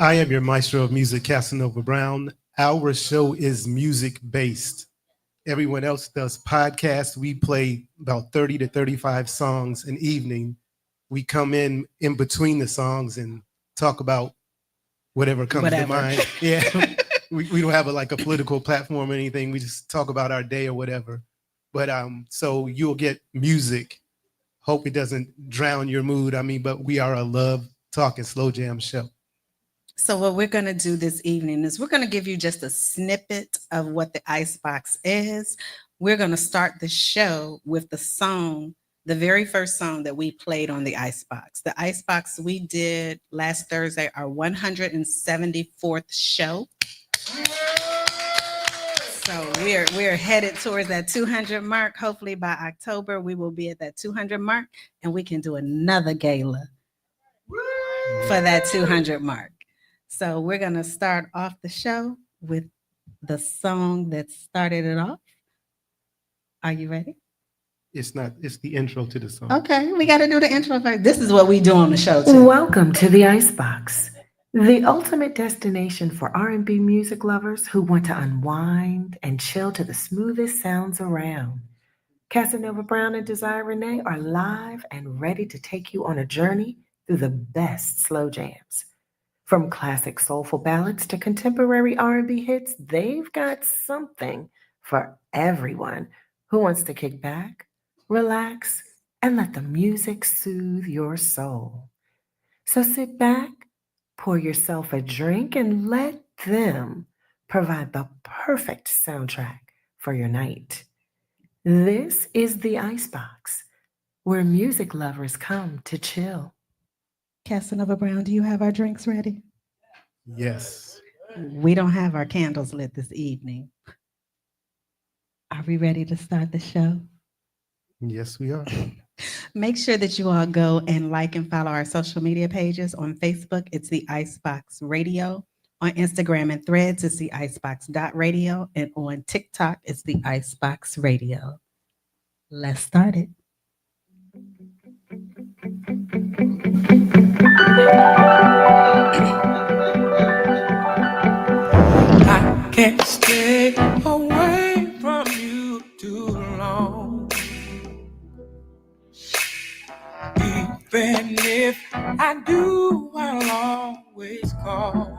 I am your maestro of music, Casanova Brown. Our show is music-based. Everyone else does podcasts. We play about 30 to 35 songs an evening. We come in between the songs and talk about whatever comes to mind. Yeah, we don't have a political platform or anything. We just talk about our day or whatever. But so you'll get music. Hope it doesn't drown your mood. But we are a love talk and slow jam show. So what we're going to do this evening is we're going to give you just a snippet of what the Icebox is. We're going to start the show with the song the very first song that we played on the Icebox. The Icebox, we did last Thursday, our 174th show. So we're headed towards that 200 mark. Hopefully by October, we will be at that 200 mark and we can do another gala for that 200 mark. So we're going to start off the show with the song that started it off. Are you ready? It's the intro to the song. Okay, we got to do the intro first. This is what we do on the show too. Welcome to the Icebox, the ultimate destination for R&B music lovers who want to unwind and chill to the smoothest sounds around. Casanova Brown and Desire Renee are live and ready to take you on a journey through the best slow jams. From classic soulful ballads to contemporary R&B hits, they've got something for everyone who wants to kick back, relax, and let the music soothe your soul. So sit back, pour yourself a drink, and let them provide the perfect soundtrack for your night. This is the Icebox, where music lovers come to chill. Casanova Brown, do you have our drinks ready? Yes. We don't have our candles lit this evening. Are we ready to start the show? Yes, we are. Make sure that you all go and like and follow our social media pages. On Facebook, it's the Icebox Radio. On Instagram and Threads, it's the Icebox.radio. And on TikTok, it's the Icebox Radio. Let's start it. I can't stay away from you too long. Even if I do, I'll always call.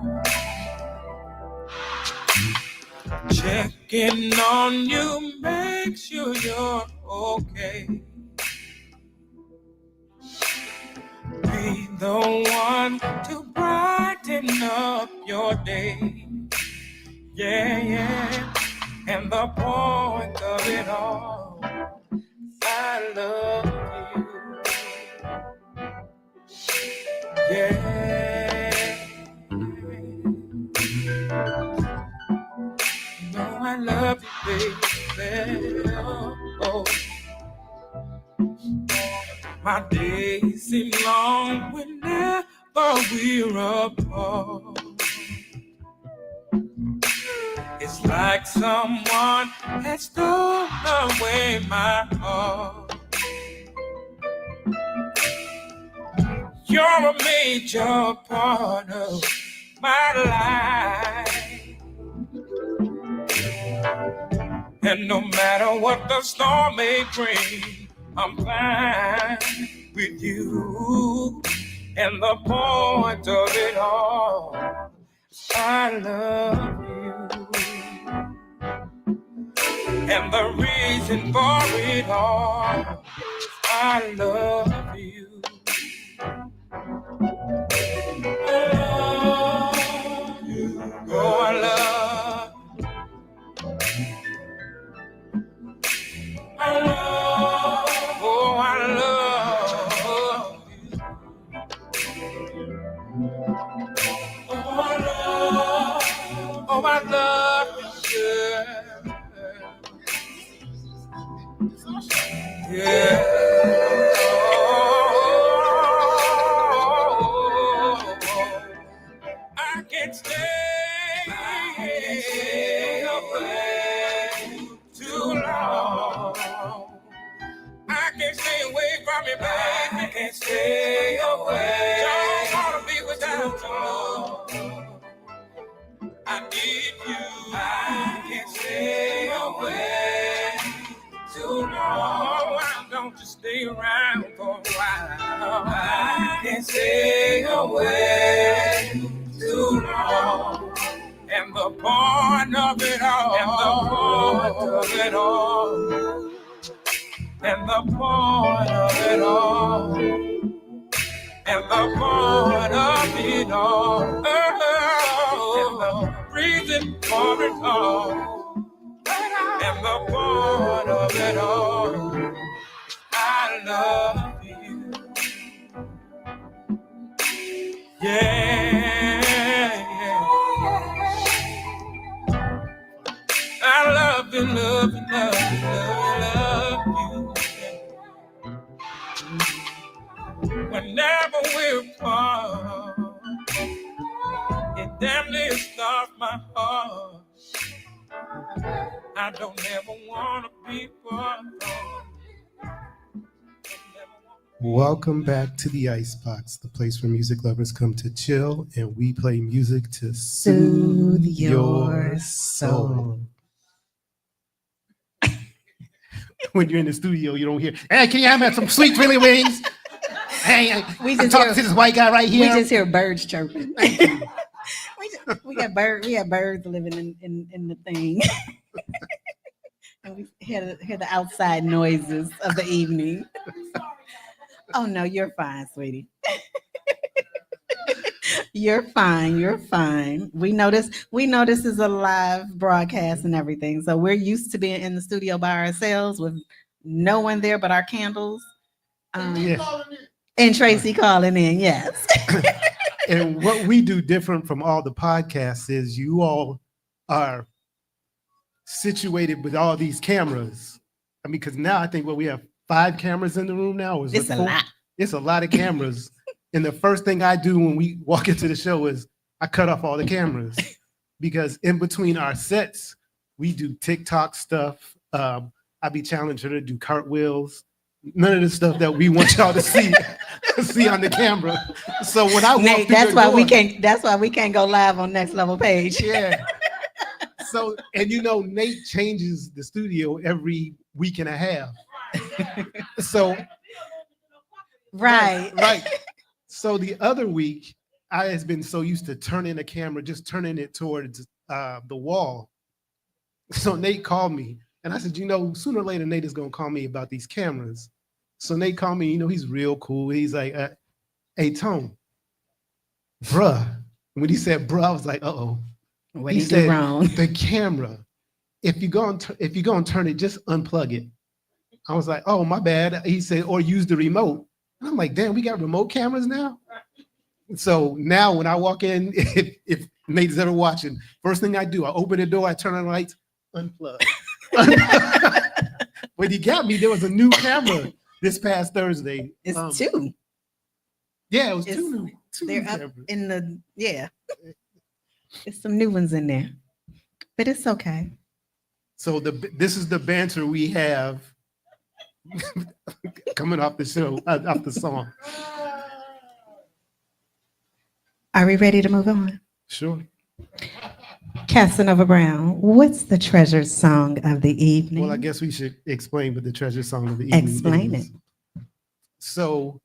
Checking on you, make sure you're okay. Be the one to brighten up your day. Yeah. And the point of it all, I love you. Yeah. No, I love you, baby. Oh. My days seem long whenever we're apart. It's like someone has stolen away my heart. You're a major part of my life. And no matter what the storm may bring, I'm fine with you. And the point of it all, I love you. And the reason for it all, I love you. I love you. Oh, I love you. I love, oh, I love you. Oh, I love, oh, I love you, yeah. Yeah. I can't stay away too long. I can't stay away from you, baby. I can't stay away. Don't wanna be without you. I need you. I can't stay away too long. Why don't you stay around for a while? I can't stay away too long. And the point of it all, and the point of it all, and the point of it all, and the point of it all, and the reason for it all, and the point of it all, I love Yeah. I love you, love you, love you, love you. Whenever we're apart, it damn near starves my heart. I don't ever want to be apart. Welcome back to the Icebox, the place where music lovers come to chill and we play music to soothe your soul. When you're in the studio, you don't hear, hey, can you have some sweet chili wings? Hey, We I'm just talking hear- to this white guy right here. We just hear birds chirping. we got birds. We have birds living in the thing, and we hear the outside noises of the evening. Oh no, you're fine, sweetie. You're fine. You're fine. We know this is a live broadcast and everything, so we're used to being in the studio by ourselves with no one there but our candles. And Tracy calling in, yes. And what we do different from all the podcasts is you all are situated with all these cameras. I mean, because now I think we have 5 cameras in the room now. Is It's it a 4? lot. It's a lot of cameras. And the first thing I do when we walk into the show is I cut off all the cameras because in between our sets, we do TikTok stuff. I be challenging her to do cartwheels. None of the stuff that we want y'all to see on the camera. So when I walk Nate, through that's the why door, we can't go live on Next Level page. Yeah. So, and Nate changes the studio every week and a half. So, Right. So the other week, I has been so used to turning the camera, just turning it towards the wall. So Nate called me and I said, sooner or later, Nate is going to call me about these cameras. So Nate called me, he's real cool. He's like, hey, Tone, bruh. When he said bruh, I was like, uh-oh. What He he do said, wrong? the camera, if you're going to turn it, just unplug it. I was like, oh, my bad. He said, or use the remote. And I'm like, damn, we got remote cameras now? So now when I walk in, if Nate's ever watching, first thing I do, I open the door, I turn on the lights, unplug. When he got me, there was a new camera this past Thursday. It's 2. Yeah, it was 2 new. They're new up cameras. in the, yeah. There's some new ones in there, but it's okay. So this is the banter we have coming off the show, off the song. Are we ready to move on? Sure. Casanova Brown, what's the treasured song of the evening? Well, I guess we should explain what the treasure song of the evening Explain is. it. So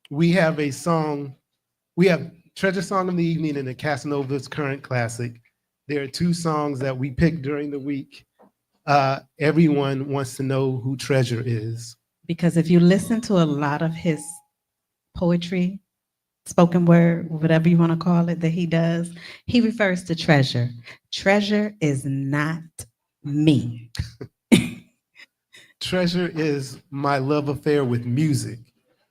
we have a song, we have Treasure Song of the Evening and the Casanova's Current Classic. There are 2 songs that we picked during the week. Everyone wants to know who Treasure is. Because if you listen to a lot of his poetry, spoken word, whatever you want to call it, that he does, he refers to treasure. Treasure is not me. Treasure is my love affair with music.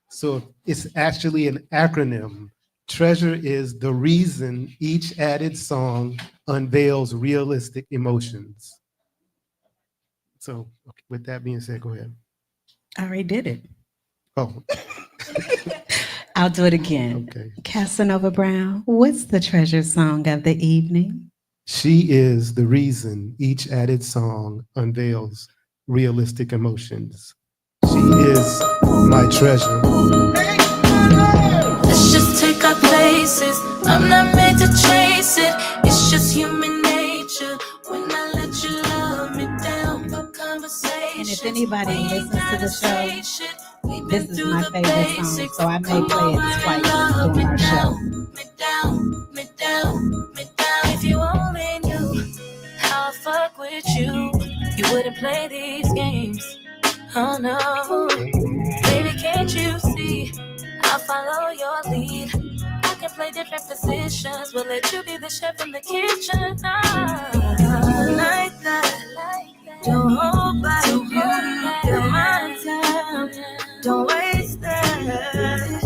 So it's actually an acronym. Treasure is the reason each added song unveils realistic emotions. So with that being said, go ahead. I already did it. Oh. I'll do it again. Okay. Casanova Brown, what's the treasure song of the evening? She is the reason each added song unveils realistic emotions. She is my treasure. Let's just take our places. I'm not made to chase it. It's just human nature. When I let you love me down for conversation. And if anybody listens to the show, this is my favorite song, so I may play it twice during our show. Me down. If you only knew how I fuck with you, you wouldn't play these games. Oh no, baby, can't you see? I'll follow your lead. I can play different positions. We'll let you be the chef in the kitchen. Like that. Don't hold back. You're my time. Don't waste that.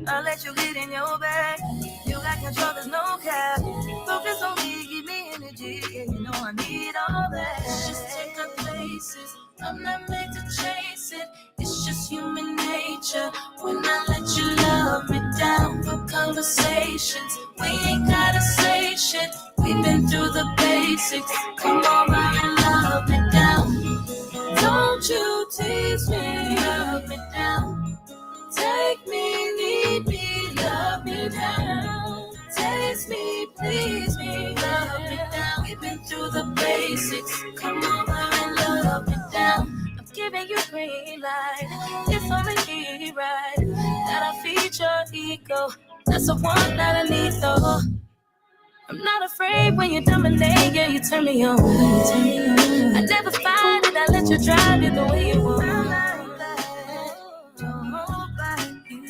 I'll let you get in your bag. You I'm not made to chase it. It's just human nature. When I let you love me down for conversations, we ain't gotta say shit. We've been through the basics. Come over and love me down. Don't you tease me, love me down. Take me, need me, love me down. Taste me, please me, love me down. We've been through the basics. Come over and love me down. I'm giving you green light. It's only right that I feed your ego. That's a one that I need though. I'm not afraid when you dominate, yeah, you turn me on. I never find it, I let you drive it the way you want. Don't hold back, you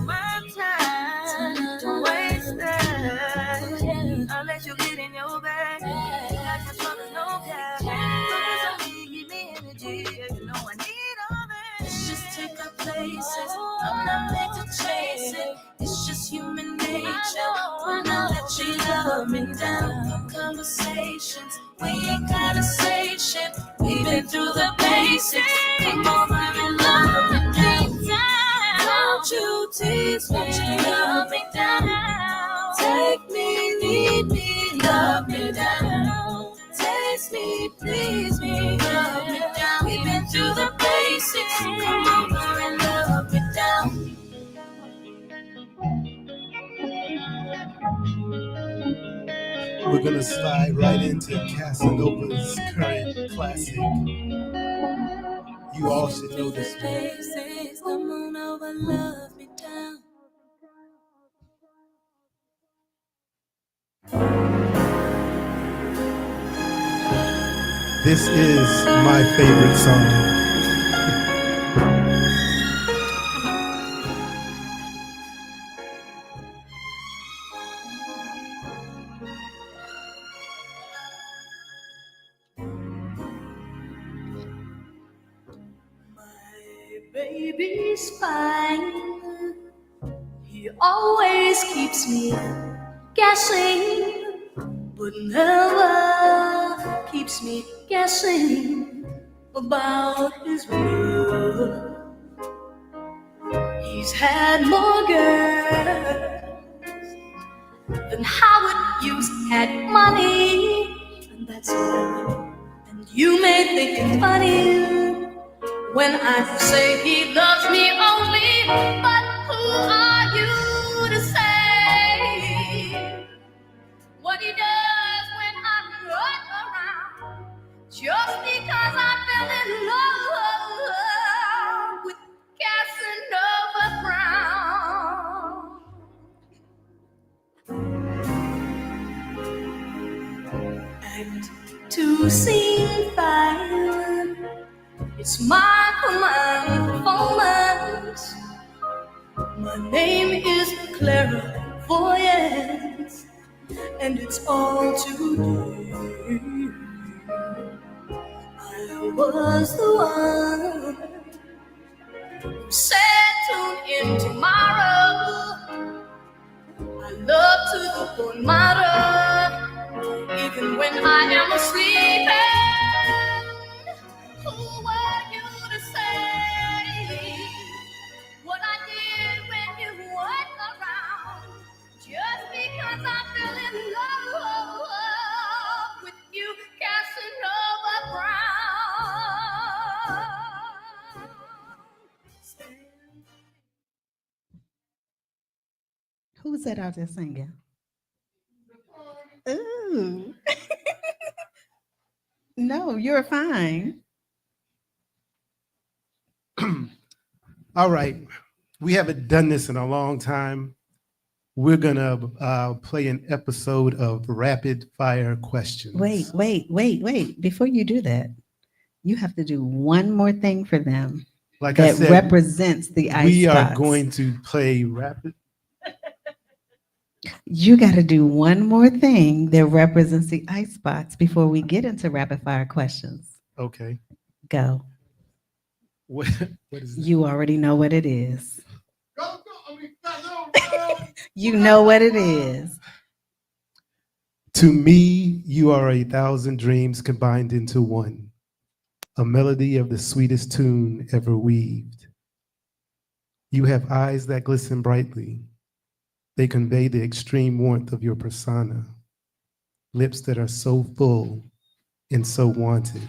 my time, don't waste that. I'll let you get in your bag. I just want to know that. Because I need me energy, yeah, you know I need all that. Let's just take our places. I'm not meant to chase it. It's just human nature. When I let you love me down for conversations, we ain't gotta say shit. We've been through the basics. Come over and love me down. Don't you tease me, love me down. Take me, need me, love me down. Taste me, please me, love me down. We've been through the basics. Come over and love me down. We're gonna slide right into Casanova's current classic. You all should know this one. Basics. Come on over, love me down. This is my favorite song. Baby's fine. He always keeps me guessing, but never keeps me guessing about his love. He's had more girls than Howard Hughes had money, and that's all. And you may think it's funny when I say he loves me only, but who are you to say what he does when I'm not around? Just because I fell in love with Casanova Brown. Act 2, Scene 5. It's my command performance. My name is Clara Voyance, and it's all today. I was the one who said tune in tomorrow. I love to the bone matter, even when I am asleep. Who were you to say what I did when you weren't around? Just because I fell in love with you, Casanova Brown. Who's that out there singing? Ooh. No, you're fine. All right. We haven't done this in a long time. We're going to play an episode of Rapid Fire Questions. Wait. Before you do that, you have to do one more thing for them Like I that said, represents the Icebox. we are going to play Rapid. You got to do one more thing that represents the Icebox before we get into Rapid Fire Questions. Okay. Go. What is that? You already know what it is. You know what it is. To me, you are 1,000 dreams combined into one. a melody of the sweetest tune ever weaved. You have eyes that glisten brightly. They convey the extreme warmth of your persona. Lips that are so full and so wanted.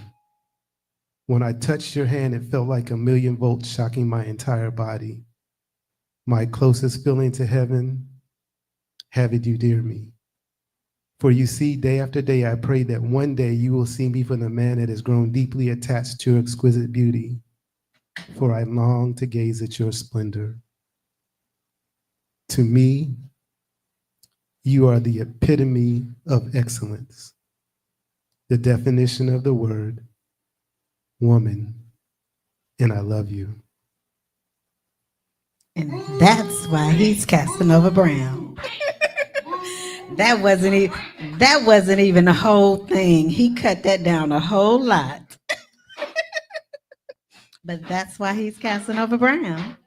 When I touched your hand, it felt like 1,000,000 volts shocking my entire body. My closest feeling to heaven, have it you dear me. For you see, day after day, I pray that one day you will see me for the man that has grown deeply attached to your exquisite beauty. For I long to gaze at your splendor. To me, you are the epitome of excellence, the definition of the word woman, and I love you. And that's why he's Casanova Brown. That wasn't even the whole thing. He cut that down a whole lot. But that's why he's Casanova Brown.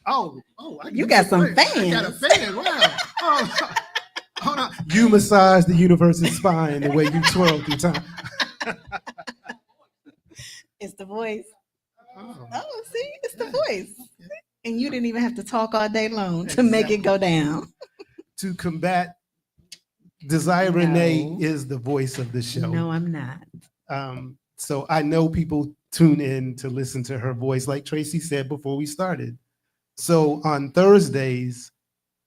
Oh, You got some fans. I got a fan. Wow. Oh, hold on. You massage the universe's spine the way you twirl through time. It's the voice. Oh, see, it's the voice. And you didn't even have to talk all day long to make it go down. To combat Desire Renee is the voice of the show. No, I'm not. So I know people tune in to listen to her voice, like Tracy said before we started. So on Thursdays,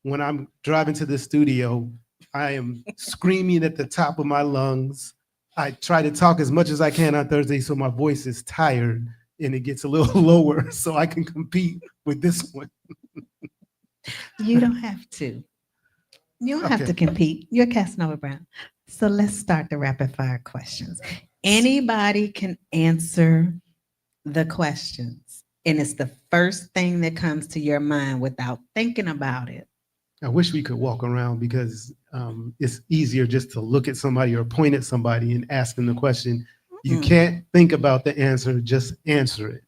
when I'm driving to the studio, I am screaming at the top of my lungs. I try to talk as much as I can on Thursday so my voice is tired and it gets a little lower so I can compete with this one. You don't have to. You don't have to compete. You're Casanova Brown. So let's start the rapid fire questions. Anybody can answer the questions, and it's the first thing that comes to your mind without thinking about it. I wish we could walk around because it's easier just to look at somebody or point at somebody and ask them the question. You can't think about the answer, just answer it.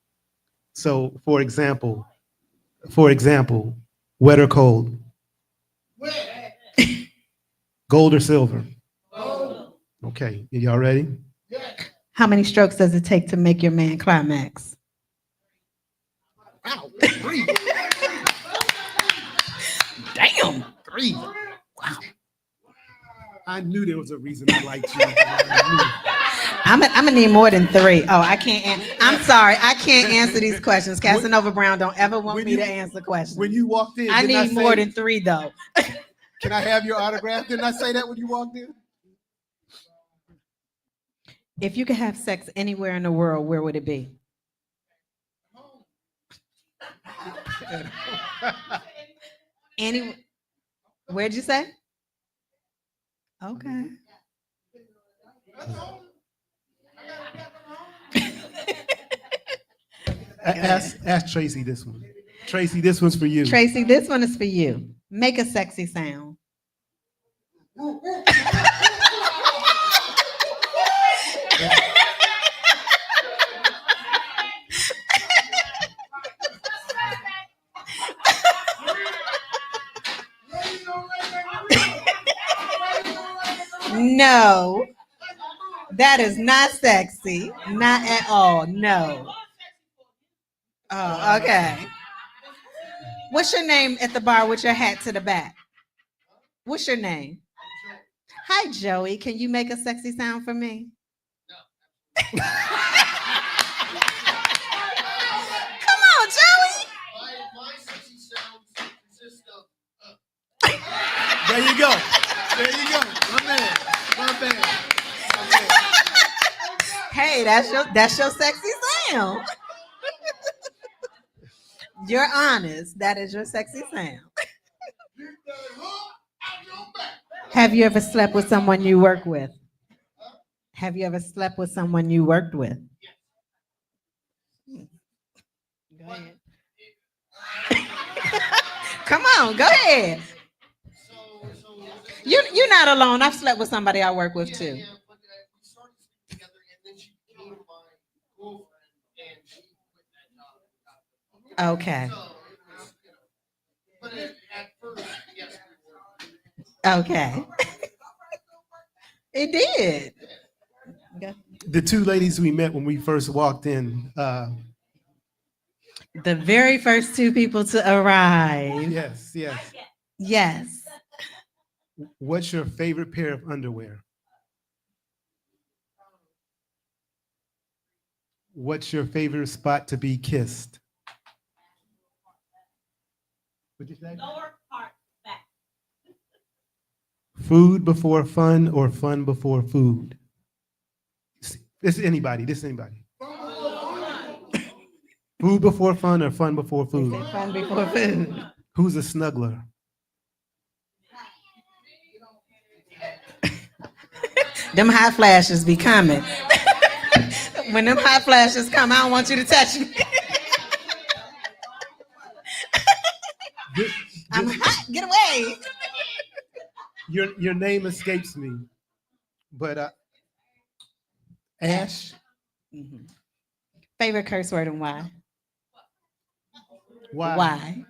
So for example, wet or cold? Gold or silver? Gold. Okay, y'all ready? How many strokes does it take to make your man climax? Wow, 3. Damn. 3. Wow. I knew there was a reason I liked you. I'm gonna need more than 3. Oh, I can't. I'm sorry, I can't answer these questions. Casanova Brown don't ever want me to answer questions. When you walked in, I need more than 3 though. Can I have your autograph? Didn't I say that when you walked in? If you could have sex anywhere in the world, where would it be? Where'd you say? Okay. Ask Tracy this one. Tracy, this one's for you. Tracy, this one is for you. Make a sexy sound. No, that is not sexy. Not at all. No. Oh, okay. What's your name at the bar with your hat to the back? What's your name? Hi, Joey. Can you make a sexy sound for me? No. Come on, Joey. My sexy sounds consist of. There you go. There you go. My man. Hey, that's your sexy sound. You're honest. That is your sexy sound. Have you ever slept with someone you work with? Have you ever slept with someone you worked with? Go ahead. Come on, go ahead. You're not alone. I've slept with somebody I work with too. Okay. Okay. It did. The two ladies we met when we first walked in. The very first two people to arrive. Yes, yes. Yes. What's your favorite pair of underwear? What's your favorite spot to be kissed? What'd you say? Lower part back. Food before fun or fun before food? This is anybody. Food before fun or fun before food? Fun before food. Who's a snuggler? Them hot flashes be coming. When them hot flashes come, I don't want you to touch me. I'm hot. Get away. Your name escapes me, but Ash. Mm-hmm. Favorite curse word and why? Why?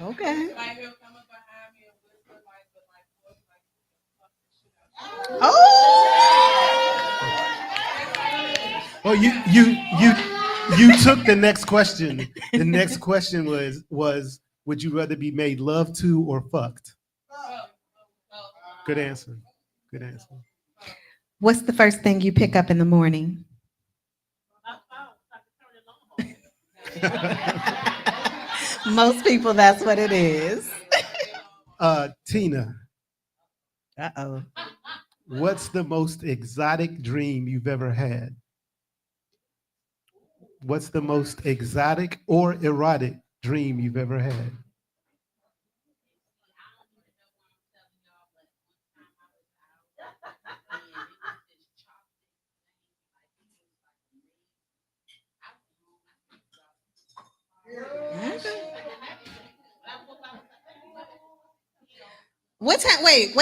Okay. Oh, you took the next question. The next question was would you rather be made love to or fucked? Good answer. Good answer. What's the first thing you pick up in the morning? Most people, that's what it is. Tina. Uh-oh. What's the most exotic dream you've ever had? What's the most exotic or erotic dream you've ever had? What time? Wait.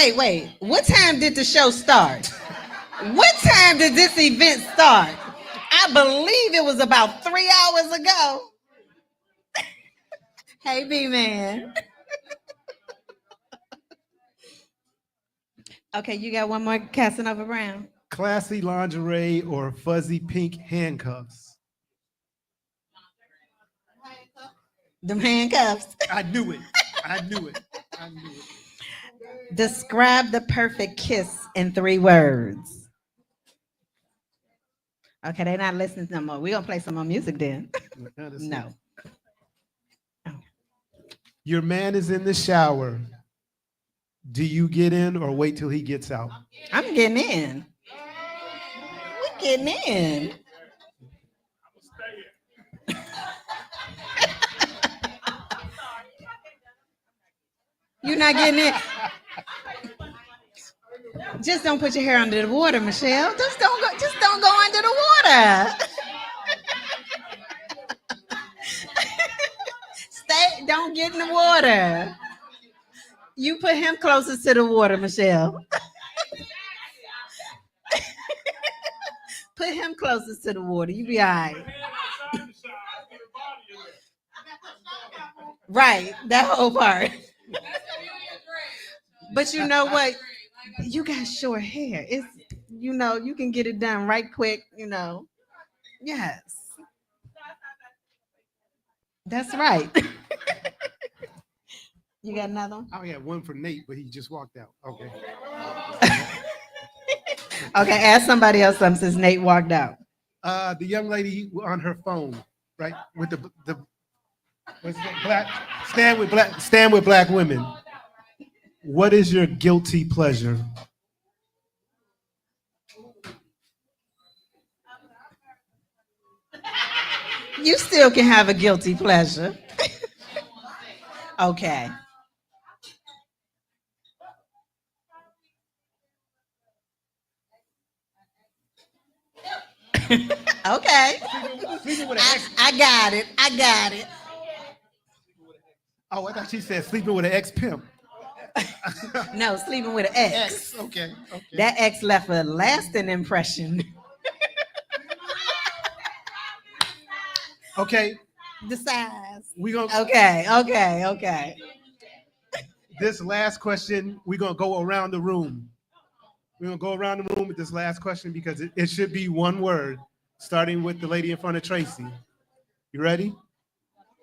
What time did the show start? What time did this event start? I believe it was about 3 hours ago. Hey, B-Man. Okay, you got one more, Casanova Brown. Classy lingerie or fuzzy pink handcuffs? Them handcuffs. I knew it. Describe the perfect kiss in 3 words. Okay, they're not listening no more. We're going to play some more music then. No. Your man is in the shower. Do you get in or wait till he gets out? I'm getting in. We're getting in. You're not getting in. Just don't put your hair under the water, Michelle. Just don't go under the water. Don't get in the water. You put him closest to the water, Michelle. Put him closest to the water. You be all right. Right, that whole part. But you know what? You got short hair. It's, you can get it done right quick, Yes. That's right. You got another one? I had one for Nate, but he just walked out. Okay. Okay, ask somebody else something since Nate walked out. The young lady on her phone, right? With the what's that? Black stand with black women. What is your guilty pleasure? You still can have a guilty pleasure. Okay. Okay. I got it. Oh, I thought she said sleeping with an ex-pimp. No, sleeping with an ex. Okay. That ex left a lasting impression. Okay, The size. we gonna Okay. this last question. We're gonna go around the room. We're gonna go around the room with this last question because it should be one word, starting with the lady in front of Tracy. You ready?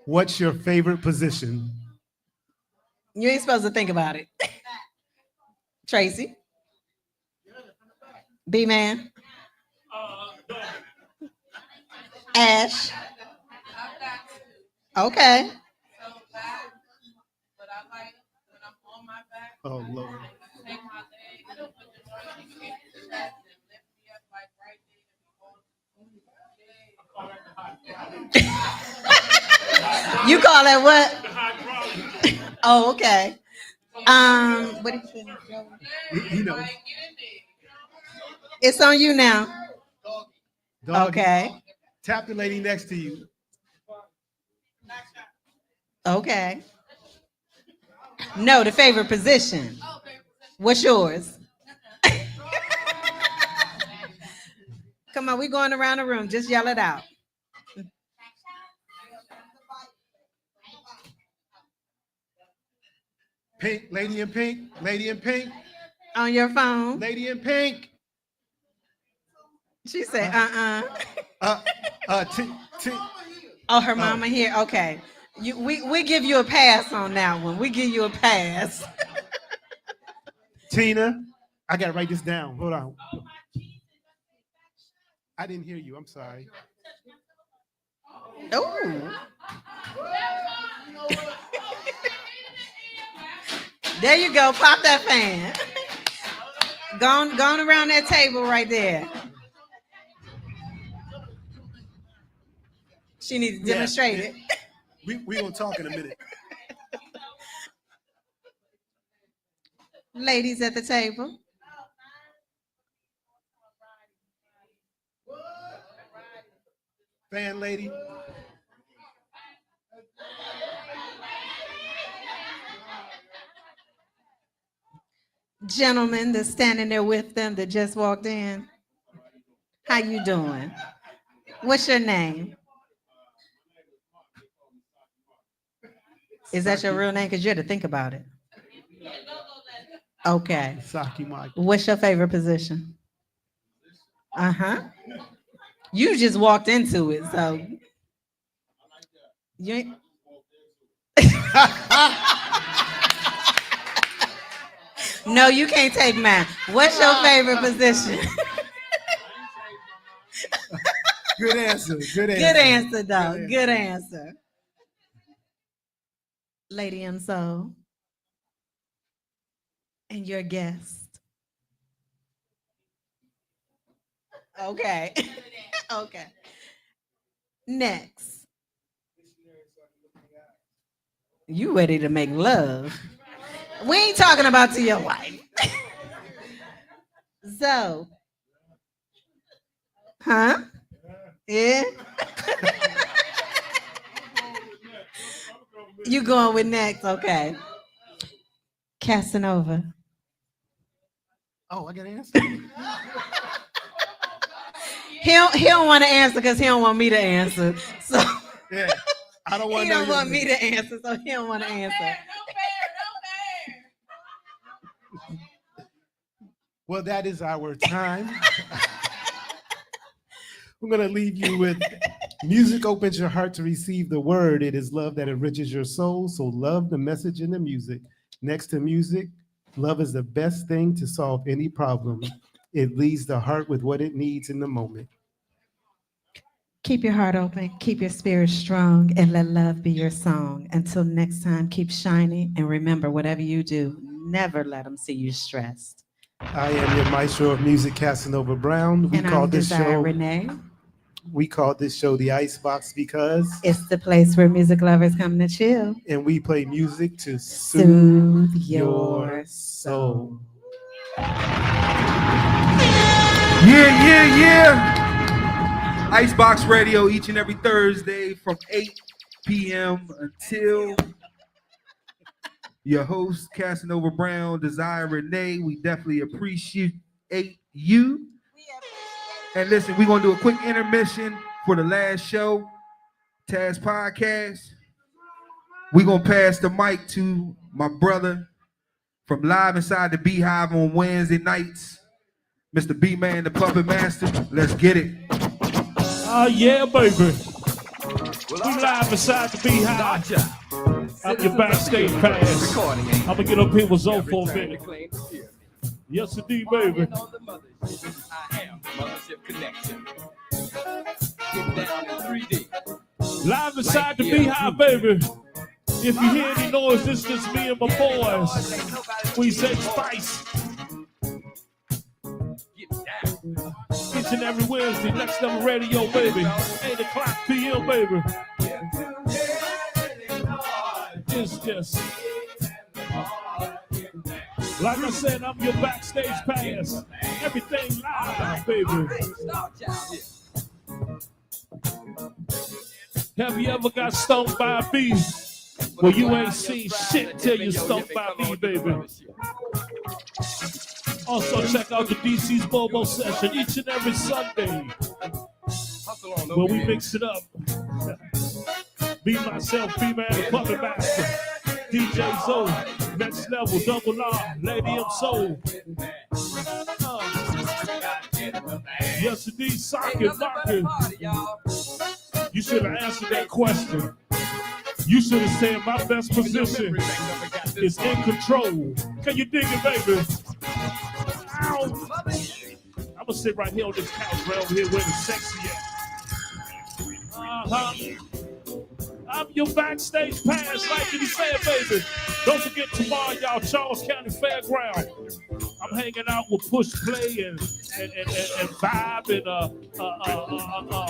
What's your favorite position? You ain't supposed to think about it. Tracy. B-Man. Ash. Okay. Oh Lord. You call that what? Oh, okay. What did you say? You know. It's on you now. Doggy. Okay. Tap the lady next to you. Okay. No, the favorite position. What's yours? Come on, we going around the room. Just yell it out. Pink, lady in pink, lady in pink. On your phone. Lady in pink. She said, Oh, her mama here. Okay. We give you a pass on that one. We give you a pass. Tina, I gotta write this down. Hold on. I didn't hear you. I'm sorry. Oh. There you go. Pop that fan. Gone around that table right there. She needs to demonstrate it. We gonna talk in a minute. Ladies at the table. Fan lady. Gentleman that's standing there with them that just walked in. How you doing? What's your name? Is that your real name? Because you had to think about it. Okay. Saki Michael. What's your favorite position? You just walked into it, so you ain't. No, you can't take mine. What's your favorite position? Good answer. Good answer. Good answer, dog. Good answer. Lady and Soul. And your guest. Okay. Okay. Next. You ready to make love? We ain't talking about to your wife. So. Huh? Yeah. You going with next? Okay. Casanova. Oh, I got an answer. He don't want to answer because he don't want me to answer. So yeah, I don't want. He don't want me to answer, so he don't want to answer. Well, that is our time. I'm going to leave you with music opens your heart to receive the word. It is love that enriches your soul. So love the message in the music. Next to music, love is the best thing to solve any problem. It leads the heart with what it needs in the moment. Keep your heart open, keep your spirit strong, and let love be your song. Until next time, keep shining, and remember, whatever you do, never let them see you stressed. I am your maestro of music, Casanova Brown. And I'm Desire Renee. We call this show the Icebox because it's the place where music lovers come to chill. And we play music to soothe your soul. Yeah. Icebox Radio each and every Thursday from 8 p.m. until your host, Casanova Brown, Desire Renee. We definitely appreciate you. And listen, we're going to do a quick intermission for the last show. Taz Podcast. We're going to pass the mic to my brother from Live Inside the Beehive on Wednesday nights, Mr. B-Man, the Puppet Master. Let's get it. Oh, yeah, baby. We live inside the Beehive. I'm your backstage pass. I'm going to get up here with Zoe for a minute. Yes, indeed, baby. Live inside the Beehive, baby. If you hear any noise, this is just me and my boys. We say Spice. Each and every Wednesday, Next Level Radio, baby. 8 o'clock p.m., baby. It's just, like I said, I'm your backstage pass. Everything live, baby. Have you ever got stung by a bee? Well, you ain't seen shit till you stung by me, baby. Also, check out the DC's Bobo session each and every Sunday, where we mix it up. Be myself, B-Man, the Puppet Master, DJ Zoe, Next Level, Double R, Lady M Soul. Yes, indeed, Socket Market. You should have answered that question. You should have said my best position is in control. Can you dig it, baby? Ow. I'm gonna sit right here on this couch right over here where the sexy at. I'm your backstage pass, like you said, baby. Don't forget tomorrow, y'all, Charles County Fairground. I'm hanging out with Push Play and Vibe and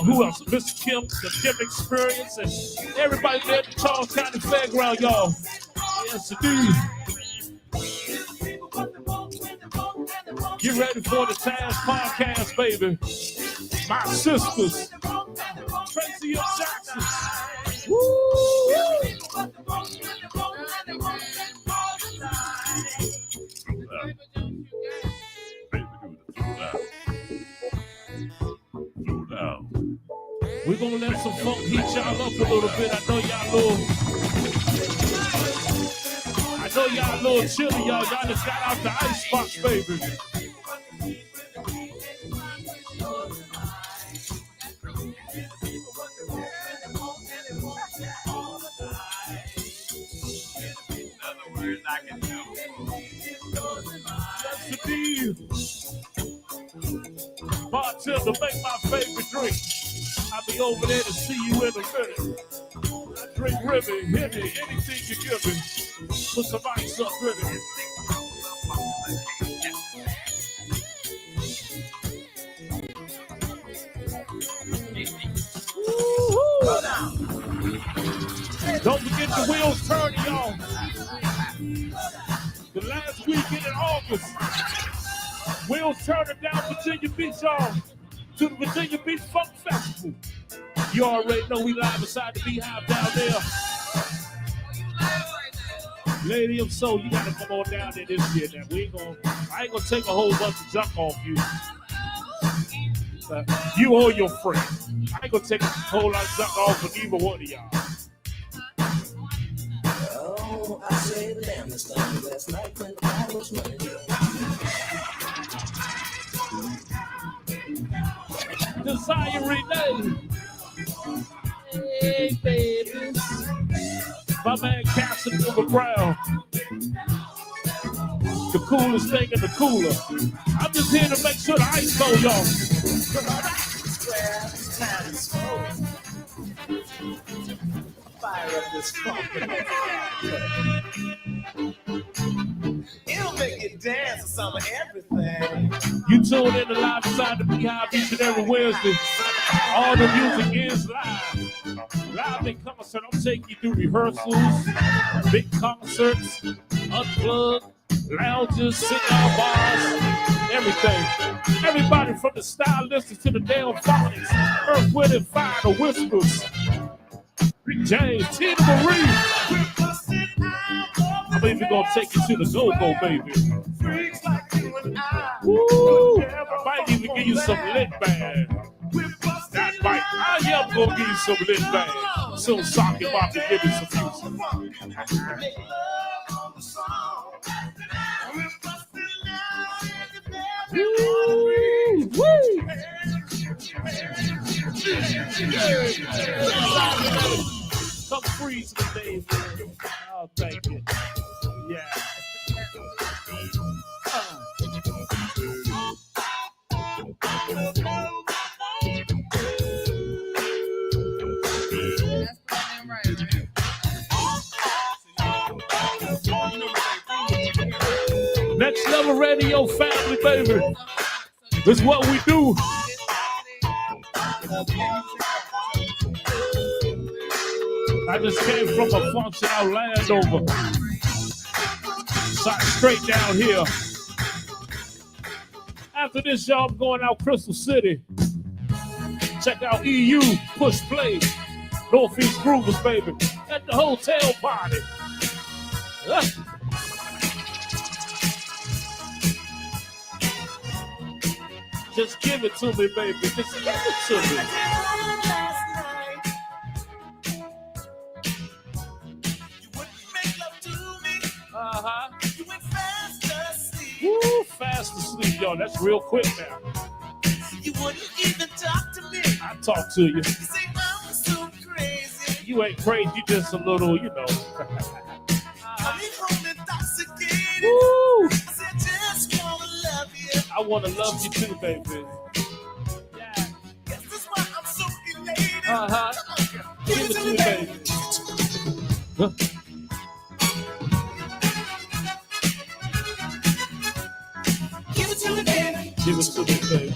who else? Mr. Kim, the Kim Experience, and everybody there at the Charles County Fairground, y'all. Yes, indeed. Get ready for the Taz Podcast, baby. My sisters, Tracy and Jackson. Woo! We're gonna let some funk heat y'all up a little bit. I know y'all a little chilly, y'all. Y'all just got out the icebox, baby. Bartender, make my favorite drink. I'll be over there to see you in a minute. Drink Ribby, hit me, anything you give me. Put some ice up, Ribby. Don't forget the wheels turning, y'all. The last weekend in August, wheels turning down Virginia Beach, y'all, to the Virginia Beach Funk Festival. You already know we live inside the Beehive down there. Lady of Soul, you gotta come on down there this year. Now I ain't gonna take a whole bunch of junk off you. You or your friend. I ain't gonna take a whole lot of junk off of either one of y'all. Oh, I said damn this thing last night when I was running. Desire Renee. Hey, baby. My man Casanova Brown. The coolest thing in the cooler. I'm just here to make sure the ice cold, y'all. Fire up this funk. It'll make you dance or some of everything. You tune in to Live Inside the Beehive each and every Wednesday. All the music is live. Live in concert. I'm taking you through rehearsals, big concerts, unplugged, lounges, sit-down bars, everything. Everybody from the Stylistics to the Delphonics, Earth, Wind and Fire, the Whispers, Rick James, Tina Marie. I'm even gonna take you to the go-go, baby. Woo! I might even give you some lit band. That might. Oh yeah, gonna give you some lit bang. So socket about to give you some music. Come freeze the baby. Oh, thank you. Yeah. Next Level Radio family, baby. This is what we do. I just came from a function out Landover. Straight down here. After this, y'all, I'm going out Crystal City. Check out EU, Push Play, Northeast Groovers, baby. At the hotel party. Just give it to me, baby. Just give it to me. Uh-huh. Woo, fast asleep, y'all. That's real quick now. You wouldn't even talk to me. I talk to you. You say I'm so crazy. You ain't crazy, you just a little, you know. I'm home intoxicated. Woo! I said, just wanna love you. I wanna love you too, baby. Guess that's why I'm so elated. Uh-huh. Give it to me, baby. Huh? Give it to me, baby. Give it to me, baby.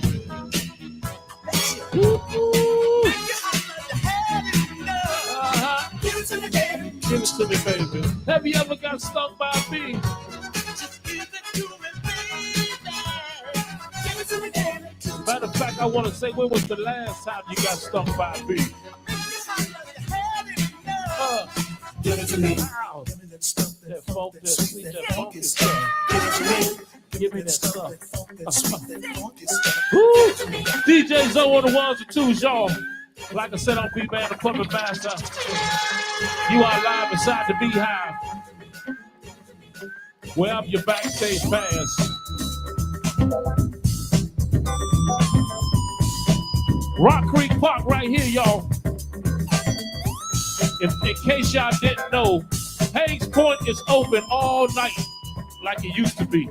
Uh-huh. Give it to me, baby. Give it to me, baby. Have you ever got stung by a bee? Just give it to me, baby. Give it to me, baby. Matter of fact, I want to say, when was the last time you got stung by a bee? Give it to me. Wow. That funk, that sweet, that funky stuff. Give it to me. Give me that stuff. Woo! DJ Zoe on the ones and twos, y'all. Like I said, I'm B-Man, the puppet master. You are live inside the Beehive. Where I'm your backstage pass. Rock Creek Park right here, y'all. In case y'all didn't know, Hayes Point is open all night like it used to be.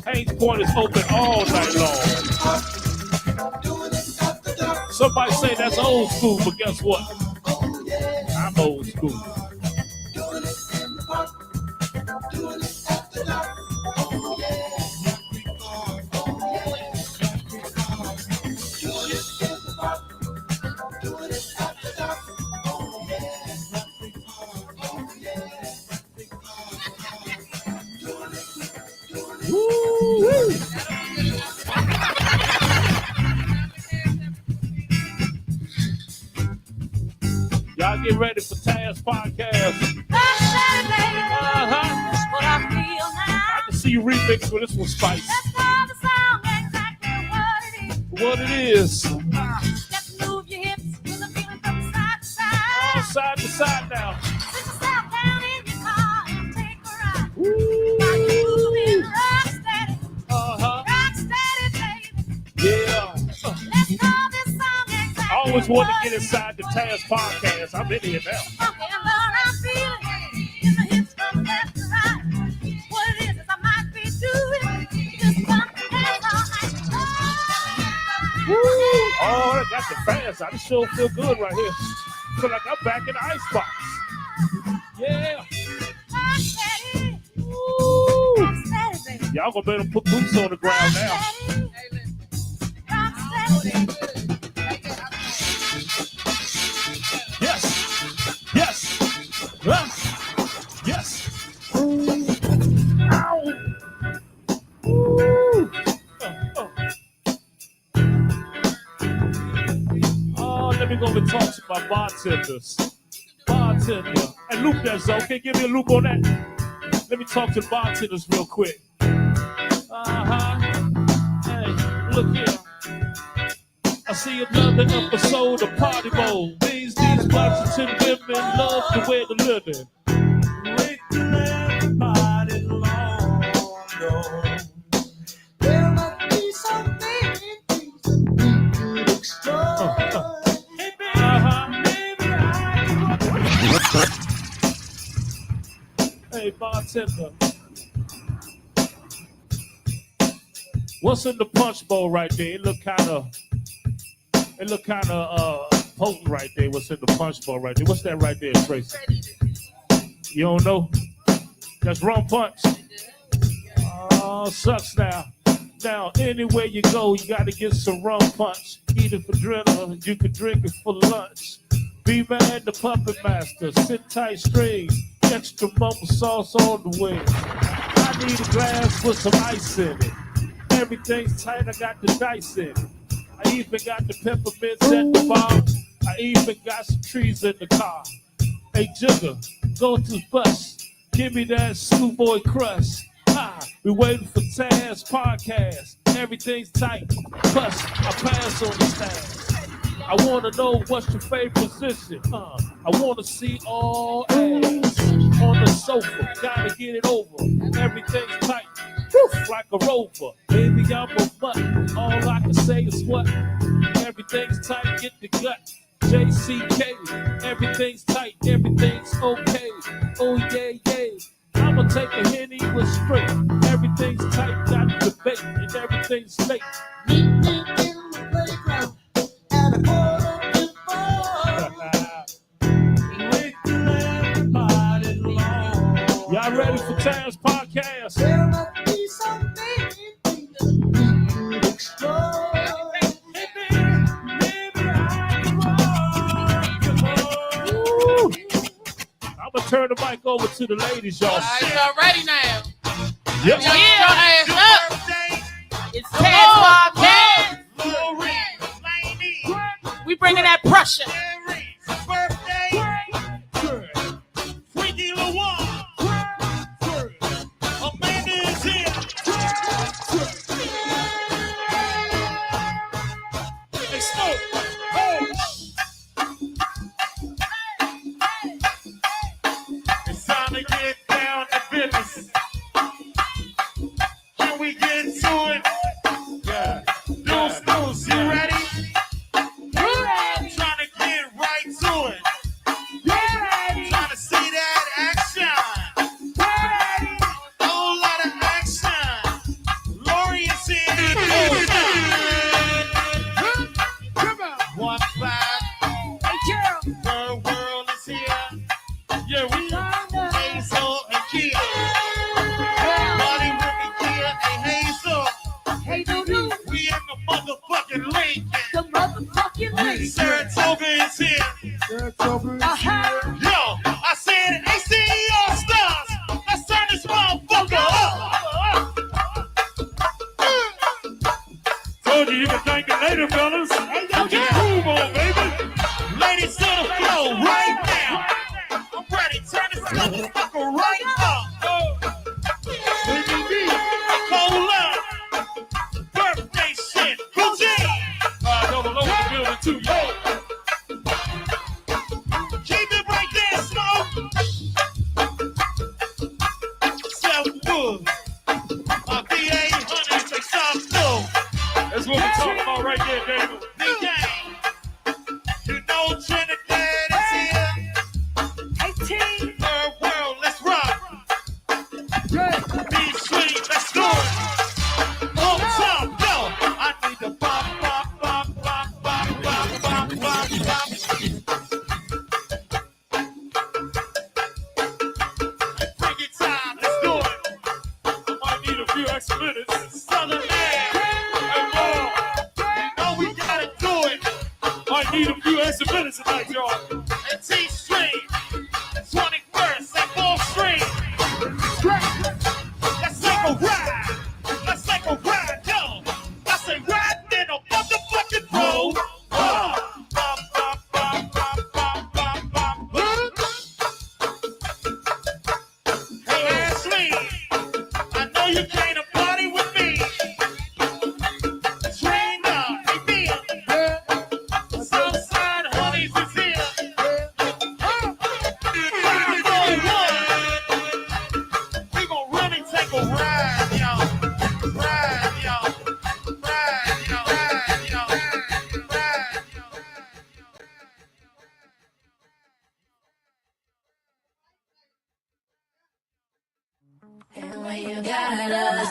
Hayes Point is open all night long. Somebody say that's old school, but guess what? I'm old school. Woo-wee. Y'all get ready for Taz Podcast. Uh-huh. I can see you remix with this one, Spice. What it is. Just move your hips with a feeling from side to side. Side to side now. Sit yourself down in your car and take a ride. While you're moving rock steady. Uh-huh. Rock steady, baby. Yeah. Let's call this song exactly. I always wanted to get inside the Taz Podcast. I'm in here now. Okay, and Lord, I'm feeling in the hips from left to right. What it is I might be doing just something that's all right. Woo! Oh, I got the fans. I just sure feel good right here. Feel like I'm back in the icebox. Yeah. Woo! Y'all gonna better put boots on the ground now. Yes. Yes. Yes. Ow. Woo. Let me go and talk to my bartenders. Bartender. And loop that, Zoe. Okay, give me a loop on that. Let me talk to the bartenders real quick. Uh-huh. Hey, look here. A see another episode of Party Mode. These Washington women love the way to living. Everybody long gone. There must be something we could explore. Hey, bartender. What's in the punch bowl right there? It look kind of potent right there. What's in the punch bowl right there? What's that right there, Tracy? You don't know? That's rum punch. Oh, sucks now. Now, anywhere you go, you got to get some rum punch. Eat it for dinner. You can drink it for lunch. Be man the puppet master. Sit tight strings. Extra mumble sauce on the wings. I need a glass with some ice in it. Everything's tight, I got the dice in it. I even got the peppermints at the bar. I even got some trees in the car. Hey, Jigger, go to the bus. Give me that schoolboy crush. We waiting for Taz podcast. Everything's tight. Plus, I pass on the stand. I want to know what's your favorite position. I want to see all ass on the sofa. Gotta get it over. Everything's tight. Like a rover. Baby, I'm a mutt. All I can say is what? Everything's tight. Get the gut. JCK. Everything's tight. Everything's okay. Oh, yeah, yeah. I'ma take a Henny with straight. Everything's tight. Got the bait. And everything's late. Meet me in the playground. At a quarter to 4. Y'all ready for Taz podcast? There must be something we could explore. I'm gonna turn the mic over to the ladies, y'all. Y'all ready now? Yep. Get your ass up. It's Taz Podcast. We bringing that pressure. Freaky LaWan. Amanda is here. Hey, Smoke. It's time to get down to business. Can we get to it? Yeah. Deuce, you ready? Trying to get right to it. Trying to see that action. Whole lot of action. Lori is in. One five. The world is here. Yeah, we Hazel and Kia. Marty, Ricky, Kia, and Hazel. Hey, doo-doo. We in the motherfucking Lincoln. The motherfucking Lincoln. Saratoga is here. Saratoga is here. Yo, I said AC All Stars. Let's turn this motherfucker up. Told you can thank you later, fellas. Move on, baby. Ladies to the floor right now. I'm ready. Turn this motherfucker right up. Hold up. Birthday shit. Gucci. Double over the building, too, yo. Keep it right there, Smoke. Self-wood. B800 takes off slow. That's what we're talking about right there, David. Big gang. You know Trinidad is here. 18. Third world, let's rock. Be sweet, let's do it. On top, yo. I need to bop, bop, bop, bop, bop, bop, bop, bop, bop. Freaky time, let's do it. I might need a few extra minutes. Southern man. Hey, boy. You know we gotta do it. Might need a few extra minutes tonight, y'all. And T-Stream. 21st and 4th Street. Let's take a ride. Let's take a ride, yo. I say ride in a motherfucking road. Bop, bop, bop, bop, bop, bop, bop, bop. Hey, Ashley, I know you came to party with me. Trina, hey, Mia.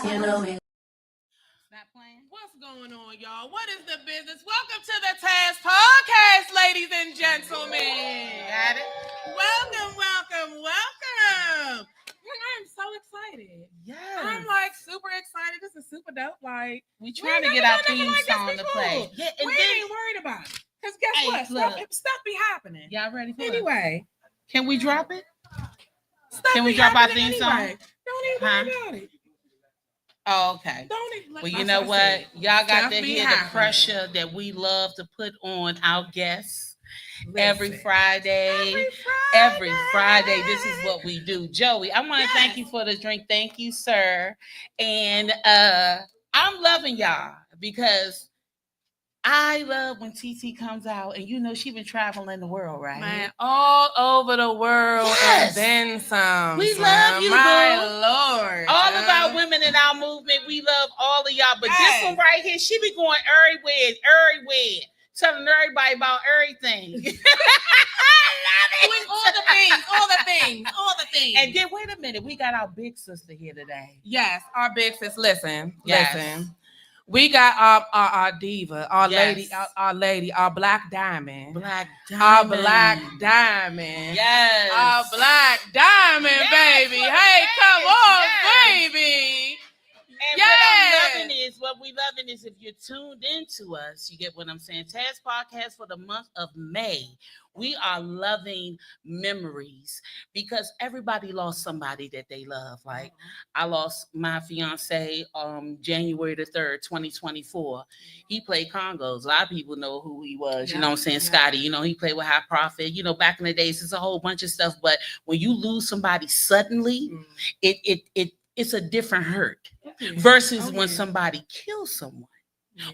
You know we What's going on, y'all? What is the business? Welcome to the Taz Podcast, ladies and gentlemen. Got it? Welcome. I'm so excited. Yes. I'm like super excited. This is super dope. Like We trying to get our theme song to play. Yeah, and we ain't worried about it. Because guess what? Stuff be happening. Y'all ready for Anyway. Can we drop it? Stuff we be drop our happening theme song? anyway. Don't even worry about it. Oh, okay. Don't even Well, you know what? Y'all got Stuff to be hear happening. the pressure that we love to put on our guests every Friday. Every Friday, this is what we do. Joey, I want to thank you for the drink. Thank you, sir. And I'm loving y'all because I love when TT comes out, and you know she been traveling the world, right? Man, all over the world Yes. and then some. We son. love you, my boo. Lord. All about women in our movement. We love all of y'all. But this one right here, she be going everywhere, telling everybody about everything. Doing all the things. And then wait a minute, we got our big sister here today. Yes, our big sis. Listen. Yes. We got our diva, our Yes. lady, our black diamond. Black Our diamond. black diamond. Yes. Our black diamond, Yes, baby. Hey, come on, baby. And what we loving is if you're tuned into us, you get what I'm saying. Taz Podcast for the month of May. We are loving memories because everybody lost somebody that they love. Like I lost my fiance January the 3rd, 2024. He played Congos. A lot of people know who he was. You know what I'm saying? Scotty, you know, he played with High Profit. You know, back in the days, it's a whole bunch of stuff. But when you lose somebody suddenly, it's a different hurt versus when somebody kills someone.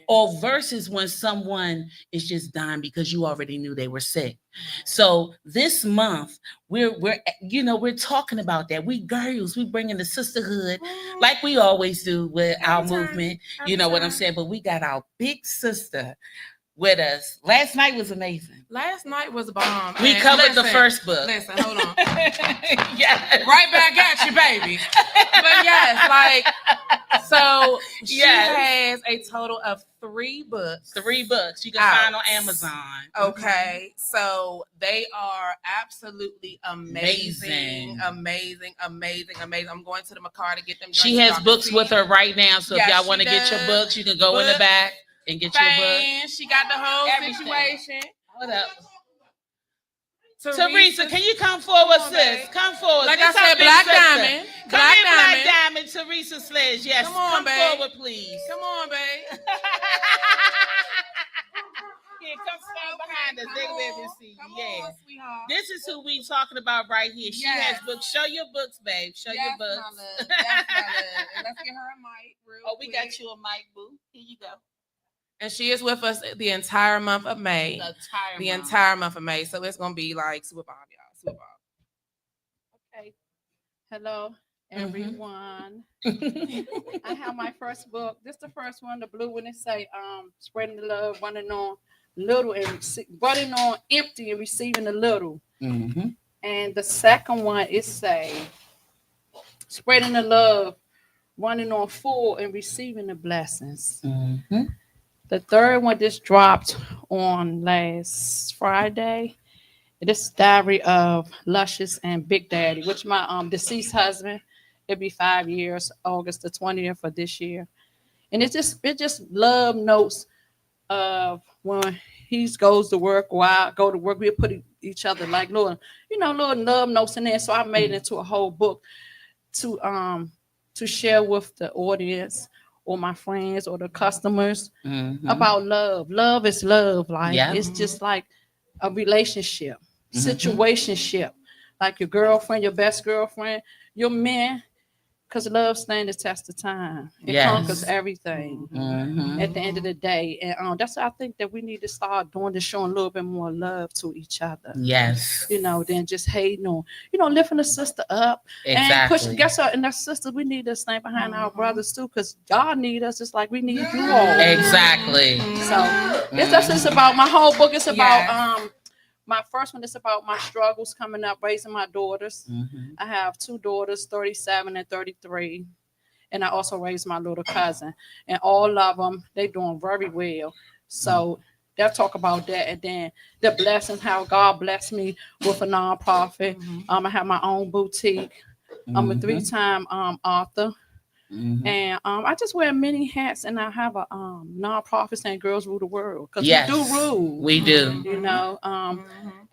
Or versus when someone is just dying because you already knew they were sick. So this month we're talking about that. We girls, we bringing the sisterhood like we always do with our movement. You know what I'm saying? But we got our big sister with us. Last night was amazing. Last night was a bomb. We man. covered the Listen, first book. Listen, hold on. Yes. Right back at you, baby. But yes, like, so she has a total of 3 books. 3 books you can find on Amazon. Okay. So they are absolutely amazing. I'm going to the Macar to get them. She has books with her right now. So if y'all want to get your books, you can go in the back and get your book. She got the whole situation. What up? Teresa, can you come forward, sis? Come forward. Like This I said, our big Black sister. Diamond. Come Black in, Diamond. Black Diamond. Teresa Sledge. Yes. Come on, babe. forward, please. Come on, babe. Yeah, come stand behind us. They live and see you. Yeah. Sweetheart. This is who we talking about right here. She has books. Show your books, babe. Show your books. My love. Yes, my love. And let's get her a mic real Oh, we quick. got you a mic, boo. Here you go. And she is with us the entire month of May. The entire month of May. So it's gonna be like super bomb, y'all. Super bomb. Okay. Hello, Mm-hmm. everyone. I have my first book. This is the first one, the blue one. It say, spreading the love, running on little and running on empty and receiving a little. Mm-hmm. And the second one, it say, spreading the love, running on full and receiving the blessings. Mm-hmm. The third one just dropped on last Friday. This is Diary of Luscious and Big Daddy, which my deceased husband. It'll be 5 years, August the 20th of this year. And it just love notes of when he goes to work or I go to work. We'll put each other like little love notes in there. So I made it into a whole book to share with the audience or my friends or the customers about love. Love is love. Like it's just like a relationship, situationship, like your girlfriend, your best girlfriend, your man, because love stands the test of time. It conquers everything at the end of the day. And that's why I think that we need to start doing this, showing a little bit more love to each other. Yes. Than just hating on, lifting a sister up and pushing. Guess what? And our sisters, we need to stand behind our brothers too, because God need us just like we need you all. Exactly. So it's about my whole book. It's about my first one is about my struggles coming up, raising my daughters. I have 2 daughters, 37 and 33. and I also raised my little cousin, and all of them, they doing very well. So they'll talk about that, and then the blessings, how God blessed me with a nonprofit. I have my own boutique. I'm a 3-time author. And I just wear many hats, and I have a nonprofit saying Girls Rule the World, because Yes, we do rule. we do. You know,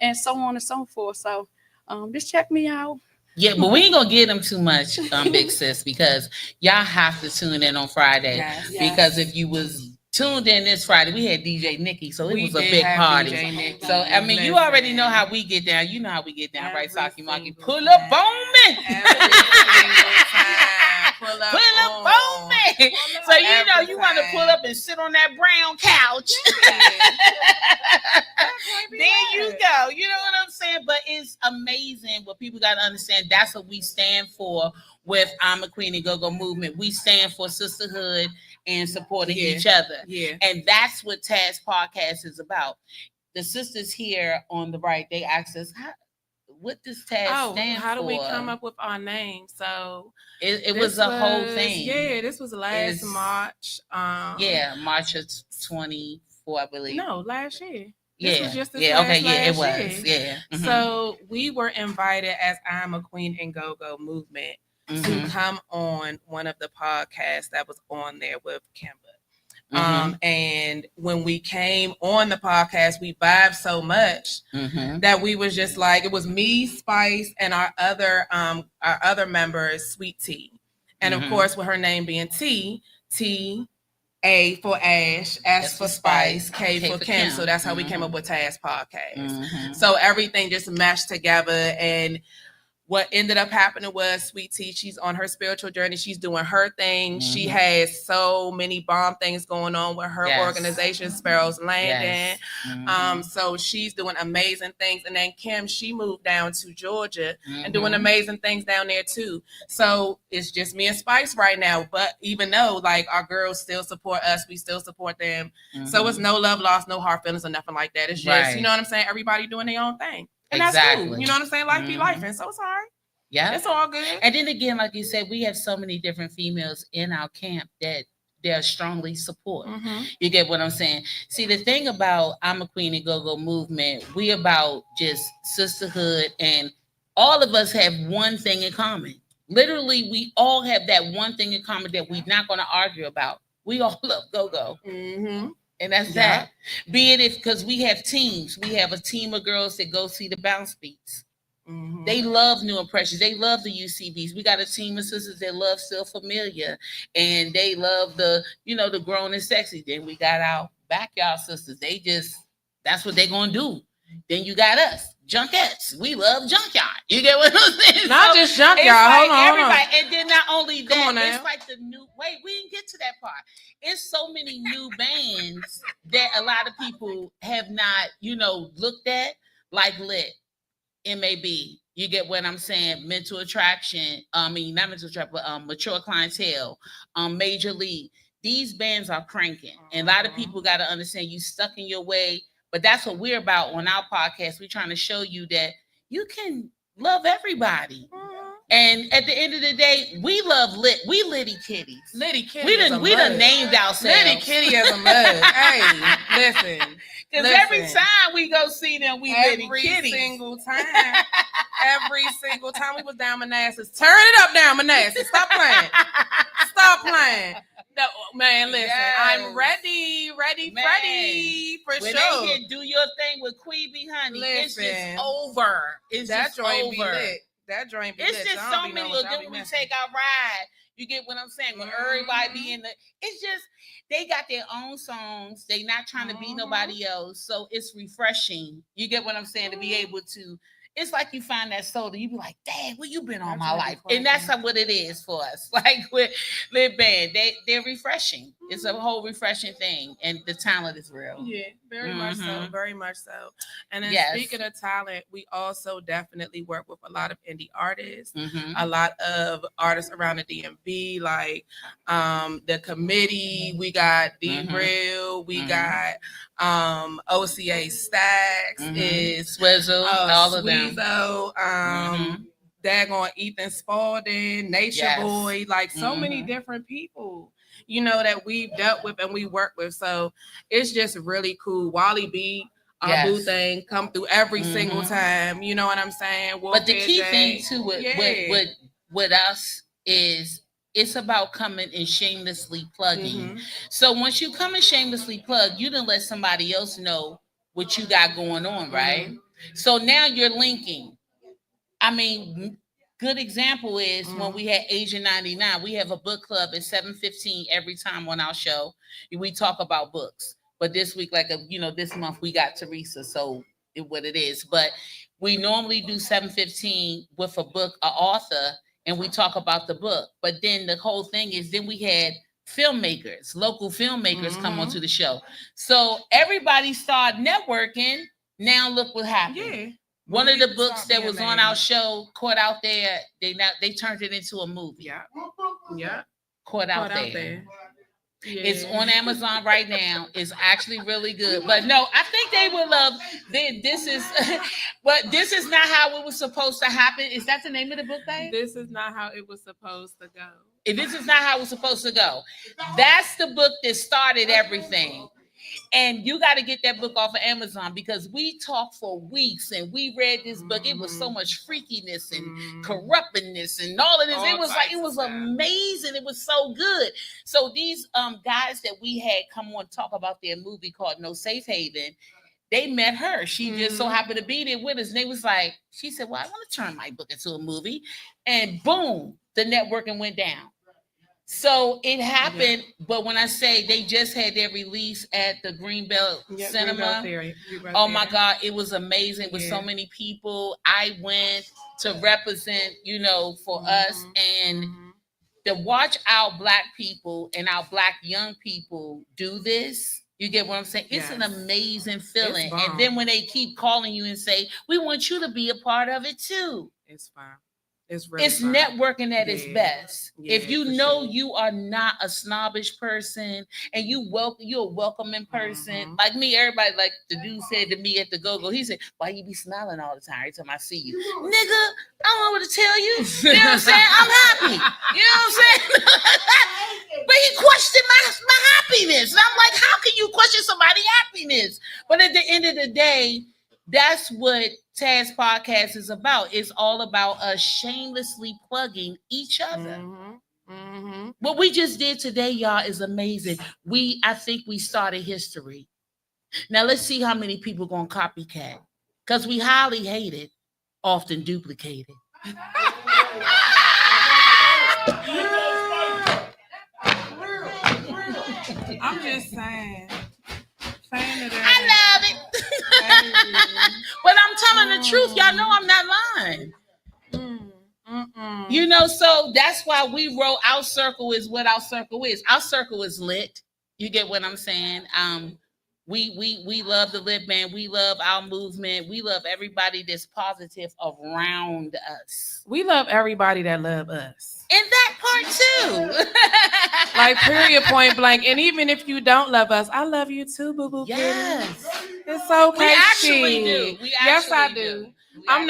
and so on and so forth. So just check me out. Yeah, but we ain't gonna get them too much, Big Sis, because y'all have to tune in on Friday. Yes. Because if you was tuned in this Friday, we had DJ Nikki, so it We was a did big have party. DJ Nikki. So I mean, you Listen. already know how we get down. You know how we get down, right, Saki Maki? Pull up on me. Pull Pull up on me. So you know you want to pull up and sit on that brown couch. There you go. You know what I'm saying? But it's amazing what people got to understand. That's what we stand for with I'm a Queen and Go-Go movement. We stand for sisterhood and supporting each other. Yeah. And that's what Taz Podcast is about. The sisters here on the right, they asked us, what does Taz stand how do we for? come up with our name? So It was a whole thing. Yeah, this was last March. March of 24, I believe. No, last year. Yeah. This was just this Yeah, okay, last yeah, it was. year. Yeah. Mhm. So we were invited as I'm a Queen and Go-Go movement to come on one of the podcasts that was on there with Kimber. And when we came on the podcast, we vibed so much that we was just like, it was me, Spice, and our other members, Sweet Tea. And of course, with her name being T, A for Ash, S for Spice, K for Kim. So that's how we came up with Taz Podcast. So everything just meshed together. And what ended up happening was Sweet Tea, she's on her spiritual journey. She's doing her thing. She has so many bomb things going on with her organization, Sparrows Landing. So she's doing amazing things. And then Kim, she moved down to Georgia and doing amazing things down there too. So it's just me and Spice right now. But even though like our girls still support us, we still support them. So it's no love lost, no hard feelings or nothing like that. It's just, you know what I'm saying? Everybody doing their own thing. And that's cool. You know what I'm saying? Life be life. And so it's all right. Yeah. It's all good. And then again, like you said, we have so many different females in our camp that they're strongly support. You get what I'm saying? See, the thing about I'm a Queen and Go-Go movement, we about just sisterhood, and all of us have one thing in common. Literally, we all have that one thing in common that we're not going to argue about. We all love Go-Go. And that's that. Be it because we have teams. We have a team of girls that go see the bounce beats. They love New Impressions. They love the UCBs. We got a team of sisters that love Still Familiar, and they love the Grown and Sexy. Then we got our backyard sisters. They just, that's what they're gonna do. Then you got us, Junkettes. We love Junkyard. You get what I'm saying? Not just Junkyard. Hold on. Everybody. And then not only that, Come on now. it's like the new. Wait, we didn't get to that part. It's so many new bands that a lot of people have not, looked at, like Lit. MAB, you get what I'm saying? Mental Attraction, not Mental Attraction, but Mature Clientele, Major League. These bands are cranking. And a lot of people got to understand you stuck in your way. But that's what we're about on our podcast. We're trying to show you that you can love everybody. And at the end of the day, we love Lit. We Litty Kitties. Litty Kitty. We done named ourselves. Litty Kitty is a mug. Hey, listen. Because every time we go see them, we Litty Kitties. Every single time we was down Manassas. Turn it up down Manassas. Stop playing. Stop playing. No, man, listen. Yes. I'm ready, Freddie, for when sure. They can do your thing with Queeby, honey. Listen, it's just over. It's that just joint over. be lit. That joint be It's lit. just so many. Then we take our ride. You get what I'm saying? When everybody be in the, it's just they got their own songs. They not trying to be nobody else. So it's refreshing. You get what I'm saying? To be able to. It's like you find that soda, you be like, dang, where you been all my life? And that's what it is for us. Like with Lit Band, they're refreshing. It's a whole refreshing thing. And the talent is real. Yeah, very much so. Very much so. And then Yes. speaking of talent, we also definitely work with a lot of indie artists, a lot of artists around the DMV, like the Committee. We got D-Real. We got OCA Stacks, is Swizzle, all of them. Sweezo, daggone Ethan Spalding, Nature Yes. Boy, like so many different people, you know, that we've dealt with and we work with. So it's just really cool. Wally B, our Yes. boo thing, come through every single time. You know what I'm saying? But the Wolfhead key J. thing too with us is it's about coming and shamelessly plugging. So once you come and shamelessly plug, you done let somebody else know what you got going on, right? So now you're linking. I mean, good example is when we had Asian 99. We have a book club at 7:15 every time on our show. We talk about books. But this week, this month we got Teresa, so what it is. But we normally do 7:15 with a book, an author, and we talk about the book. But then the whole thing is, then we had filmmakers, local filmmakers come onto the show. So everybody started networking. Now look what happened. Yeah. One of the books that was on our show, Caught Out There, they turned it into a movie. Yeah. Caught Out There. Yeah. It's on Amazon right now. It's actually really good. But no, I think they would love this is but this is not how it was supposed to happen. Is that the name of the book, babe? This is not how it was supposed to go. If this is not how it was supposed to go. That's the book that started everything. And you got to get that book off of Amazon because we talked for weeks and we read this book. It was so much freakiness and corruptness and all of this. It was amazing. It was so good. So these guys that we had come on talk about their movie called No Safe Haven, they met her. She just so happened to be there with us. And they was like, she said, well, I want to turn my book into a movie. And boom, the networking went down. So it happened, but when I say they just had their release at the Greenbelt Cinema, oh my God, it was amazing with so many people. I went to represent, for us and to watch our Black people and our Black young people do this. You get what I'm saying? It's an amazing feeling. And then when they keep calling you and say, we want you to be a part of it too. It's fine. It's really it's fun. Networking at its best. Yeah, if you know you are not a snobbish person and you're a welcoming person, like me, everybody, like the dude said to me at the go-go, he said, why you be smiling all the time every time I see you? Nigga, I don't know what to tell you. You know what I'm saying? I'm happy. You know what I'm saying? But he questioned my happiness. And I'm like, how can you question somebody's happiness? But at the end of the day, that's what Taz Podcast is about. It's all about us shamelessly plugging each other. What we just did today, y'all, is amazing. I think we started history. Now let's see how many people gonna copycat. Because we highly hated, often duplicated. I'm just saying. I love it. But I'm telling the truth. Y'all know I'm not lying. So that's why we wrote our circle is what our circle is. Our circle is lit. You get what I'm saying? We love the lit band. We love our movement. We love everybody that's positive around us. We love everybody that love us. And that part too. Like period, point blank. And even if you don't love us, I love you too, boo boo. Yes. It's okay. We actually do. Yes, I do. I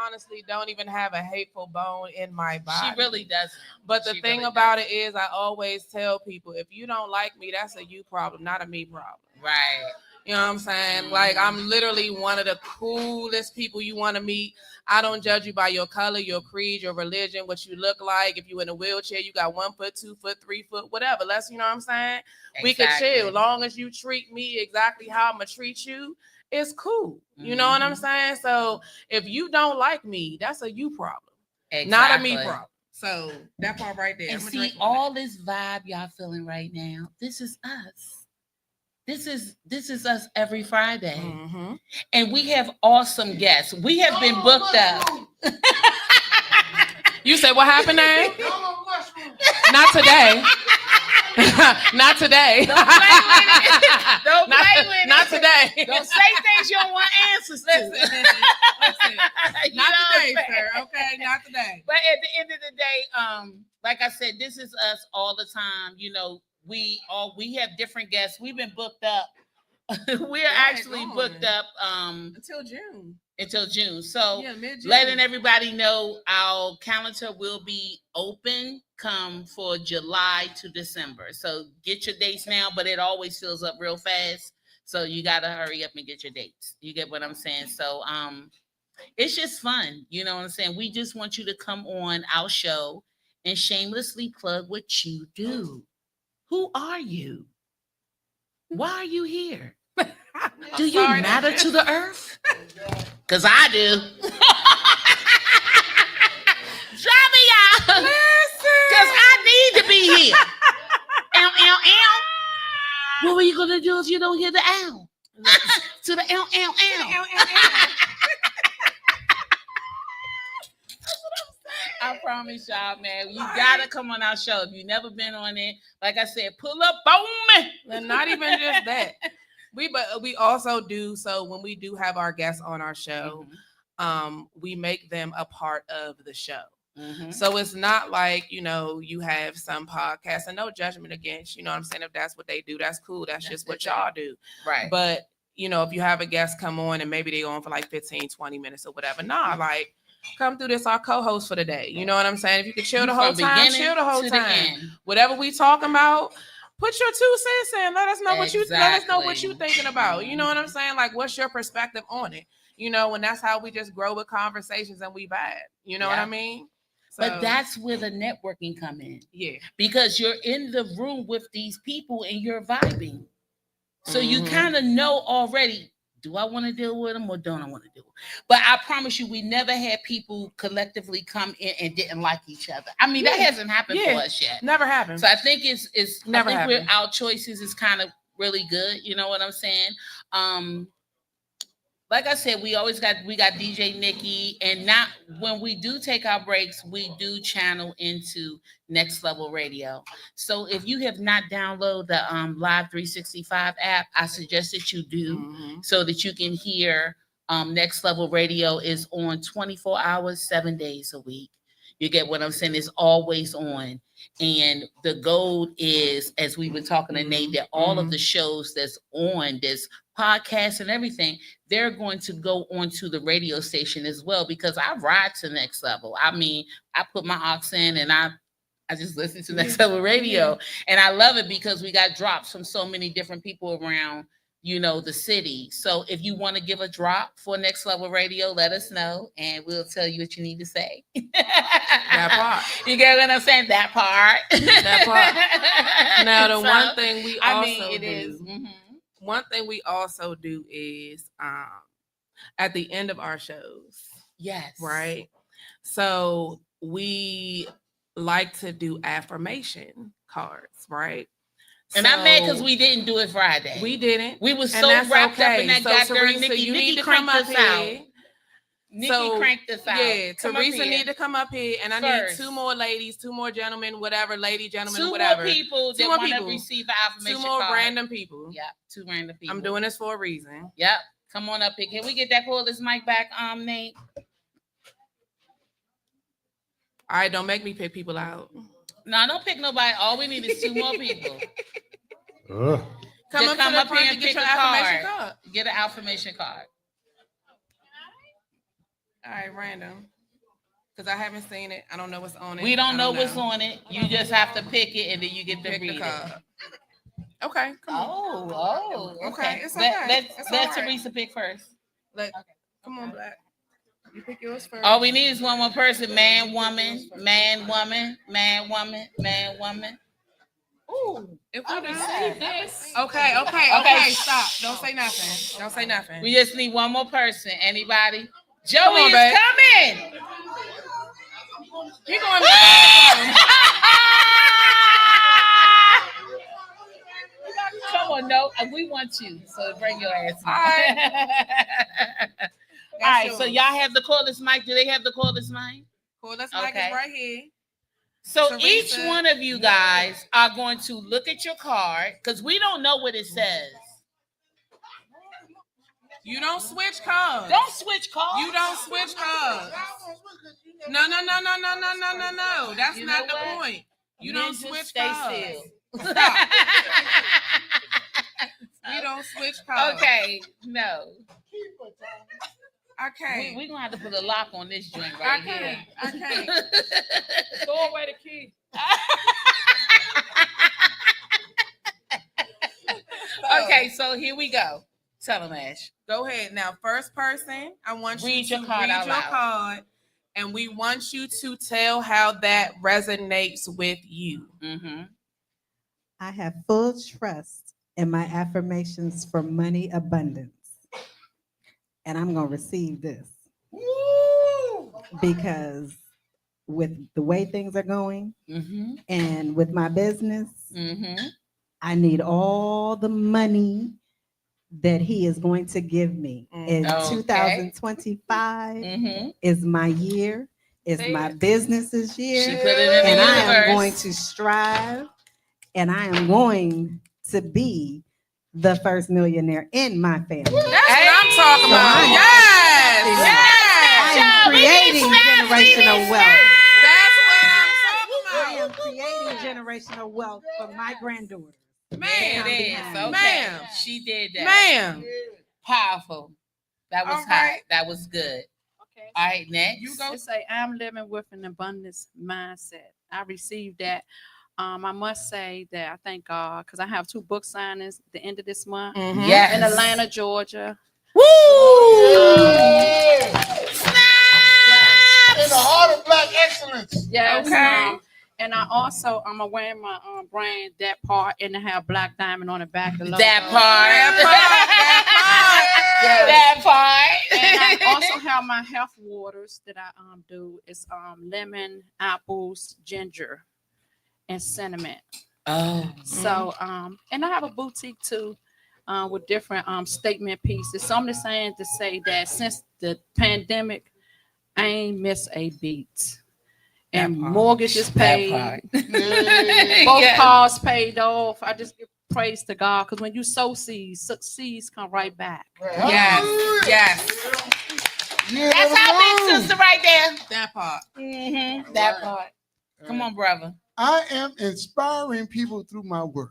honestly don't even have a hateful bone in my body. She really doesn't. But the thing about it is, I always tell people, if you don't like me, that's a you problem, not a me problem. Right. You know what I'm saying? Like, I'm literally one of the coolest people you want to meet. I don't judge you by your color, your creed, your religion, what you look like. If you in a wheelchair, you got 1 foot, 2 foot, 3 foot, whatever. Let's, you know what I'm saying? Exactly. We can chill. Long as you treat me exactly how I'm going to treat you, it's cool. You know what I'm saying? So if you don't like me, that's a you problem, not a me problem. So that part right there. And see, all this vibe y'all feeling right now, this is us. This is us every Friday. And we have awesome guests. We have been booked up. You said what happened there? Not today. Not today. Don't play with it. Don't play with it. Not today. Don't say things you don't want answers to. Listen. Not today, sir. Okay, not today. But at the end of the day, like I said, this is us all the time. We have different guests. We've been booked up We're actually booked up until June. So mid-June. letting everybody know our calendar will be open come for July to December. So get your dates now, but it always fills up real fast. So you gotta hurry up and get your dates. You get what I'm saying? So it's just fun. You know what I'm saying? We just want you to come on our show and shamelessly plug what you do. Who are you? Why are you here? Do you matter to the earth? Because I do. Drop me out. Because I need to be here. Ow, ow, ow. What were you going to do if you don't hear the ow? To the ow, ow, ow. I promise y'all, man, you gotta come on our show. If you've never been on it, like I said, pull up on me. And not even just that. But we also do, so when we do have our guests on our show, we make them a part of the show. So it's not like, you have some podcasts, and no judgment against, what I'm saying, if that's what they do, that's cool. That's just what y'all do. Right. But, if you have a guest come on and maybe they go on for like 15, 20 minutes or whatever, like, come through this, our co-host for the day. You know what I'm saying? If you could chill the whole time, chill the whole time. Whatever we talking about, put your 2 cents in. Let us know what you thinking about. You know what I'm saying? Like, what's your perspective on it? And that's how we just grow with conversations and we vibe. You know what I mean? But that's where the networking come in. Yeah. Because you're in the room with these people and you're vibing. So you kind of know already, do I want to deal with them or don't I want to deal with them? But I promise you, we never had people collectively come in and didn't like each other. I mean, that hasn't happened for us yet. Never happened. So I think it's never I think happened. our choices is kind of really good. You know what I'm saying? Like I said, we got DJ Nikki, and not when we do take our breaks, we do channel into Next Level Radio. So if you have not downloaded the Live 365 app, I suggest that you do so that you can hear Next Level Radio is on 24 hours, 7 days a week. You get what I'm saying? It's always on. And the goal is, as we were talking to Nate, that all of the shows that's on this podcast and everything, they're going to go onto the radio station as well, because I ride to Next Level. I mean, I put my aux in and I just listen to Next Level Radio, and I love it because we got drops from so many different people around, the city. So if you want to give a drop for Next Level Radio, let us know and we'll tell you what you need to say. That part. You get what I'm saying? That part. That part. Now, one thing we also do. One thing we also do is at the end of our shows. Yes. Right. So we like to do affirmation cards, right? And I'm mad because we didn't do it Friday. We didn't. We were so wrapped up in that goddamn Nikki. You need Nikki to come up cranked us out. here. Nikki cranked us out. Yeah, Come up Teresa here. need to come up here, and I First. need 2 more ladies, 2 more gentlemen, whatever, lady, gentlemen, 2 whatever. more people that want to receive an affirmation 2 more card. random people. Yeah, 2 random people. I'm doing this for a reason. Yep. Come on up here. Can we get that cordless mic back, Nate? All right, don't make me pick people out. No, don't pick nobody. All we need is 2 more people. Come up here and get your affirmation card. Get an affirmation card. All right, random. Because I haven't seen it. I don't know what's on it. We don't know what's on it. You just have to pick it and then you get to Pick the read card. it. Okay. Okay. It's okay. Let Teresa pick first. Come on, Black. You pick yours first. All we need is 1 more person. Man, woman, man, woman, man, woman, man, woman. Ooh, if we receive this. Okay. Stop. Don't say nothing. Don't say nothing. We just need 1 more person. Anybody? Joey Come on, is babe. coming. He going back. Come on, no, we want you. So bring your ass. All right. All right. So y'all have the cordless mic. Do they have the cordless mic? Cordless mic is right here. So Teresa. each one of you guys are going to look at your card because we don't know what it says. You don't switch cards. Don't switch cards. You don't switch cards. No. That's You not know the what? point. You Men don't just switch stay cards. still. Stop. We don't switch codes. Okay, no. Okay. We're gonna have to put a lock on this joint right here. I can't. Throw away the key. Okay, so here we go. Tell them, Ash. Go ahead. Now, first person, I want Read you your to card read out your loud. card, and we want you to tell how that resonates with you. Mm-hmm. I have full trust in my affirmations for money abundance. And I'm going to receive this. Because with the way things are going Mm-hmm. and with my business, Mm-hmm. I need all the money that he is going to give me. In Okay. 2025 Mm-hmm. is my year. It's my business's year. She put it in and the I am universe. going to strive and I am going to be the first millionaire in my family. That's what I'm talking about. Yes. I am creating generational wealth. That's what I'm I am creating generational wealth for my granddaughters. There it is. Okay. Ma'am. She did that. Ma'am. Powerful. That was All hot. right. That was good. Okay. All right, next. You go. It say, I'm living with an abundance mindset. I received that. I must say that I thank God because I have 2 book signings at the end of this month Mhm. Yes. in Atlanta, Georgia. Woo! In the heart of black excellence. Yes. Okay. And I also, I'm wearing my brand, That Part, and I have black diamond on the back. The logo. That part. Yes. That part. And I also have my health waters that I do. It's lemon, apples, ginger, and cinnamon. Oh. So and I have a boutique too, with different statement pieces. So I'm just saying to say that since the pandemic, I ain't missed a beat. And mortgage is paid. Both Yes. cars paid off. I just give praise to God because when you sow seeds come right back. Yes. Yes. That's our big sister right there. That part. Mm-hmm. That part. Come on, brother. I am inspiring people through my work.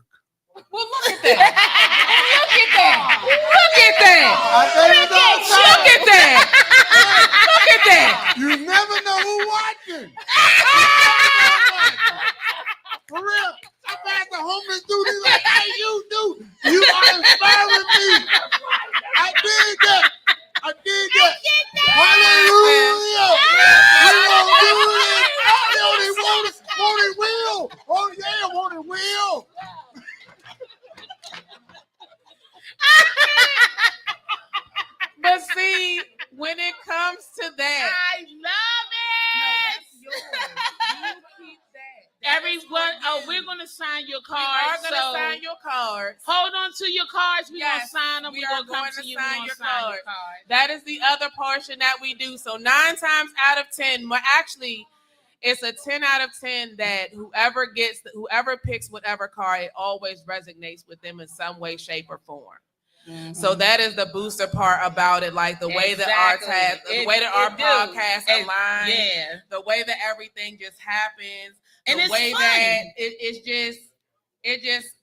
Well, look at that. Look at that. Look at that. Look at that. Look at that. You never know who's watching. For real. I passed the homeless dude. He's like, hey, you do. You are inspiring me. I did that. I did that. Hallelujah. We gonna do it. They only want it will. Oh, yeah, want it will. But see, when it comes to that, I love it. no, that's yours. You keep that. Everyone, we're gonna sign your We are cards. gonna So sign your cards. hold on to your cards. We're Yes, gonna sign them. we We're are gonna come going to to you. sign We're gonna your sign card. your card. That is the other portion that we do. So 9 times out of 10, well, actually, it's a 10 out of 10 that whoever picks whatever card, it always resonates with them in some way, shape, or form. Mm-hmm. So that is the booster part about it, like the way that our the way that our podcast aligns, yeah, the way that everything just happens, and the it's way fun. that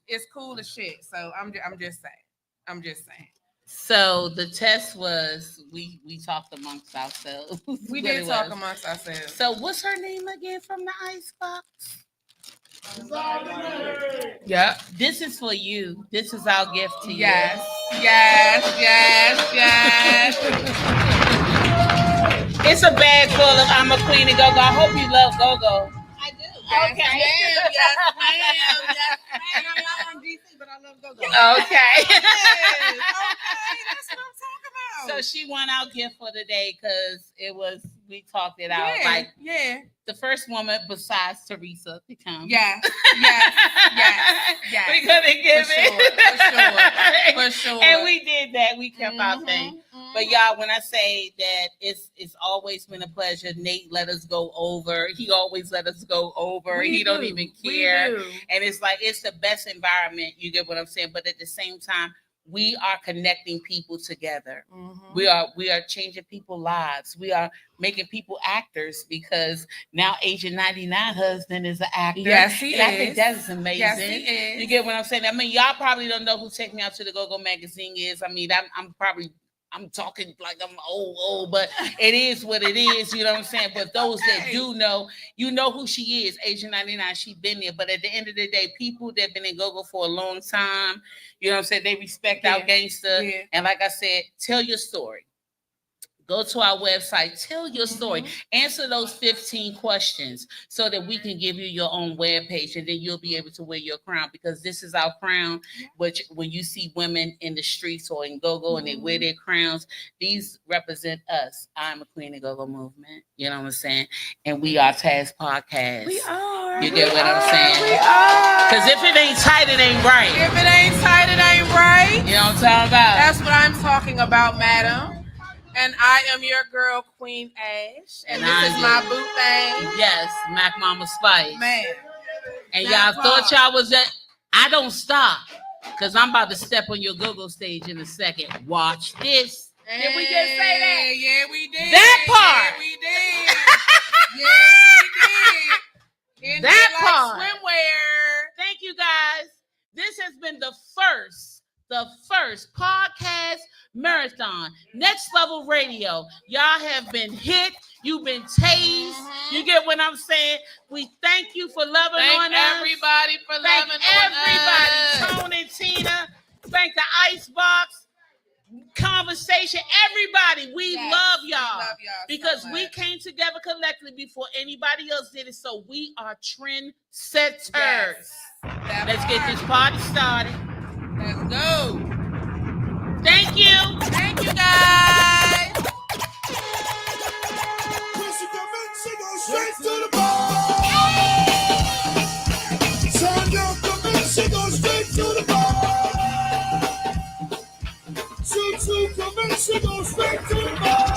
it's cool as shit. So I'm just saying. So the test was we talked amongst ourselves. We What did it talk was. amongst ourselves. So what's her name again from the Icebox? Yeah. This is for you. This is our gift to you. Yes. Yes. Yes. Yes. It's a bag full of I'm a Queen and Go-Go. I hope you love Go-Go. I do. Okay. Yes, ma'am. And I'm not on DC, but I love Go-Go. Okay. Yes. Okay. That's what I'm talking about. So she won our gift for the day because we talked it out. Yeah, Like yeah. the first woman besides Teresa to come. Yes. We're gonna give it. For sure. And we did that. We kept our thing. But y'all, when I say that it's always been a pleasure. Nate let us go over. He always let us go over. He don't even care. And it's like it's the best environment. You get what I'm saying? But at the same time, we are connecting people together. Mhm. We are changing people's lives. We are making people actors because now Agent 99 husband is an actor. Yes, he and I think is. that is amazing. Yes, he is. You get what I'm saying? I mean, y'all probably don't know who Take Me Out to the Go-Go magazine is. I mean, I'm talking like I'm old, but it is what it is. You know what I'm saying? But those that do know, you know who she is, Agent 99. She been there. But at the end of the day, people that been in go-go for a long time, you know what I'm saying? They respect our gangster. Yeah. And like I said, tell your story. Go to our website, tell your story, answer those 15 questions so that we can give you your own webpage, and then you'll be able to wear your crown, because this is our crown. Which when you see women in the streets or in go-go and they wear their crowns, these represent us. I'm a Queen of Go-Go movement. You know what I'm saying? And we are Taz Podcast. We are. You get what I'm saying? We are. Because if it ain't tight, it ain't right. If it ain't tight, it ain't right. You know what I'm talking about? That's what I'm talking about, madam. And I am your girl, Queen Ash. And this is my boo thing. Yes, Mac Mama Spice. Man. And That y'all thought part. y'all was at, I don't stop. Because I'm about to step on your go-go stage in a second. Watch this. Did we just say that? Yeah, we did. That part. Yeah, we did. Yeah, we did. In That there like part. swimwear. Thank you, guys. This has been the first podcast marathon. Next Level Radio. Y'all have been hit. You've been tased. You get what I'm saying? We thank you for loving on Thank us. everybody for Thank loving on us. everybody. Tone and Tina. Thank the Icebox. Conversation. Everybody. We Yes, love we y'all. love y'all so because we much. came together collectively before anybody else did it. So we are trendsetters. Yes. Let's get this party started. Let's go. Thank you. Thank you, guys. Straight to the bar. Son, yo, come in, she goes straight to the bar. Choo-choo, come in, she goes straight to the bar.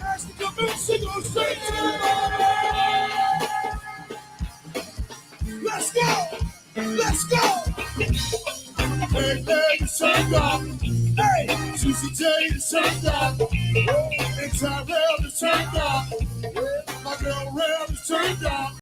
Ashley, come in, she goes straight to the bar. Let's go. Let's go. Hey, hey, turned up. Hey, Susie J is turned up. And Tyrell is turned up. My girl Rel is turned up.